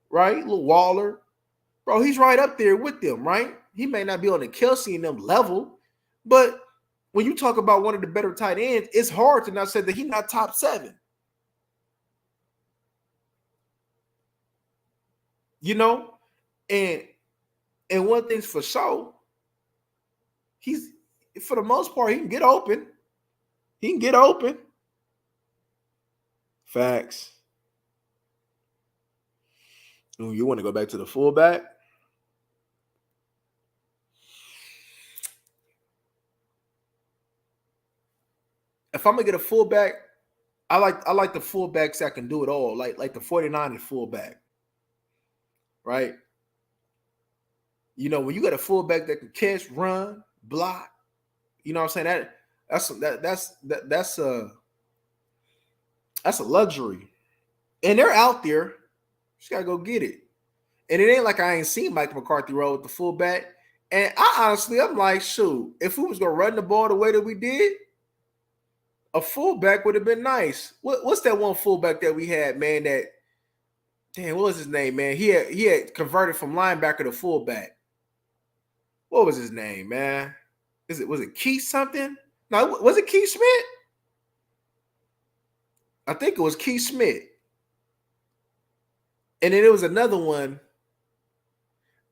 right, Little Waller, bro, he's right up there with them, right? He may not be on the Kelsey and them level, but when you talk about one of the better tight ends, it's hard to not say that he's not top 7. And one thing's for sure, he's for the most part he can get open. He can get open. Facts. Ooh, you want to go back to the fullback? If I'm gonna get a fullback, I like the fullbacks that can do it all, like the 49ers fullback, right? When you got a fullback that can catch, run, block, what I'm saying? That's a luxury. And they're out there. Just gotta go get it. And it ain't like I ain't seen Mike McCarthy roll with the fullback. And I'm like, shoot, if we was gonna run the ball the way that we did, a fullback would have been nice. What's that one fullback that we had, man? That damn, what was his name, man? He had converted from linebacker to fullback. What was his name, man? Was it Keith something? No, was it Keith Smith? I think it was Keith Smith. And then there was another one,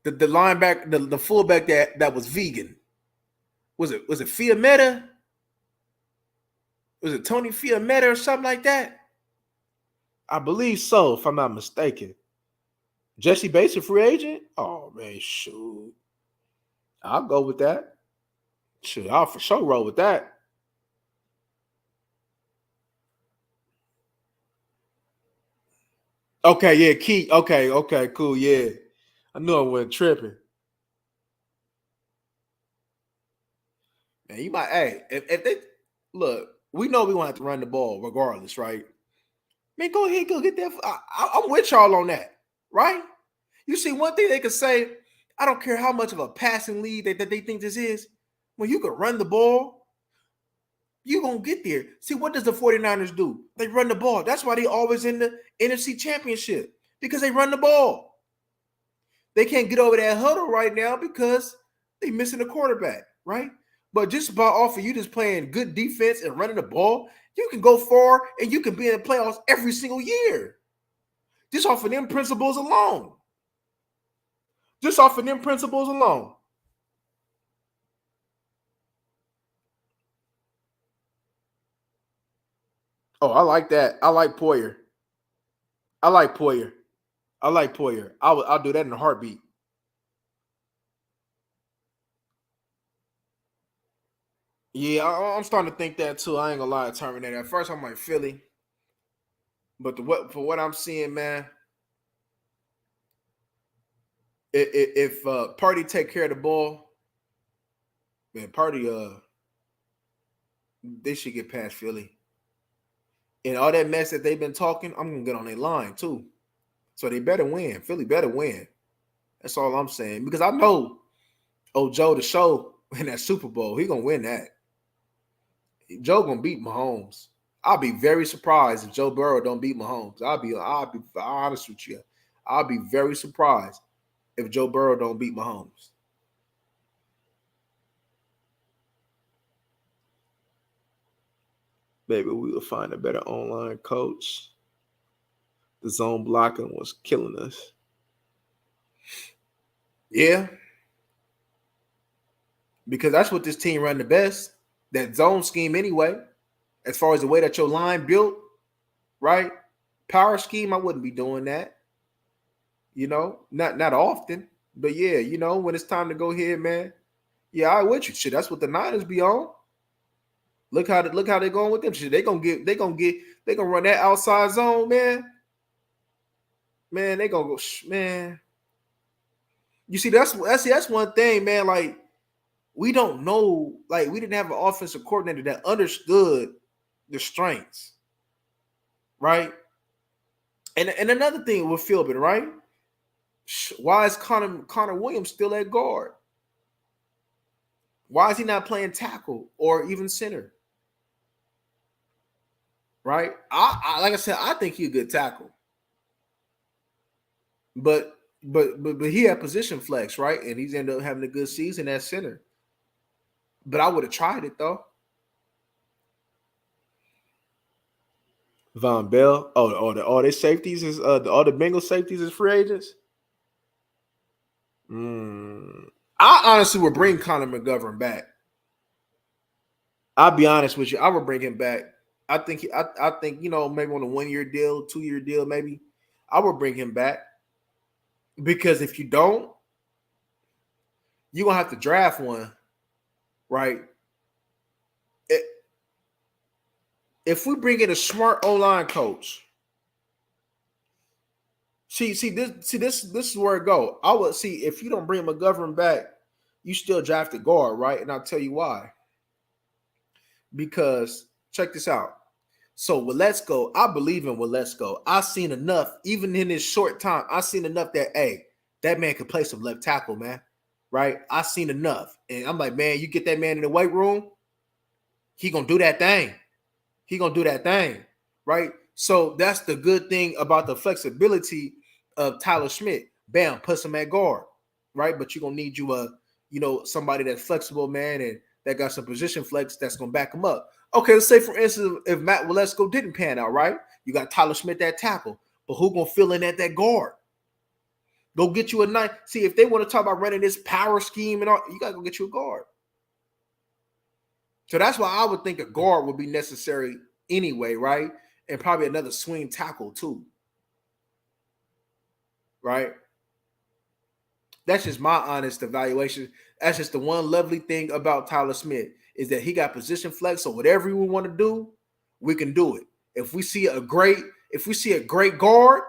the linebacker, the fullback that was vegan. Was it Fiametta? Was it Tony Fiametta or something like that? I believe so, if I'm not mistaken. Jesse Bates, a free agent? Oh man, shoot. I'll go with that. Shoot, I'll for sure roll with that. Okay, yeah, Keith. Okay, cool, yeah. I knew I wasn't tripping. Man, you might, hey, if they look, we know we want to have to run the ball regardless, right? Man, go ahead, go get that. I'm with y'all on that, right? You see, one thing they could say, I don't care how much of a passing lead that they think this is. When you can run the ball, you're going to get there. See, what does the 49ers do? They run the ball. That's why they always in the NFC Championship, because they run the ball. They can't get over that huddle right now because they missing a quarterback, right? But just about off of you just playing good defense and running the ball, you can go far and you can be in the playoffs every single year. Just off of them principles alone. Just off of them principles alone. Oh, I like that. I like Poyer. I like Poyer. I like Poyer. I'll do that in a heartbeat. Yeah, I'm starting to think that too. I ain't gonna lie, Terminator. At first, I'm like Philly, but for what I'm seeing, man, if Party take care of the ball, man, Party they should get past Philly. And all that mess that they've been talking, I'm gonna get on their line too. So they better win. Philly better win. That's all I'm saying. Because I know Joe the show in that Super Bowl, he gonna win that. Joe gonna beat Mahomes. I'll be very surprised if Joe Burrow don't beat Mahomes. I'll be honest with you. I'll be very surprised if Joe Burrow don't beat Mahomes. Maybe we will find a better online coach. The zone blocking was killing us. Yeah. Because that's what this team run the best. That zone scheme anyway. As far as the way that your line built, right? Power scheme, I wouldn't be doing that. You know, not often. But yeah, you know, when it's time to go ahead, man. Yeah, I with you. Shit, that's what the Niners be on. Look how they're going with them. Shit, they gonna run that outside zone, man. Man, they gonna go, man. You see, that's one thing, man. Like, we don't know, like, we didn't have an offensive coordinator that understood the strengths, right? And another thing with Philbin, right? Why is Connor Williams still at guard? Why is he not playing tackle or even center? Right? I like I said, I think he's a good tackle. But he had position flex, right? And he's ended up having a good season at center. But I would have tried it though. Von Bell. All their safeties is all the Bengal safeties is free agents. I honestly would bring Connor McGovern back. I'll be honest with you. I would bring him back. I think I think, you know, maybe on a 1-year deal, 2-year deal, maybe. I would bring him back. Because if you don't, you're gonna have to draft one, right? If we bring in a smart O-line coach, this is where it go. I would see if you don't bring McGovern back, you still draft a guard, right? And I'll tell you why. Because check this out. So with Let's Go, I believe in with Let's Go. I've seen enough, even in this short time. I've seen enough that, hey, that man could play some left tackle, man. Right? I seen enough. And I'm like, man, you get that man in the weight room, he gonna do that thing. He gonna do that thing. Right? So that's the good thing about the flexibility of Tyler Schmidt. Bam, put him at guard. Right? But you're gonna need somebody that's flexible, man, and that got some position flex that's gonna back him up. Okay, let's say for instance, if Matt Waletzko didn't pan out, right? You got Tyler Schmidt that tackle, but who gonna fill in at that guard? Go get you a nice. See, if they want to talk about running this power scheme and all, you gotta go get you a guard. So that's why I would think a guard would be necessary anyway, right? And probably another swing tackle too, right? That's just my honest evaluation. That's just the one lovely thing about Tyler Smith is that he got position flex. So whatever we want to do, we can do it. If we see a great guard,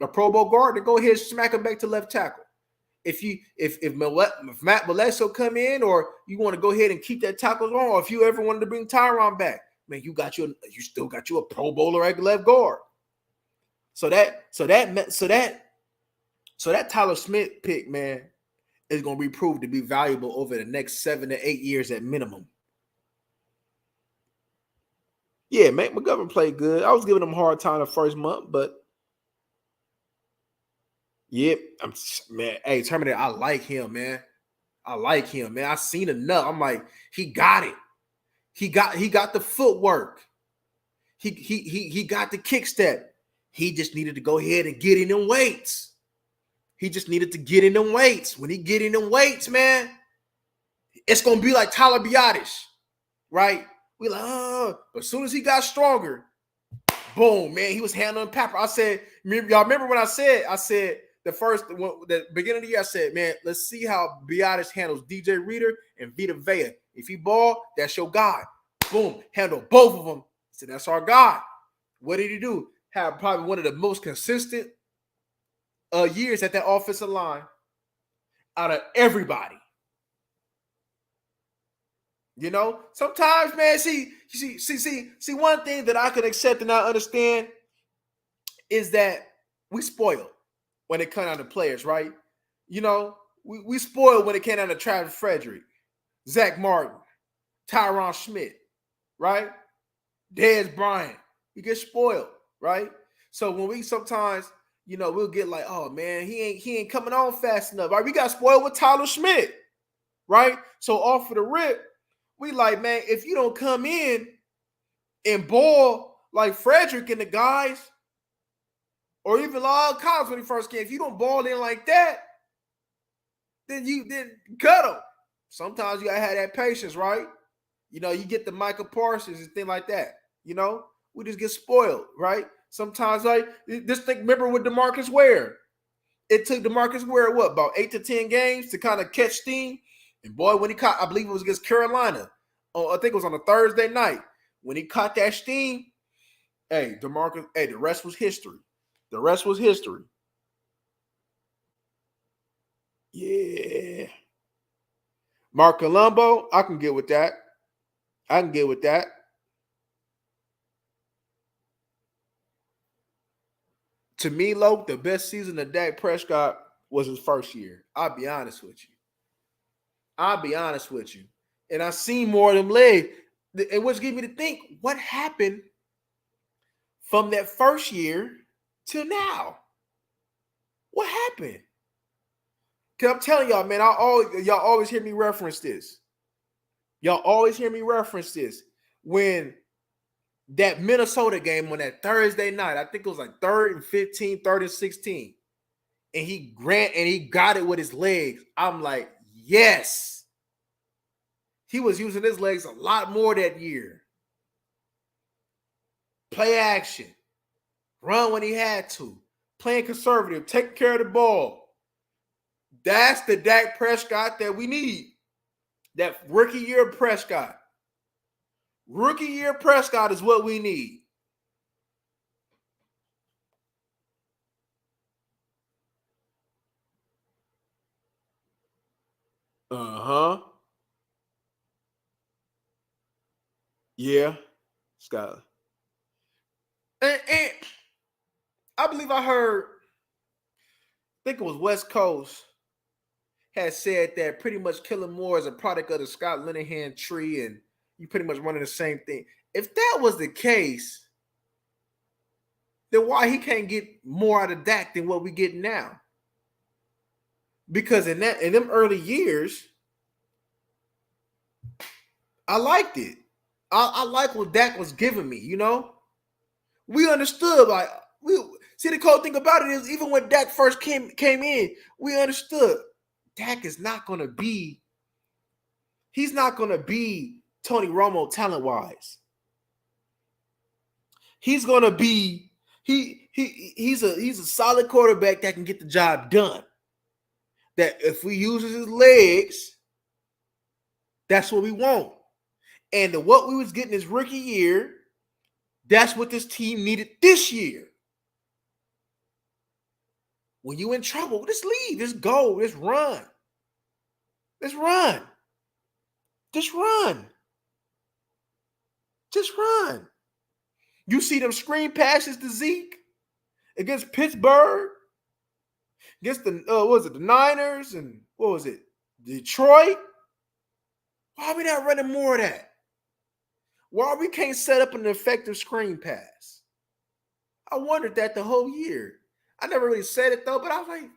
a Pro Bowl guard, then go ahead and smack him back to left tackle. If Matt Waletzko come in, or you want to go ahead and keep that tackle on, or if you ever wanted to bring Tyron back, man, you still got you a Pro Bowler at left guard. So that Tyler Smith pick, man, is going to be proved to be valuable over the next 7 to 8 years at minimum. Yeah, Mac McGovern played good. I was giving him a hard time the first month, but yep, man. Hey, Terminator, I like him, man. I seen enough. I'm like, he got it. He got the footwork. He got the kick step. He just needed to go ahead and get in them weights. When he get in them weights, man, it's gonna be like Tyler Biadasz, right? We like, oh, but as soon as he got stronger, boom, man, he was handling Pepper. I said, y'all remember when I said the beginning of the year, I said, man, let's see how Biadasz handles DJ Reader and Vita Vea. If he ball, that's your guy. Boom, handle both of them. I said, that's our guy. What did he do? Have probably one of the most consistent years at that offensive line out of everybody. You know, sometimes, man, see, one thing that I can accept and I understand is that we spoil when it comes down to players, right? You know, we spoil when it came down to Travis Frederick, Zach Martin, Tyron Schmidt, right? Dez Bryant. We get spoiled, right? So when we sometimes, we'll get like, oh man, he ain't coming on fast enough. Right? We got spoiled with Tyler Schmidt, right? So off of the rip, we like, man, if you don't come in and ball like Frederick and the guys, or even Lyle Collins when he first came, if you don't ball in like that, then cut him. Sometimes you gotta have that patience, right? You get the Micah Parsons and things like that. We just get spoiled, right? Sometimes, like, remember with DeMarcus Ware. It took DeMarcus Ware, about 8 to 10 games to kind of catch steam. And boy, when he caught, I believe it was against Carolina. I think it was on a Thursday night. When he caught that steam, hey, DeMarcus, the rest was history. Yeah. Mark Colombo, I can get with that. To me, Loke, the best season of Dak Prescott was his first year. I'll be honest with you. And I seen more of them legs. And which gave me to think, what happened from that first year to now? What happened? Because I'm telling y'all, man, y'all always hear me reference this. When that Minnesota game on that Thursday night, I think it was like 3rd and 15, 3rd and 16. And he got it with his legs. I'm like, yes. He was using his legs a lot more that year. Play action. Run when he had to. Playing conservative. Taking care of the ball. That's the Dak Prescott that we need. That rookie year Prescott. Rookie year Prescott is what we need. Uh-huh. Yeah. Skyler. And I believe I heard think it was West Coast, had said that pretty much Kellen Moore is a product of the Scott Linehan tree, and you pretty much running the same thing. If that was the case, then why he can't get more out of Dak than what we get now? Because in them early years, I liked it. I like what Dak was giving me. We understood. Like we see, the cool thing about it is, even when Dak first came in, we understood Dak is not going to be. He's not going to be Tony Romo talent wise. He's going to be he's a solid quarterback that can get the job done. That if we use his legs, that's what we want. And what we was getting his rookie year, that's what this team needed this year. When you in trouble, just leave, just go, just run. Just run. Just run. Just run. You see them screen passes to Zeke against Pittsburgh, against the what was it, the Niners, and what was it, Detroit? Why are we not running more of that? Why we can't set up an effective screen pass? I wondered that the whole year. I never really said it though, but I was like,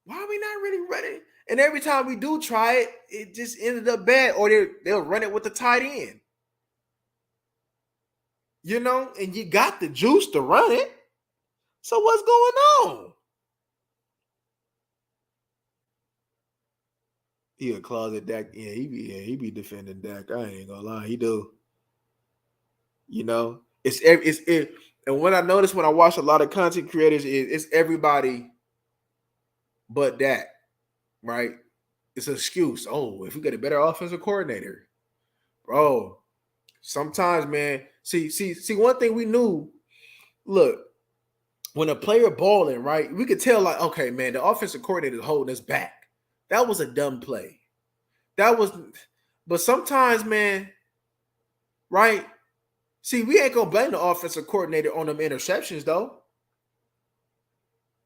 why are we not really running? And every time we do try it, it just ended up bad, or they'll run it with the tight end. And you got the juice to run it. So what's going on? He a closet Dak. Yeah, he be defending Dak. I ain't gonna lie, he do. And what I noticed when I watch a lot of content creators is it's everybody but Dak, right? It's an excuse. Oh, if we get a better offensive coordinator, bro. Sometimes, man. See. One thing we knew. Look, when a player balling, right, we could tell, like, okay, man, the offensive coordinator is holding us back. That was a dumb play. But sometimes, man, right? See, we ain't gonna blame the offensive coordinator on them interceptions, though.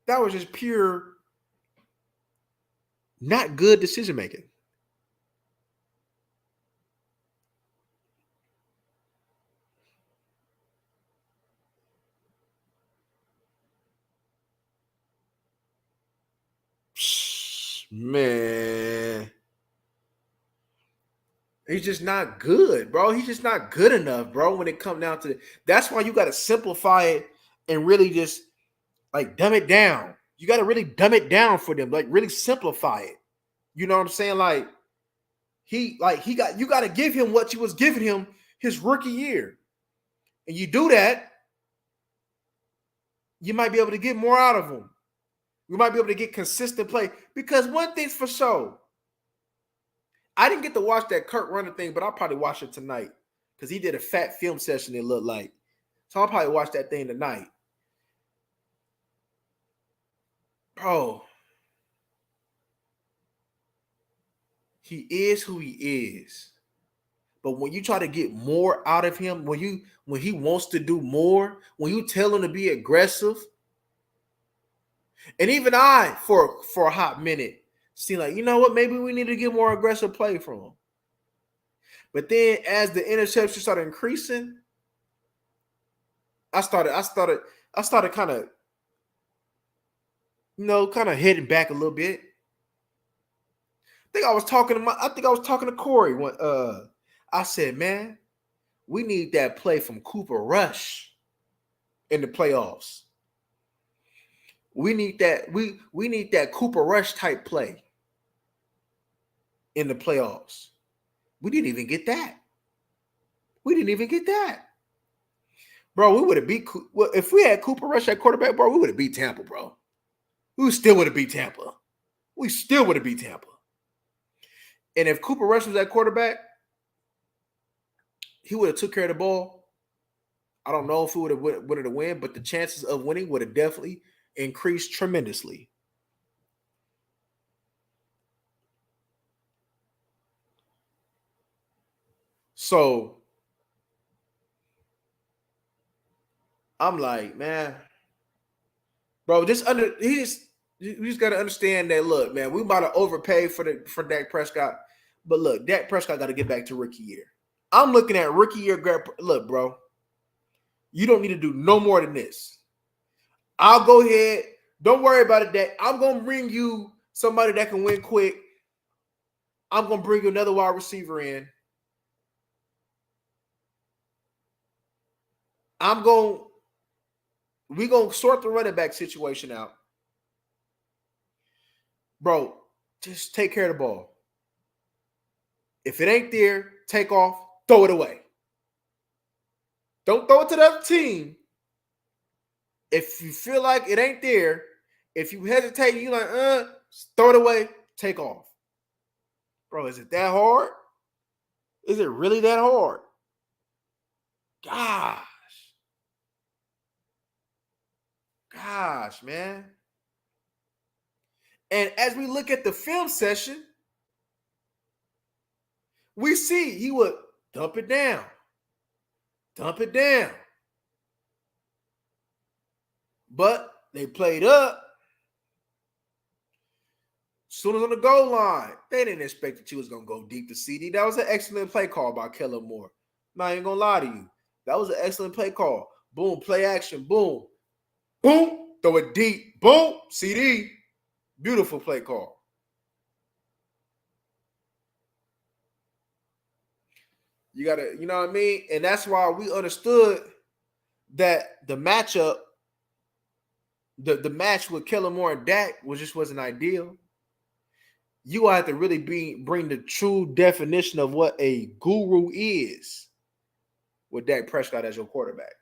That was just pure, not good decision making. Man, he's just not good, bro. He's just not good enough, bro. When it comes down to it, that's why you got to simplify it and really just like dumb it down. You got to really dumb it down for them, like really simplify it. You know what I'm saying? Like you got to give him what you was giving him his rookie year, and you do that, you might be able to get more out of him. You might be able to get consistent play, because one thing's for sure. I didn't get to watch that Kurt Runner thing, but I'll probably watch it tonight because he did a fat film session, it looked like. So I'll probably watch that thing tonight. Bro, he is who he is. But when you try to get more out of him, when he wants to do more, when you tell him to be aggressive, and even I, for a hot minute, seemed like, you know what, maybe we need to get more aggressive play from him. But then as the interception started increasing, I started kind of, kind of heading back a little bit. I think I was talking to Corey when I said, man, we need that play from Cooper Rush in the playoffs. We need that. We need that Cooper Rush type play in the playoffs. We didn't even get that. Bro, we would have beat. Well, if we had Cooper Rush at quarterback, bro, we would have beat Tampa, bro. We still would have beat Tampa. And if Cooper Rush was at quarterback, he would have took care of the ball. I don't know if we would have wanted to win, but the chances of winning would have definitely increased tremendously. So I'm like, man, bro. You just gotta understand that. Look, man, we about to overpay for Dak Prescott, but look, Dak Prescott got to get back to rookie year. I'm looking at rookie year. Look, bro, you don't need to do no more than this. I'll go ahead. Don't worry about it, Dak. I'm gonna bring you somebody that can win quick. I'm gonna bring you another wide receiver in. We're gonna sort the running back situation out. Bro, just take care of the ball. If it ain't there, take off, throw it away. Don't throw it to the other team. If you feel like it ain't there, if you hesitate, you like, throw it away, take off. Bro, is it that hard? Is it really that hard? Gosh, man. And as we look at the film session, we see he would dump it down. But they played up. As soon as on the goal line, they didn't expect that you was going to go deep to CD. That was an excellent play call by Kellen Moore. I'm not even going to lie to you. That was an excellent play call. Boom, play action, boom. Boom, throw it deep. Boom, CD. Beautiful play call. You got to, you know what I mean? And that's why we understood that the matchup, the match with Kellen Moore and Dak wasn't ideal. You have to really bring the true definition of what a guru is with Dak Prescott as your quarterback.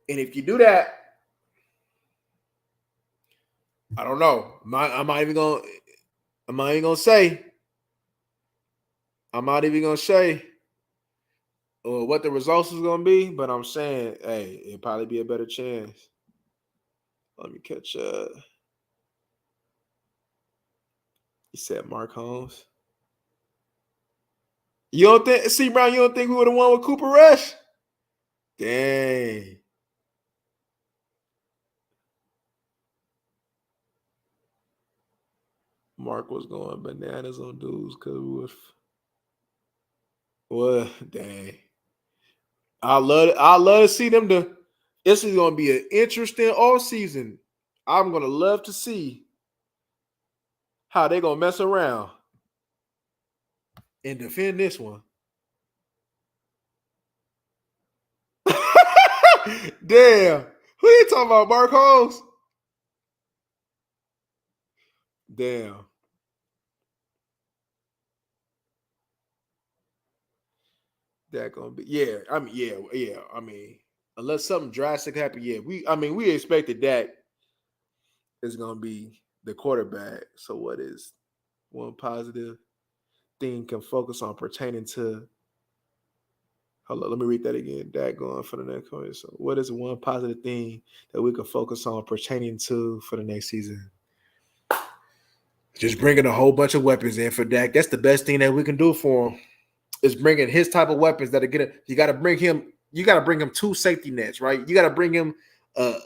And if you do that, I don't know. I'm not even gonna say what the results is gonna be, but I'm saying, hey, it'd probably be a better chance. Let me catch he said Mark Holmes. You don't think C Brown, you don't think we would have won with Cooper Rush? Dang. Mark was going bananas on dudes because we was dang. I love to see them this is gonna be an interesting all season. I'm gonna love to see how they gonna mess around and defend this one. Damn. Who you talking about, Mark Holmes? Damn. That gonna be I mean, unless something drastic happen, we expected Dak is gonna be the quarterback. So what is one positive thing can focus on pertaining to? Hold on, let me read that again. Dak going for the next one. So what is one positive thing that we can focus on pertaining to for the next season? Just bringing a whole bunch of weapons in for Dak. That's the best thing that we can do for him. Is bringing his type of weapons that are gonna. You got to bring him two safety nets, right? You got to bring him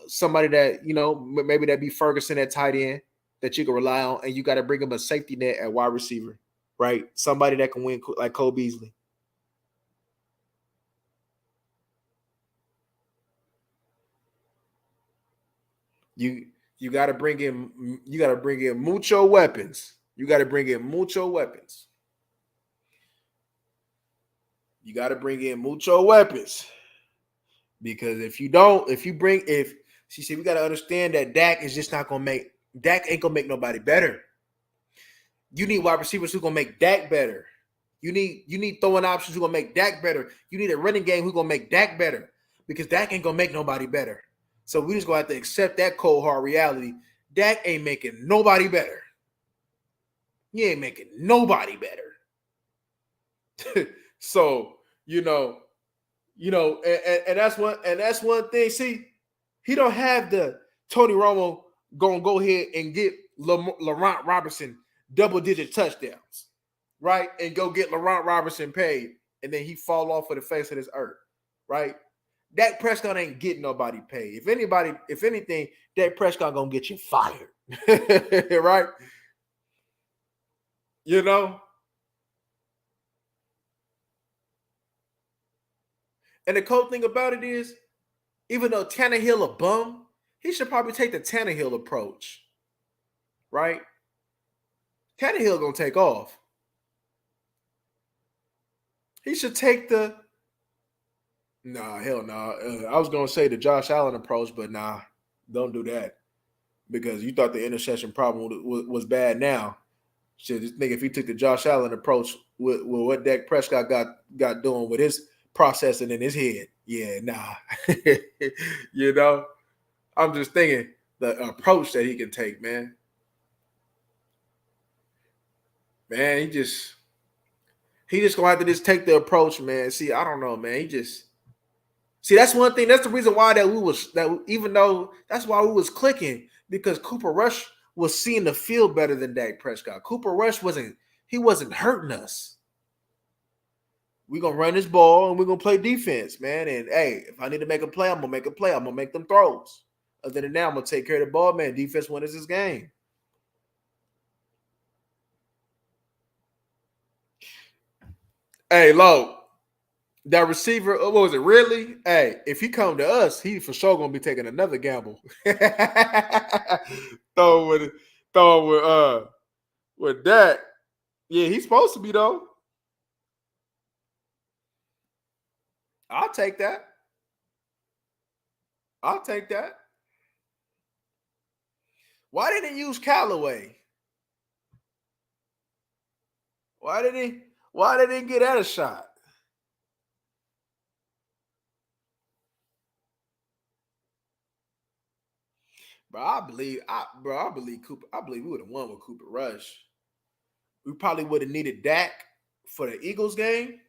somebody that maybe that be Ferguson at tight end that you can rely on, and you got to bring him a safety net at wide receiver, right? Somebody that can win like Cole Beasley. You got to bring in mucho weapons. You got to bring in mucho weapons. You got to bring in mucho weapons. Because if you we got to understand that Dak ain't gonna make nobody better. You need wide receivers who gonna make Dak better. You need throwing options who gonna make Dak better. You need a running game who gonna make Dak better. Because Dak ain't gonna make nobody better. So we just gonna have to accept that cold hard reality. Dak ain't making nobody better. He ain't making nobody better. So and that's one thing. See, he don't have the Tony Romo gonna go ahead and get Laurent Robinson double-digit touchdowns, right? And go get Laurent Robinson paid, and then he fall off of the face of this earth, right? Dak Prescott ain't getting nobody paid. If anything, Dak Prescott gonna get you fired. Right? You know? And the cool thing about it is, even though Tannehill a bum, he should probably take the Tannehill approach. Right? Tannehill gonna take off. He should take the nah, hell nah. I was gonna say the Josh Allen approach, but nah, don't do that because you thought the interception problem was bad. Now, shit, just think if he took the Josh Allen approach with what Dak Prescott got doing with his processing in his head, yeah, nah. You know, I'm just thinking the approach that he can take, man. Man, he just gonna have to just take the approach, man. See, I don't know, man. He just see, that's one thing. That's the reason why even though that's why we was clicking because Cooper Rush was seeing the field better than Dak Prescott. Cooper Rush wasn't hurting us. We're gonna run this ball and we're gonna play defense, man. And hey, if I need to make a play, I'm gonna make a play. I'm gonna make them throws. Other than that, I'm gonna take care of the ball, man. Defense wins this game. Hey, Lo, that receiver, what was it, Ridley? Hey, if he come to us, he for sure gonna be taking another gamble. throw with throw with that. Yeah, he's supposed to be though. I'll take that. I'll take that. Why didn't he use Callaway? Why did he get that a shot? I believe Cooper. I believe we would have won with Cooper Rush. We probably would have needed Dak for the Eagles game.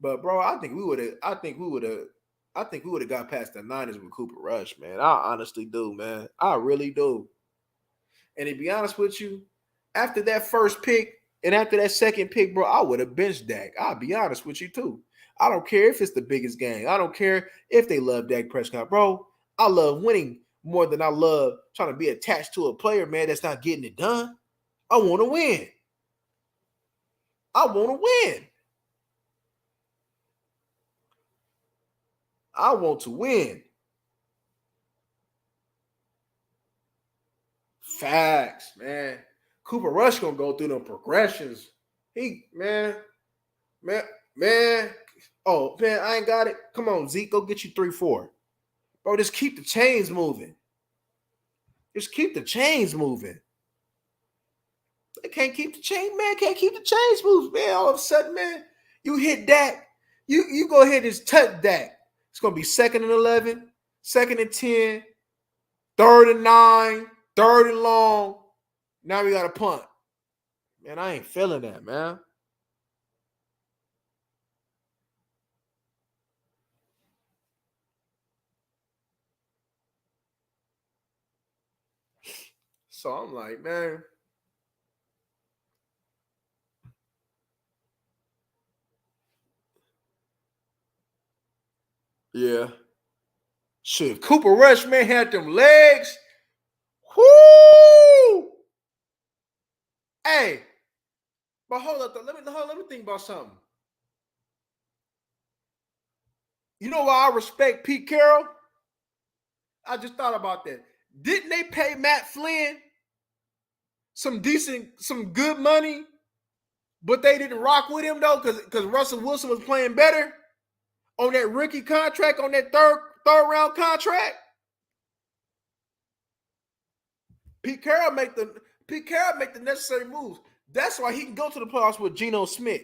But bro, I think we would have. I think we would have got past the Niners with Cooper Rush, man. I honestly do, man. I really do. And to be honest with you, after that first pick and after that second pick, bro, I would have benched Dak. I'll be honest with you too. I don't care if it's the biggest game. I don't care if they love Dak Prescott, bro. I love winning more than I love trying to be attached to a player, man, that's not getting it done. I want to win. I want to win. I want to win. Facts, man. Cooper Rush gonna go through them progressions. He, man, man. Oh, man, I ain't got it. Come on, Zeke, go get you 3-4. Bro, just keep the chains moving. Just keep the chains moving. They can't keep the chain, man. Can't keep the chains moving, man. All of a sudden, man, you hit Dak. You go ahead and just touch Dak. It's gonna be 2nd and 11, 2nd and 10, 3rd and 9, 3rd and long. Now we got a punt. Man, I ain't feeling that, man. So I'm like, man. Yeah. Shit, Cooper Rush, man, had them legs. Whoo! Hey, but hold up, though. Let me think about something. You know why I respect Pete Carroll? I just thought about that. Didn't they pay Matt Flynn some good money, but they didn't rock with him though, because Russell Wilson was playing better on that rookie contract, on that third round contract? Pete Carroll make the necessary moves. That's why he can go to the playoffs with Geno Smith.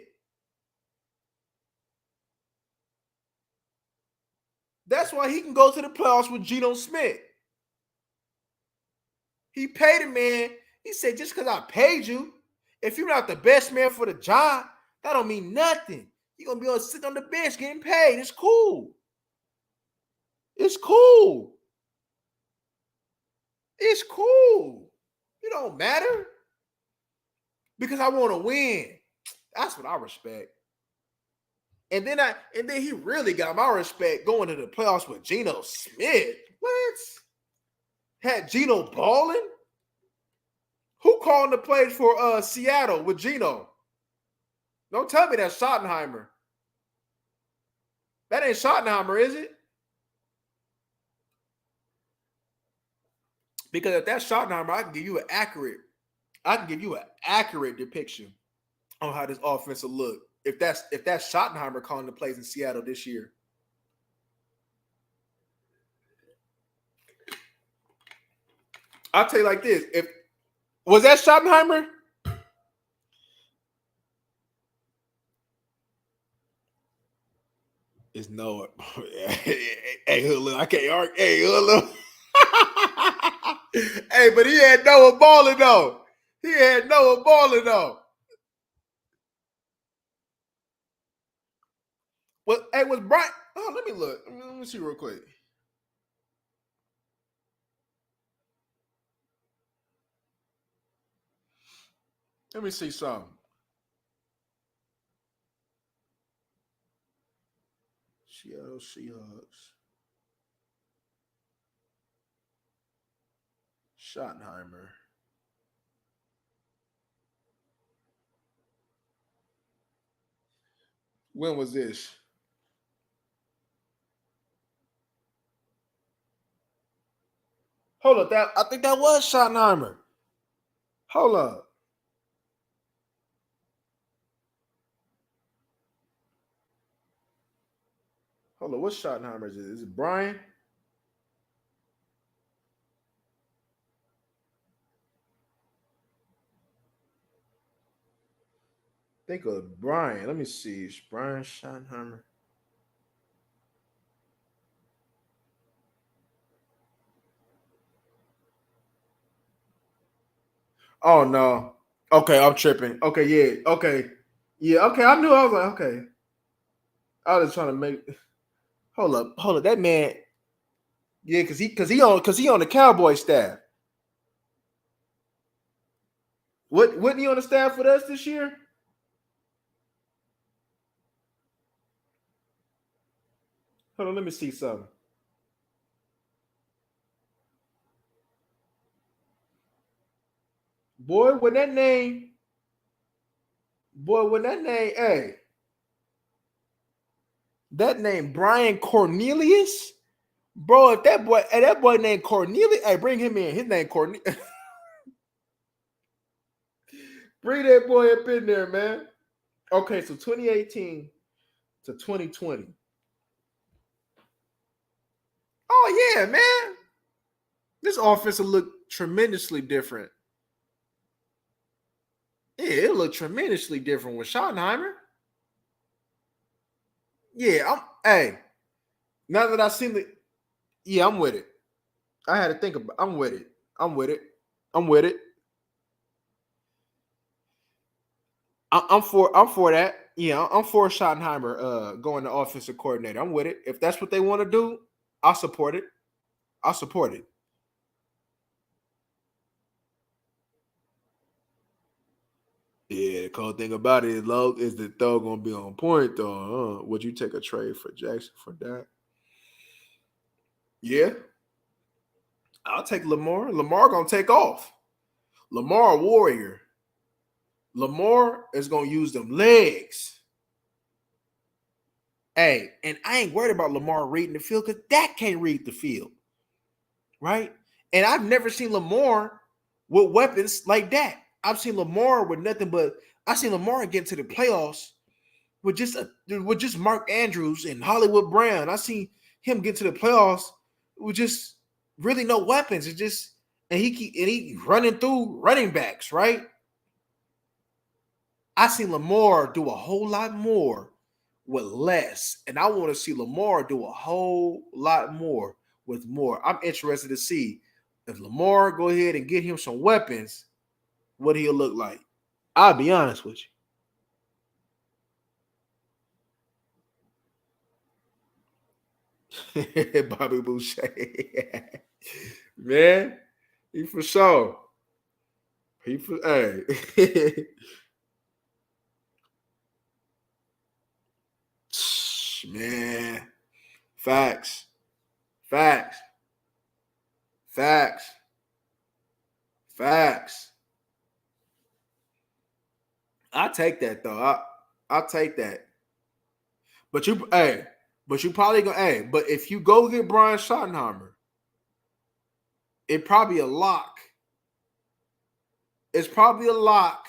That's why he can go to the playoffs with Geno Smith. He paid a man. He said, just because I paid you, if you're not the best man for the job, that don't mean nothing. You're going to be sitting on the bench getting paid. It's cool. It's cool. It's cool. It don't matter. Because I want to win. That's what I respect. And then he really got my respect going to the playoffs with Geno Smith. What? Had Geno balling? Who called the plays for Seattle with Geno? Don't tell me that's Schottenheimer. That ain't Schottenheimer, is it? Because if that's Schottenheimer, I can give you an accurate depiction on how this offense will look. If that's Schottenheimer calling the plays in Seattle this year. I'll tell you like this. Was that Schottenheimer? It's Noah. Hey, Hulu, I can't argue. Hey, Hulu. Hey, but he had Noah balling though. Was Brian? Oh, let me look. Let me see real quick. Let me see something. Seattle Seahawks. Schottenheimer. When was this? Hold up, I think that was Schottenheimer. Hold up. Hold up, what Schottenheimer is it? Is it Brian? Think of Brian. Let me see. It's Brian Schottenheimer. Oh no. Okay, I'm tripping. Okay, yeah. Okay. Yeah, okay. I knew I was like, okay. I was trying to make hold up. That man, yeah, cause he on the Cowboy staff. Wasn't he on the staff with us this year? Hold on, let me see something. Boy, when that name, hey, that name Brian Cornelius, bro. If that boy named Cornelius, hey, bring him in. His name Cornelius. Bring that boy up in there, man. Okay, so 2018 to 2020. Oh yeah, man. This offense will look tremendously different. Yeah, it'll look tremendously different with Schottenheimer. Yeah, hey. Now that I seen the, yeah, I'm with it. I had to think about. I'm with it. I'm with it. I'm with it. I'm for that. Yeah, I'm for Schottenheimer going to offensive coordinator. I'm with it. If that's what they want to do, I'll support it. I'll support it. Yeah, the cool thing about it is the throw gonna be on point though. Would you take a trade for Jackson for that? Yeah, I'll take Lamar. Lamar gonna take off. Lamar a warrior. Lamar is gonna use them legs. Hey, and I ain't worried about Lamar reading the field because that can't read the field, right? And I've never seen Lamar with weapons like that. I've seen Lamar with nothing but I've seen Lamar get to the playoffs with just Mark Andrews and Hollywood Brown. I seen him get to the playoffs with just really no weapons. It's just and he running through running backs, right? I seen Lamar do a whole lot more with less, and I want to see Lamar do a whole lot more with more. I'm interested to see if Lamar go ahead and get him some weapons, what he'll look like. I'll be honest with you. Bobby Boucher. Man, he for sure. He for hey. Man, facts, facts, facts, facts. I take that though. I take that. But you probably go, but if you go get Brian Schottenheimer, it probably a lock. It's probably a lock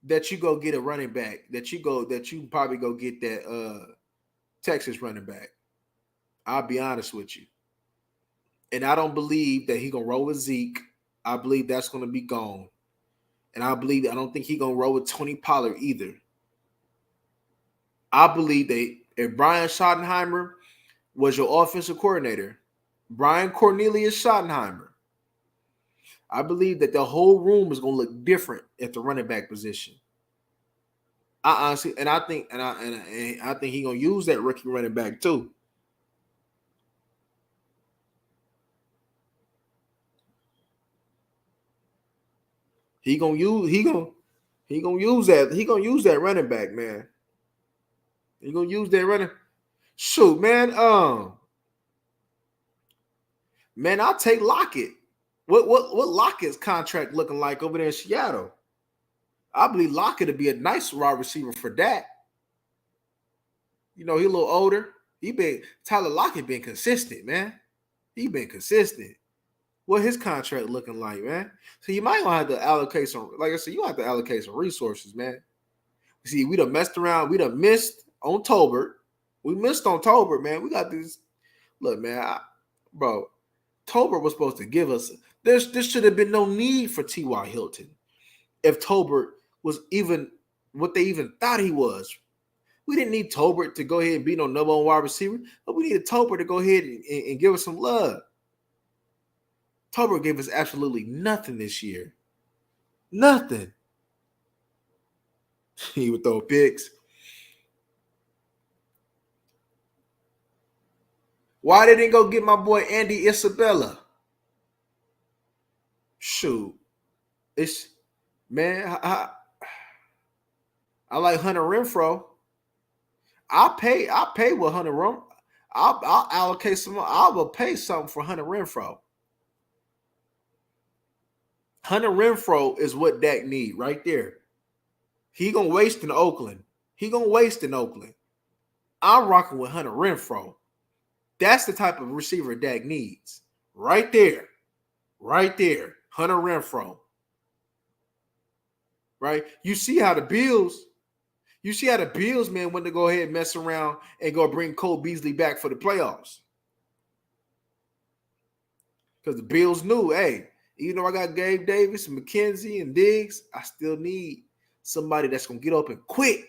that you go get a running back. That you probably go get that Texas running back. I'll be honest with you. And I don't believe that he gonna roll with Zeke. I believe that's gonna be gone. And I don't think he gonna roll with Tony Pollard either. I believe that if Brian Schottenheimer was your offensive coordinator, Brian Cornelius Schottenheimer, I believe that the whole room is gonna look different at the running back position. I honestly, and I think, and I think he gonna use that rookie running back too. He gonna use that running back, man. He gonna use that running. Shoot, man. Man, I'll take Lockett. What Lockett's contract looking like over there in Seattle? I believe Lockett would be a nice wide receiver for that. You know, he a little older. Tyler Lockett been consistent, man. He been consistent. What his contract looking like, man? So you might have to allocate some, like I said, you have to allocate some resources, man. See, we done messed around. We done missed on Tolbert. We missed on Tolbert, man. We got this. Look, man, bro. Tolbert was supposed to give us. There should have been no need for T.Y. Hilton if Tolbert was even what they even thought he was. We didn't need Tolbert to go ahead and be no number one wide receiver, but we needed Tolbert to go ahead and give us some love. Tolbert gave us absolutely nothing this year. Nothing. He would throw picks. Why they didn't go get my boy Andy Isabella? Shoot. It's man, I like Hunter Renfro. I'll pay with Hunter Renfro. I'll allocate some. I will pay something for Hunter Renfro. Hunter Renfro is what Dak need right there. He gonna waste in Oakland. I'm rocking with Hunter Renfro. That's the type of receiver Dak needs. Right there. Hunter Renfro. Right? You see how the Bills, man, went to go ahead and mess around and go bring Cole Beasley back for the playoffs. Because the Bills knew, hey, even though I got Gabe Davis, McKenzie, and Diggs, I still need somebody that's going to get open quick.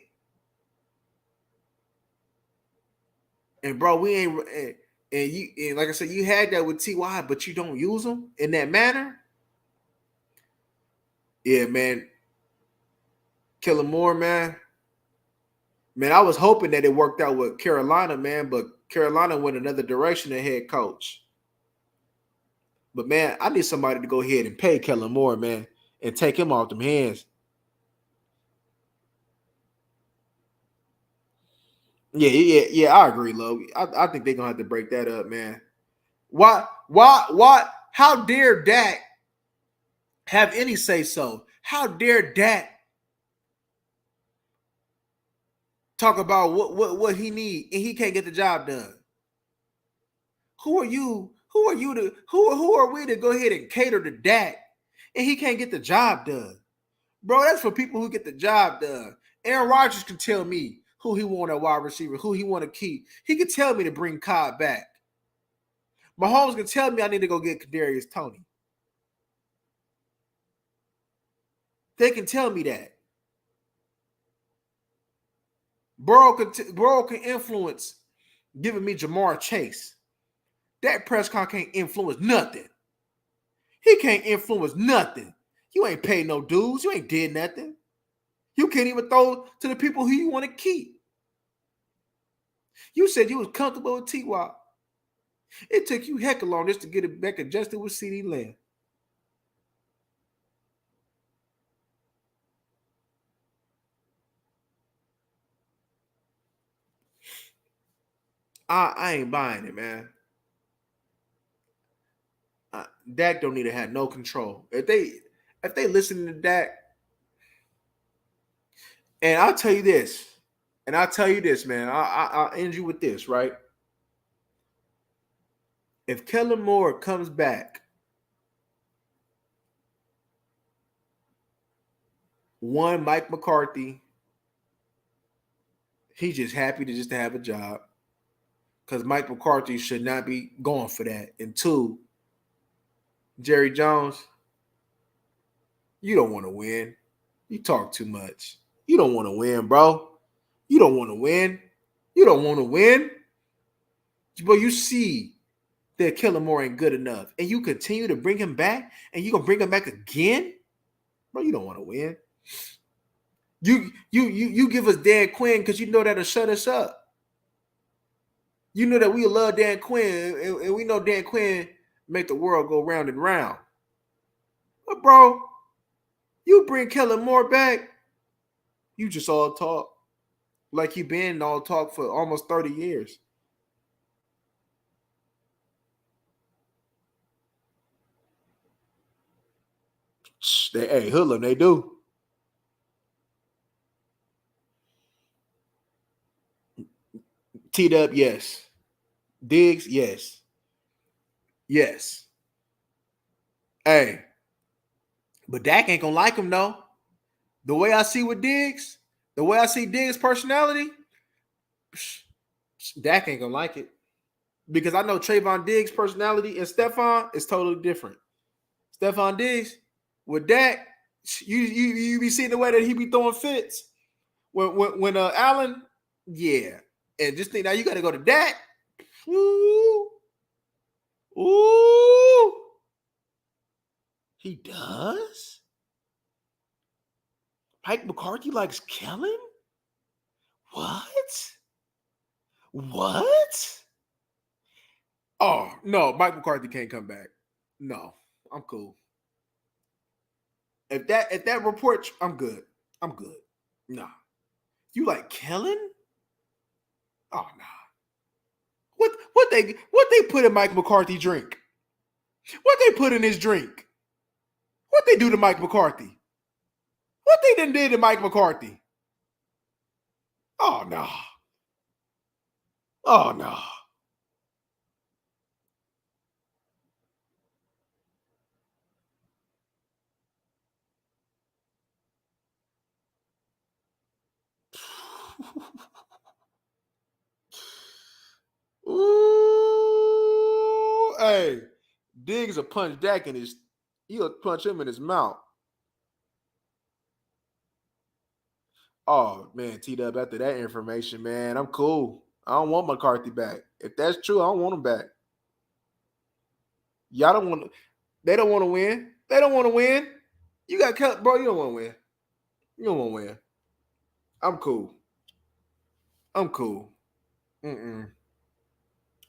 And, bro, we ain't – and like I said, you had that with T.Y., but you don't use them in that manner? Yeah, man. Kellen Moore, man. Man, I was hoping that it worked out with Carolina, man, but Carolina went another direction than head coach. But, man, I need somebody to go ahead and pay Kellen Moore, man, and take him off them hands. Yeah, I agree, Logie. I think they're going to have to break that up, man. Why, how dare Dak have any say-so? How dare Dak talk about what he need and he can't get the job done? Who are you? Who are we to go ahead and cater to Dak and he can't get the job done? Bro, that's for people who get the job done. Aaron Rodgers can tell me who he want at wide receiver, who he want to keep. He can tell me to bring Cobb back. Mahomes can tell me I need to go get Kadarius Toney. They can tell me that. Burrow can influence giving me Jamar Chase. Dak Prescott can't influence nothing. He can't influence nothing. You ain't paid no dues. You ain't did nothing. You can't even throw to the people who you want to keep. You said you was comfortable with T.Y. It took you heck long just to get it back adjusted with CeeDee Lamb. I ain't buying it, man. Dak don't need to have no control. If they listen to Dak, and I'll tell you this, man. I'll end you with this, right? If Kellen Moore comes back, one Mike McCarthy, he's just happy to just to have a job because Mike McCarthy should not be going for that. And two, Jerry Jones, you don't want to win. You talk too much. You don't want to win, bro. You don't want to win. You don't want to win. But you see that Kellen Moore ain't good enough. And you continue to bring him back, and you gonna bring him back again? Bro, you don't want to win. You give us Dan Quinn because you know that'll shut us up. You know that we love Dan Quinn, and we know Dan Quinn make the world go round and round. But bro, you bring Kellen Moore back, you just all talk. Like you been all talk for almost 30 years. Hey, hoodlum, they do. Teed up, yes. Diggs, yes. Yes. Hey, but Dak ain't gonna like him though. The way I see with Diggs, the way I see Diggs' personality, Dak ain't gonna like it. Because I know Trayvon Diggs' personality and Stephon is totally different. Stephon Diggs with Dak, you be seeing the way that he be throwing fits. When Allen, yeah. And just think now you gotta go to Dak. Ooh. Ooh. He does? Mike McCarthy likes Kellen? What? What? Oh, no, Mike McCarthy can't come back. No, I'm cool. If that report, I'm good. I'm good. Nah. You like Kellen? Oh nah. What they put in Mike McCarthy drink? What they put in his drink? What they do to Mike McCarthy? What they done did to Mike McCarthy? Oh no. Nah. Oh no. Nah. Ooh, hey, Diggs will punch Dak in his. He'll punch him in his mouth. Oh man, T Dub. After that information, man, I'm cool. I don't want McCarthy back. If that's true, I don't want him back. Y'all don't want. They don't want to win. They don't want to win. You got cut, bro. You don't want to win. You don't want to win. I'm cool. I'm cool. Mm-mm.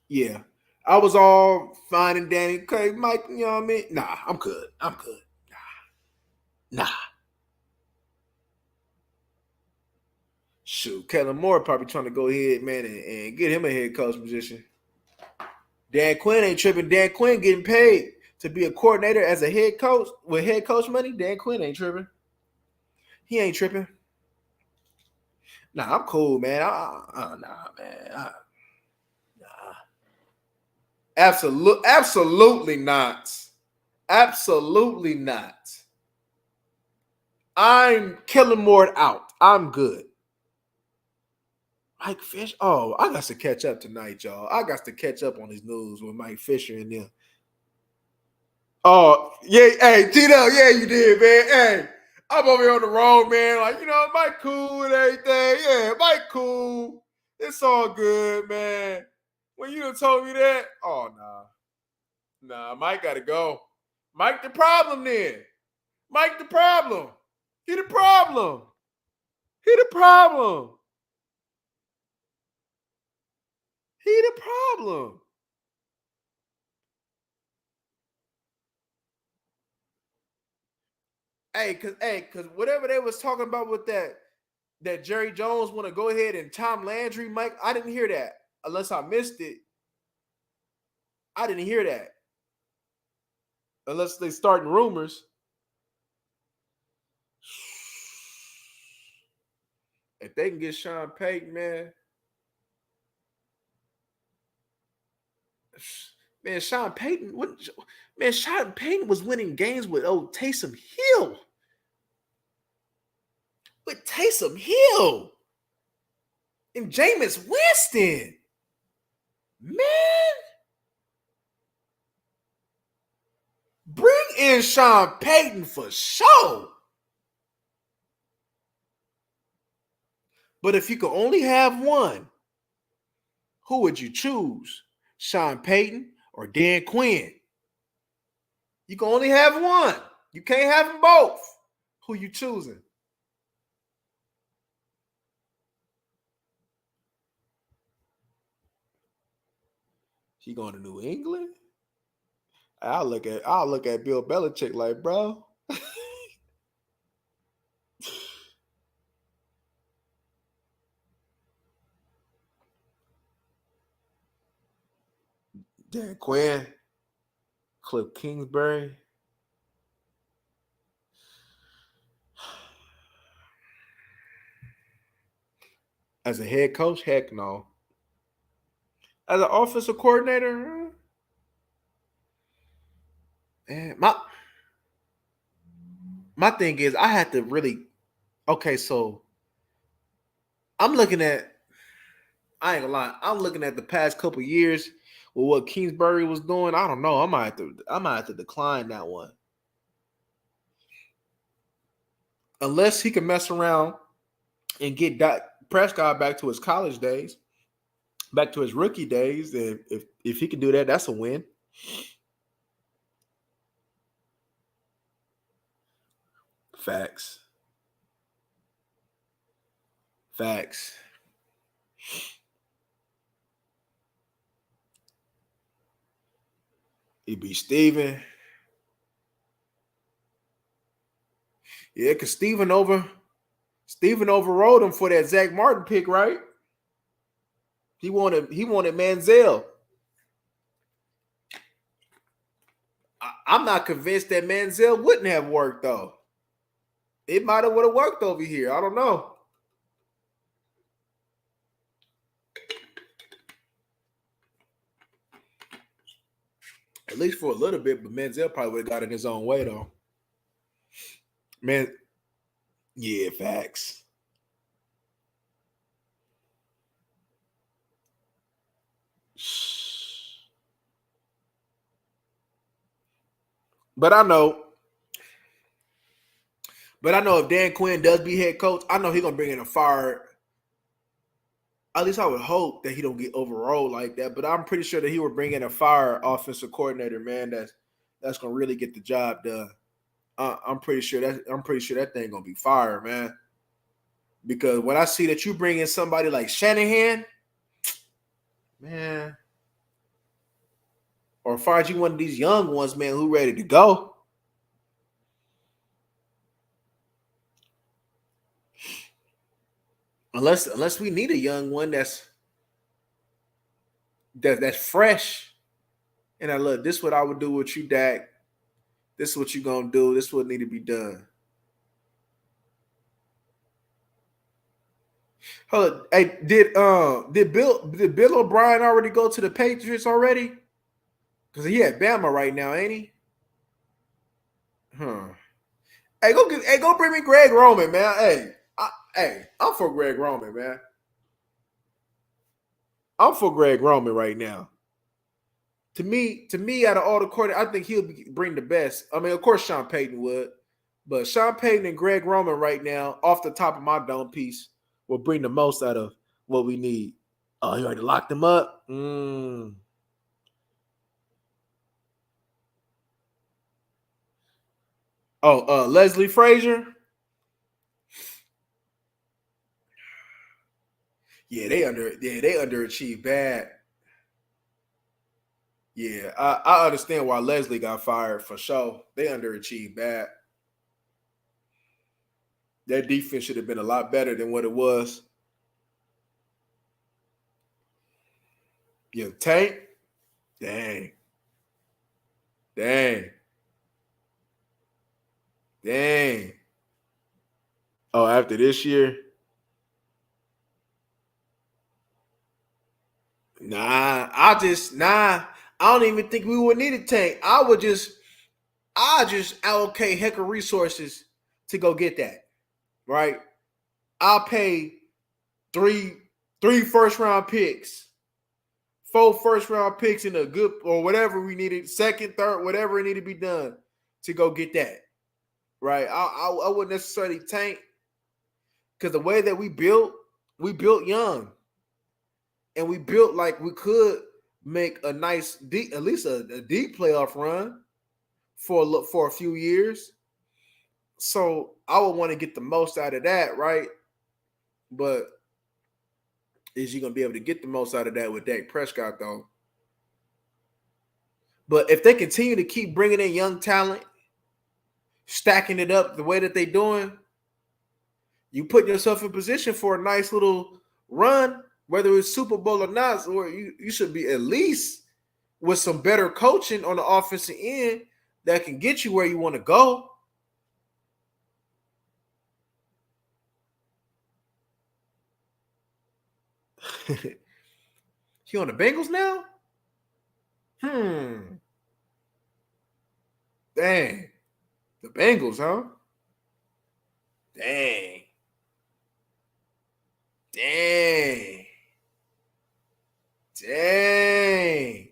Yeah. I was all fine and dandy. Okay, Mike, you know what I mean? Nah, I'm good. I'm good. Nah. Shoot, Kellen Moore probably trying to go ahead, man, and get him a head coach position. Dan Quinn ain't tripping. Dan Quinn getting paid to be a coordinator as a head coach with head coach money. Dan Quinn ain't tripping. He ain't tripping. Nah, I'm cool, man. Nah, man. Nah. Absolutely not. Absolutely not. I'm killing more out. I'm good. Mike Fish. Oh, I got to catch up tonight, y'all. I got to catch up on this news with Mike Fisher and them. Oh, yeah. Hey, Tito, yeah, you did, man. Hey, I'm over here on the road, man. Like, Mike cool and everything. Yeah, Mike cool. It's all good, man. When you done told me that, oh, nah. Nah, Mike got to go. Mike the problem then. Mike the problem. He the problem. He the problem. He the problem. Cause whatever they was talking about with that Jerry Jones want to go ahead and Tom Landry, Mike, I didn't hear that. unless I missed it, I didn't hear that. Unless they starting rumors. If they can get Sean Payton, man, Sean Payton, man, Sean Payton was winning games with Taysom Hill. With Taysom Hill and Jameis Winston. Man, bring in Sean Payton for sure. But if you could only have one, who would you choose? Sean Payton or Dan Quinn? You can only have one. You can't have them both. Who you choosing? He going to New England? I'll look at Bill Belichick like, bro. Dan Quinn, Cliff Kingsbury. As a head coach, heck no. As an offensive coordinator, man, my thing is I had to really okay, so I'm looking at I ain't gonna lie, I'm looking at the past couple years with what Kingsbury was doing. I don't know. I might have to decline that one. Unless he can mess around and get Prescott back to his college days, back to his rookie days. If he can do that, that's a win. Facts. Facts. He beat Steven. Yeah, because Steven overrode him for that Zach Martin pick, right? He wanted Manziel. I'm not convinced that Manziel wouldn't have worked though. It might have would have worked over here. I don't know. At least for a little bit, but Manziel probably would have got in his own way though. Man, yeah, facts. But I know, if Dan Quinn does be head coach, I know he's gonna bring in a fire. At least I would hope that he don't get overruled like that. But I'm pretty sure that he would bring in a fire offensive coordinator, man. That's gonna really get the job done. I'm pretty sure that thing gonna be fire, man. Because when I see that you bring in somebody like Shanahan, man, or as far as you one of these young ones, man, who ready to go. Unless we need a young one that's fresh. And I look, this is what I would do with you, Dak. This is what you gonna do. This is what need to be done. Hold on. Hey, did Bill O'Brien already go to the Patriots already? Because he at Bama right now, ain't he? Huh. Go bring me Greg Roman, man. I'm for Greg Roman, man. I'm for Greg Roman right now. To me, out of all the quarter, I think bring the best. I mean, of course, Sean Payton would, but Sean Payton and Greg Roman right now, off the top of my dome piece, will bring the most out of what we need. Oh, you already locked him up. Oh, Leslie Frazier. They underachieved bad. Yeah, I understand why Leslie got fired for sure. They underachieved bad. Their defense should have been a lot better than what it was. Yeah, Tank. Dang. Dang. Dang. Oh, after this year? Nah. I don't even think we would need a tank. I just allocate heck of resources to go get that. Right? I'll pay three three first round picks, four first round picks in a good or whatever we needed, second, third, whatever it needed to be done to go get that. Right? I wouldn't necessarily tank because the way that we built young. And we built like we could make a nice deep, at least a deep playoff run for a few years. So I would want to get the most out of that, right? But is you gonna be able to get the most out of that with Dak Prescott though? But if they continue to keep bringing in young talent, stacking it up the way that they're doing, you put yourself in position for a nice little run, whether it's Super Bowl or not. Or you should be at least with some better coaching on the offensive end that can get you where you want to go. He on the Bengals now? Hmm. Dang. The Bengals, huh? Dang. Dang. Dang.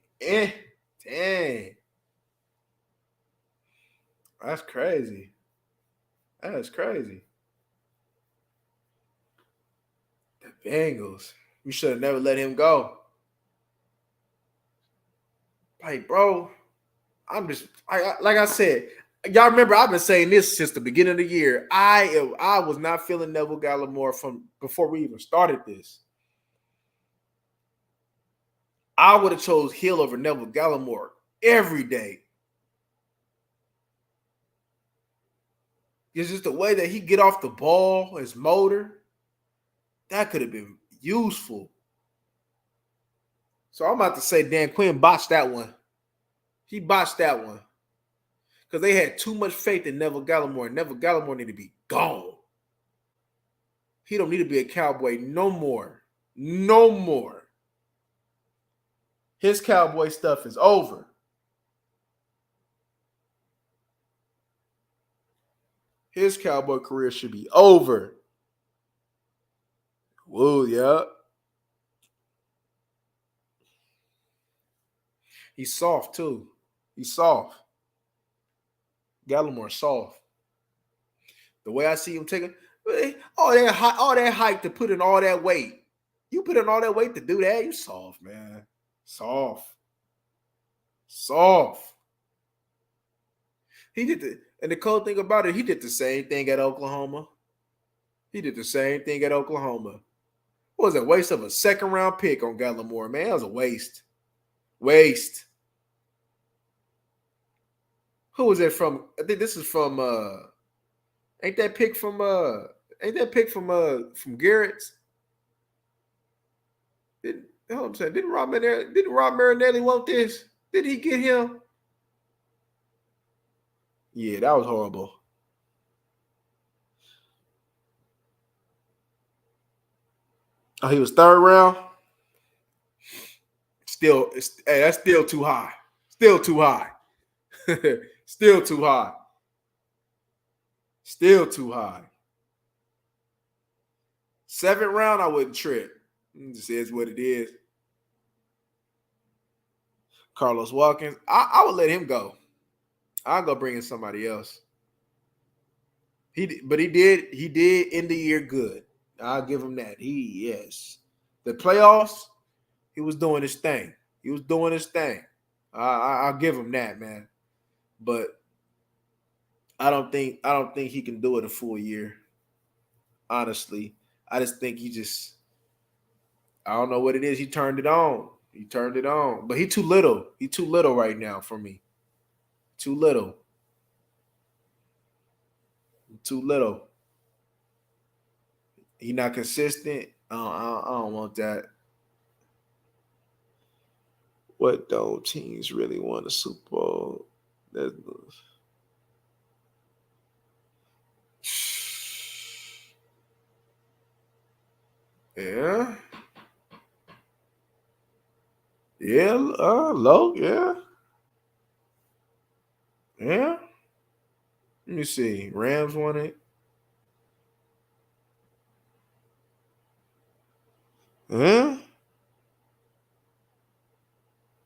Dang. That's crazy. That's crazy. The Bengals. You should have never let him go. Like, bro, like I said, y'all remember I've been saying this since the beginning of the year. I was not feeling Neville Gallimore from before we even started this. I would have chose Hill over Neville Gallimore every day. It's just the way that he get off the ball, his motor, that could have been useful. So I'm about to say Dan Quinn botched that one. He botched that one. Because they had too much faith in Neville Gallimore. Neville Gallimore need to be gone. He don't need to be a Cowboy no more. No more. His Cowboy stuff is over. His Cowboy career should be over. Whoa, yeah. He's soft too. He's soft. Gallimore soft. The way I see him taking all that hype to put in all that weight. You put in all that weight to do that, you soft, man. Soft. Soft. He did and the cool thing about it, he did the same thing at Oklahoma. He did the same thing at Oklahoma. What was a waste of a second round pick on Gallimore, man? That was a waste. Waste. Who was that from? I think this is from ain't that pick from Garrett's? I'm saying, didn't Rob Marinelli want this? Did he get him? Yeah, that was horrible. Oh, he was third round. Hey, that's still too high. Still too high. Still too high. Still too high. Seventh round, I wouldn't trip. It just is what it is. Carlos Watkins, I would let him go. I'll go bring in somebody else. He did end the year good. I'll give him that. Yes. The playoffs, he was doing his thing. He was doing his thing. I'll give him that, man. But I don't think he can do it a full year. Honestly, I just think I don't know what it is. He turned it on. He turned it on, but he too little. He too little right now for me. Too little. Too little. He not consistent. I don't want that. What dome teams really won the Super Bowl? Yeah. Yeah, low, yeah. Yeah. Let me see. Rams won it. Huh?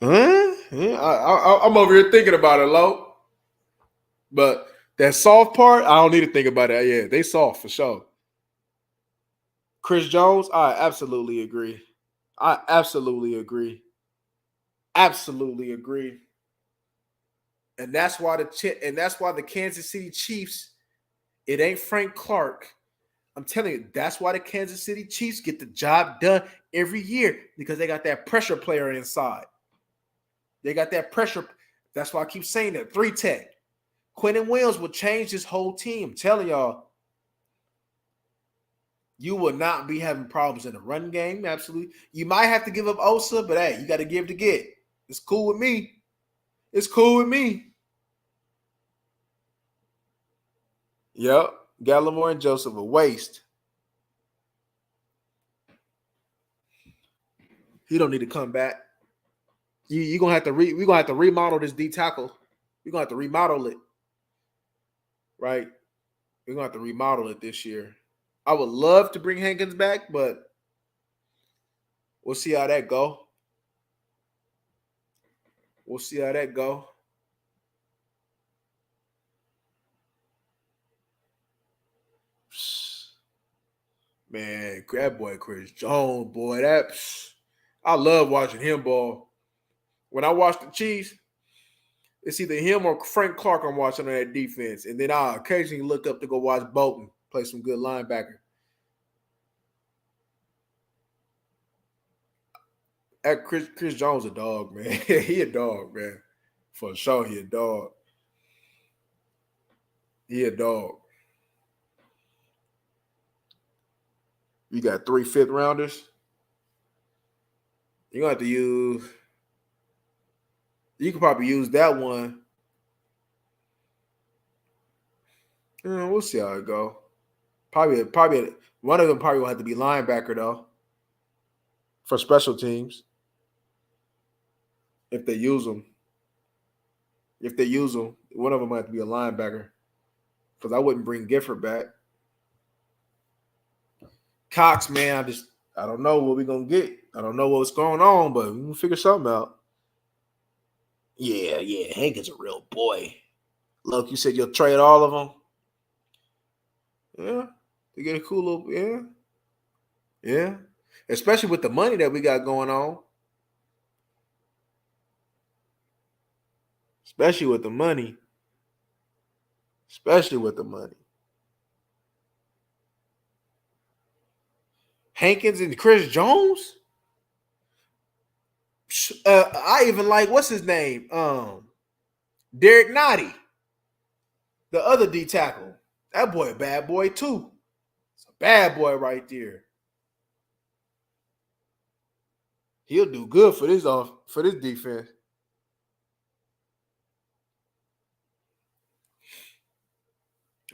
Huh? Yeah. I'm over here thinking about it, low. But that soft part, I don't need to think about it. Yeah, they soft for sure. Chris Jones, I absolutely agree. I absolutely agree. Absolutely agree. And that's why the Kansas City Chiefs, it ain't Frank Clark. I'm telling you, that's why the Kansas City Chiefs get the job done every year because they got that pressure player inside. They got that pressure. That's why I keep saying that. 3-tech. Quinn and Williams will change this whole team. I'm telling y'all, you will not be having problems in the run game. Absolutely. You might have to give up Osa, but hey, you got to give to get. It's cool with me. It's cool with me. Yep. Gallimore and Joseph a waste. He don't need to come back. You're gonna have to we're gonna have to remodel this D tackle. We're gonna have to remodel it. Right? We're gonna have to remodel it this year. I would love to bring Hankins back, but we'll see how that go. We'll see how that go. Man, that boy Chris Jones, boy, I love watching him ball. When I watch the Chiefs, it's either him or Frank Clark I'm watching on that defense, and then I occasionally look up to go watch Bolton play some good linebacker. Chris Jones a dog, man. He a dog, man. For sure, he a dog. He a dog. You got 3 fifth rounders. You're gonna have to use. You could probably use that one. We'll see how it go. Probably one of them probably will have to be linebacker though for special teams if they use them. If they use them, one of them might have to be a linebacker because I wouldn't bring Gifford back. Cox, man, I don't know what we're gonna get. I don't know what's going on, but we can figure something out. Yeah, Hank is a real boy. Look, you said you'll trade all of them. Yeah, to get a cool little yeah. Especially with the money that we got going on. Especially with the money. Especially with the money. Hankins and Chris Jones. I even like what's his name? Derek Nottie, the other D tackle. That boy, a bad boy too. It's a bad boy right there. He'll do good for this defense.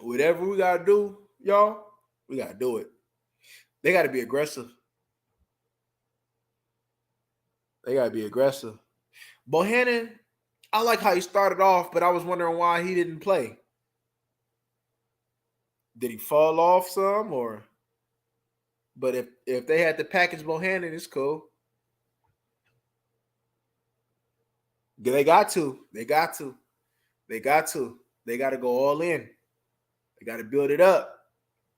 Whatever we gotta do, y'all, we gotta do it. They gotta be aggressive. They gotta be aggressive. Bohannon, I like how he started off, but I was wondering why he didn't play. Did he fall off some or? But if they had to package Bohannon, it's cool. They got to. They got to. They got to. They got to go all in. They got to build it up.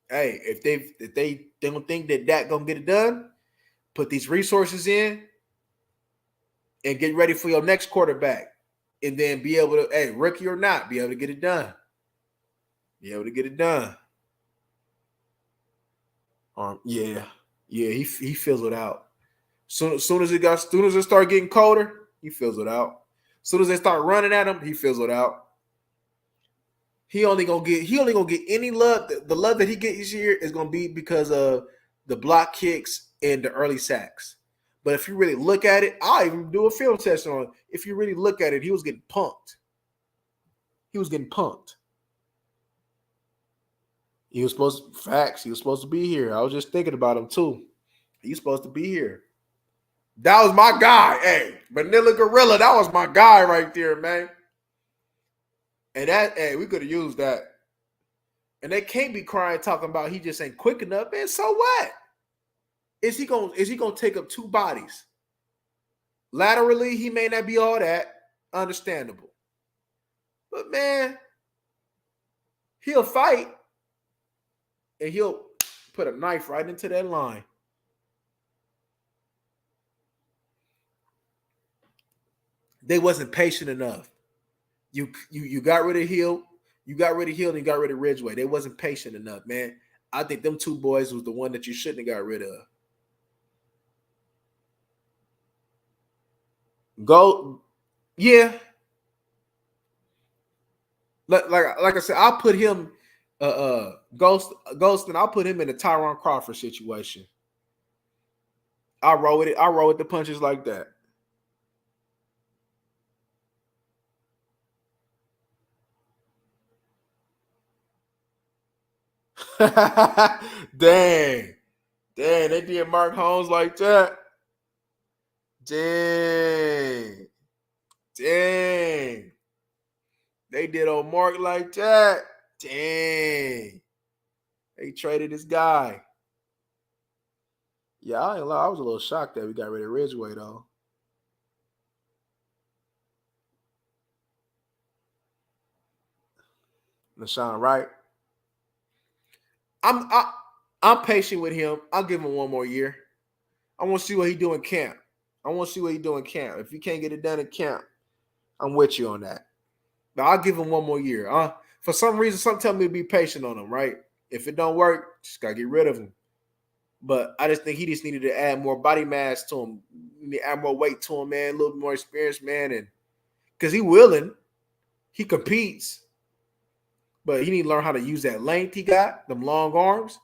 Hey, if they don't think that gonna get it done, put these resources in and get ready for your next quarterback, and then be able to, hey, rookie or not, be able to get it done. Be able to get it done. Yeah, he fizzled out. Soon as it start getting colder, he fizzled out. Soon as they start running at him, he fizzled out. He only gonna get any love. The love that he gets this year is gonna be because of the block kicks and the early sacks. But if you really look at it, I'll even do a film session on it. If you really look at it, he was getting punked. He was getting punked. He was supposed to, facts. He was supposed to be here. I was just thinking about him too. He's supposed to be here. That was my guy. Hey, Vanilla Gorilla, that was my guy right there, man. And that, hey, we could have used that. And they can't be crying talking about he just ain't quick enough. Man, so what? Is he gonna take up two bodies? Laterally, he may not be all that. Understandable. But man, he'll fight and he'll put a knife right into that line. They wasn't patient enough. You got rid of Hill, you got rid of Hill, and you got rid of Ridgeway. They wasn't patient enough, man. I think them two boys was the one that you shouldn't have got rid of. Go, yeah. Like I said, I'll put him, Ghost, and I'll put him in the Tyron Crawford situation. I roll with it. I roll with the punches like that. Dang. Dang, they did Mark Holmes like that. Dang. Dang. They did old Mark like that. Dang. They traded this guy. Yeah, I ain't lie. I was a little shocked that we got rid of Ridgeway though. Nashawn Wright. I'm I, I'm patient with him. I'll give him one more year. I want to see what he do in camp. I want to see what he do in camp. If you can't get it done in camp, I'm with you on that. But I'll give him one more year. For some reason, something tell me to be patient on him, right? If it don't work, just gotta get rid of him. But I just think he just needed to add more body mass to him, add more weight to him, man, a little bit more experience, man, and because he willing, he competes, but he need to learn how to use that length he got, them long arms,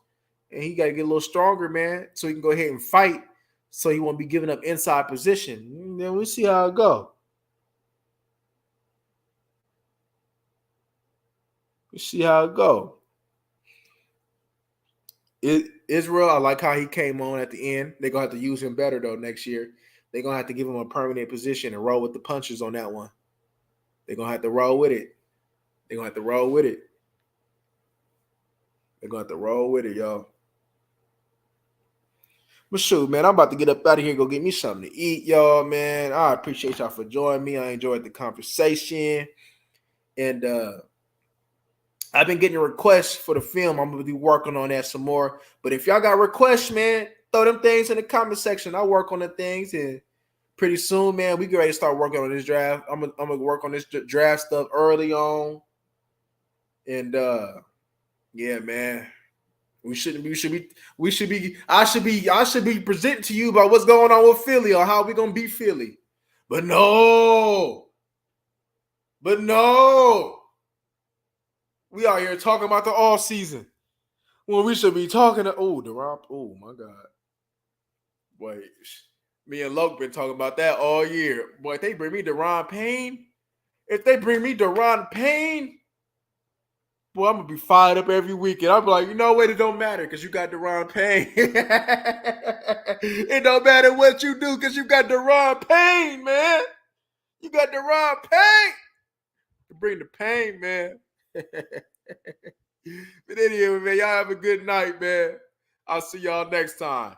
and he got to get a little stronger, man, so he can go ahead and fight, so he won't be giving up inside position. And then we'll see how it go. We'll see how it go. Israel, I like how he came on at the end. They're gonna have to use him better though next year. They're gonna have to give him a permanent position and roll with the punches on that one. They're gonna have to roll with it. They're gonna have to roll with it. They're gonna have to roll with it, y'all. But shoot, man, I'm about to get up out of here, go get me something to eat, y'all, man. I appreciate y'all for joining me. I enjoyed the conversation. And I've been getting requests for the film. I'm gonna be working on that some more. But if y'all got requests, man, throw them things in the comment section. I'll work on the things, and pretty soon, man, we get ready to start working on this draft. I'm gonna work on this draft stuff early on. And yeah, man. I should be presenting to you about what's going on with Philly or how we gonna beat Philly. But no. We out here talking about the all season. When we should be talking to Deron. Oh my God. Boy, me and Loke been talking about that all year. Boy, if they bring me Deron Payne, boy, I'm gonna be fired up every weekend. I'm like, you know what? It don't matter because you got Deron Payne. It don't matter what you do because you got Deron Payne, man. You got Deron Payne to bring the pain, man. But anyway, man, y'all have a good night, man. I'll see y'all next time.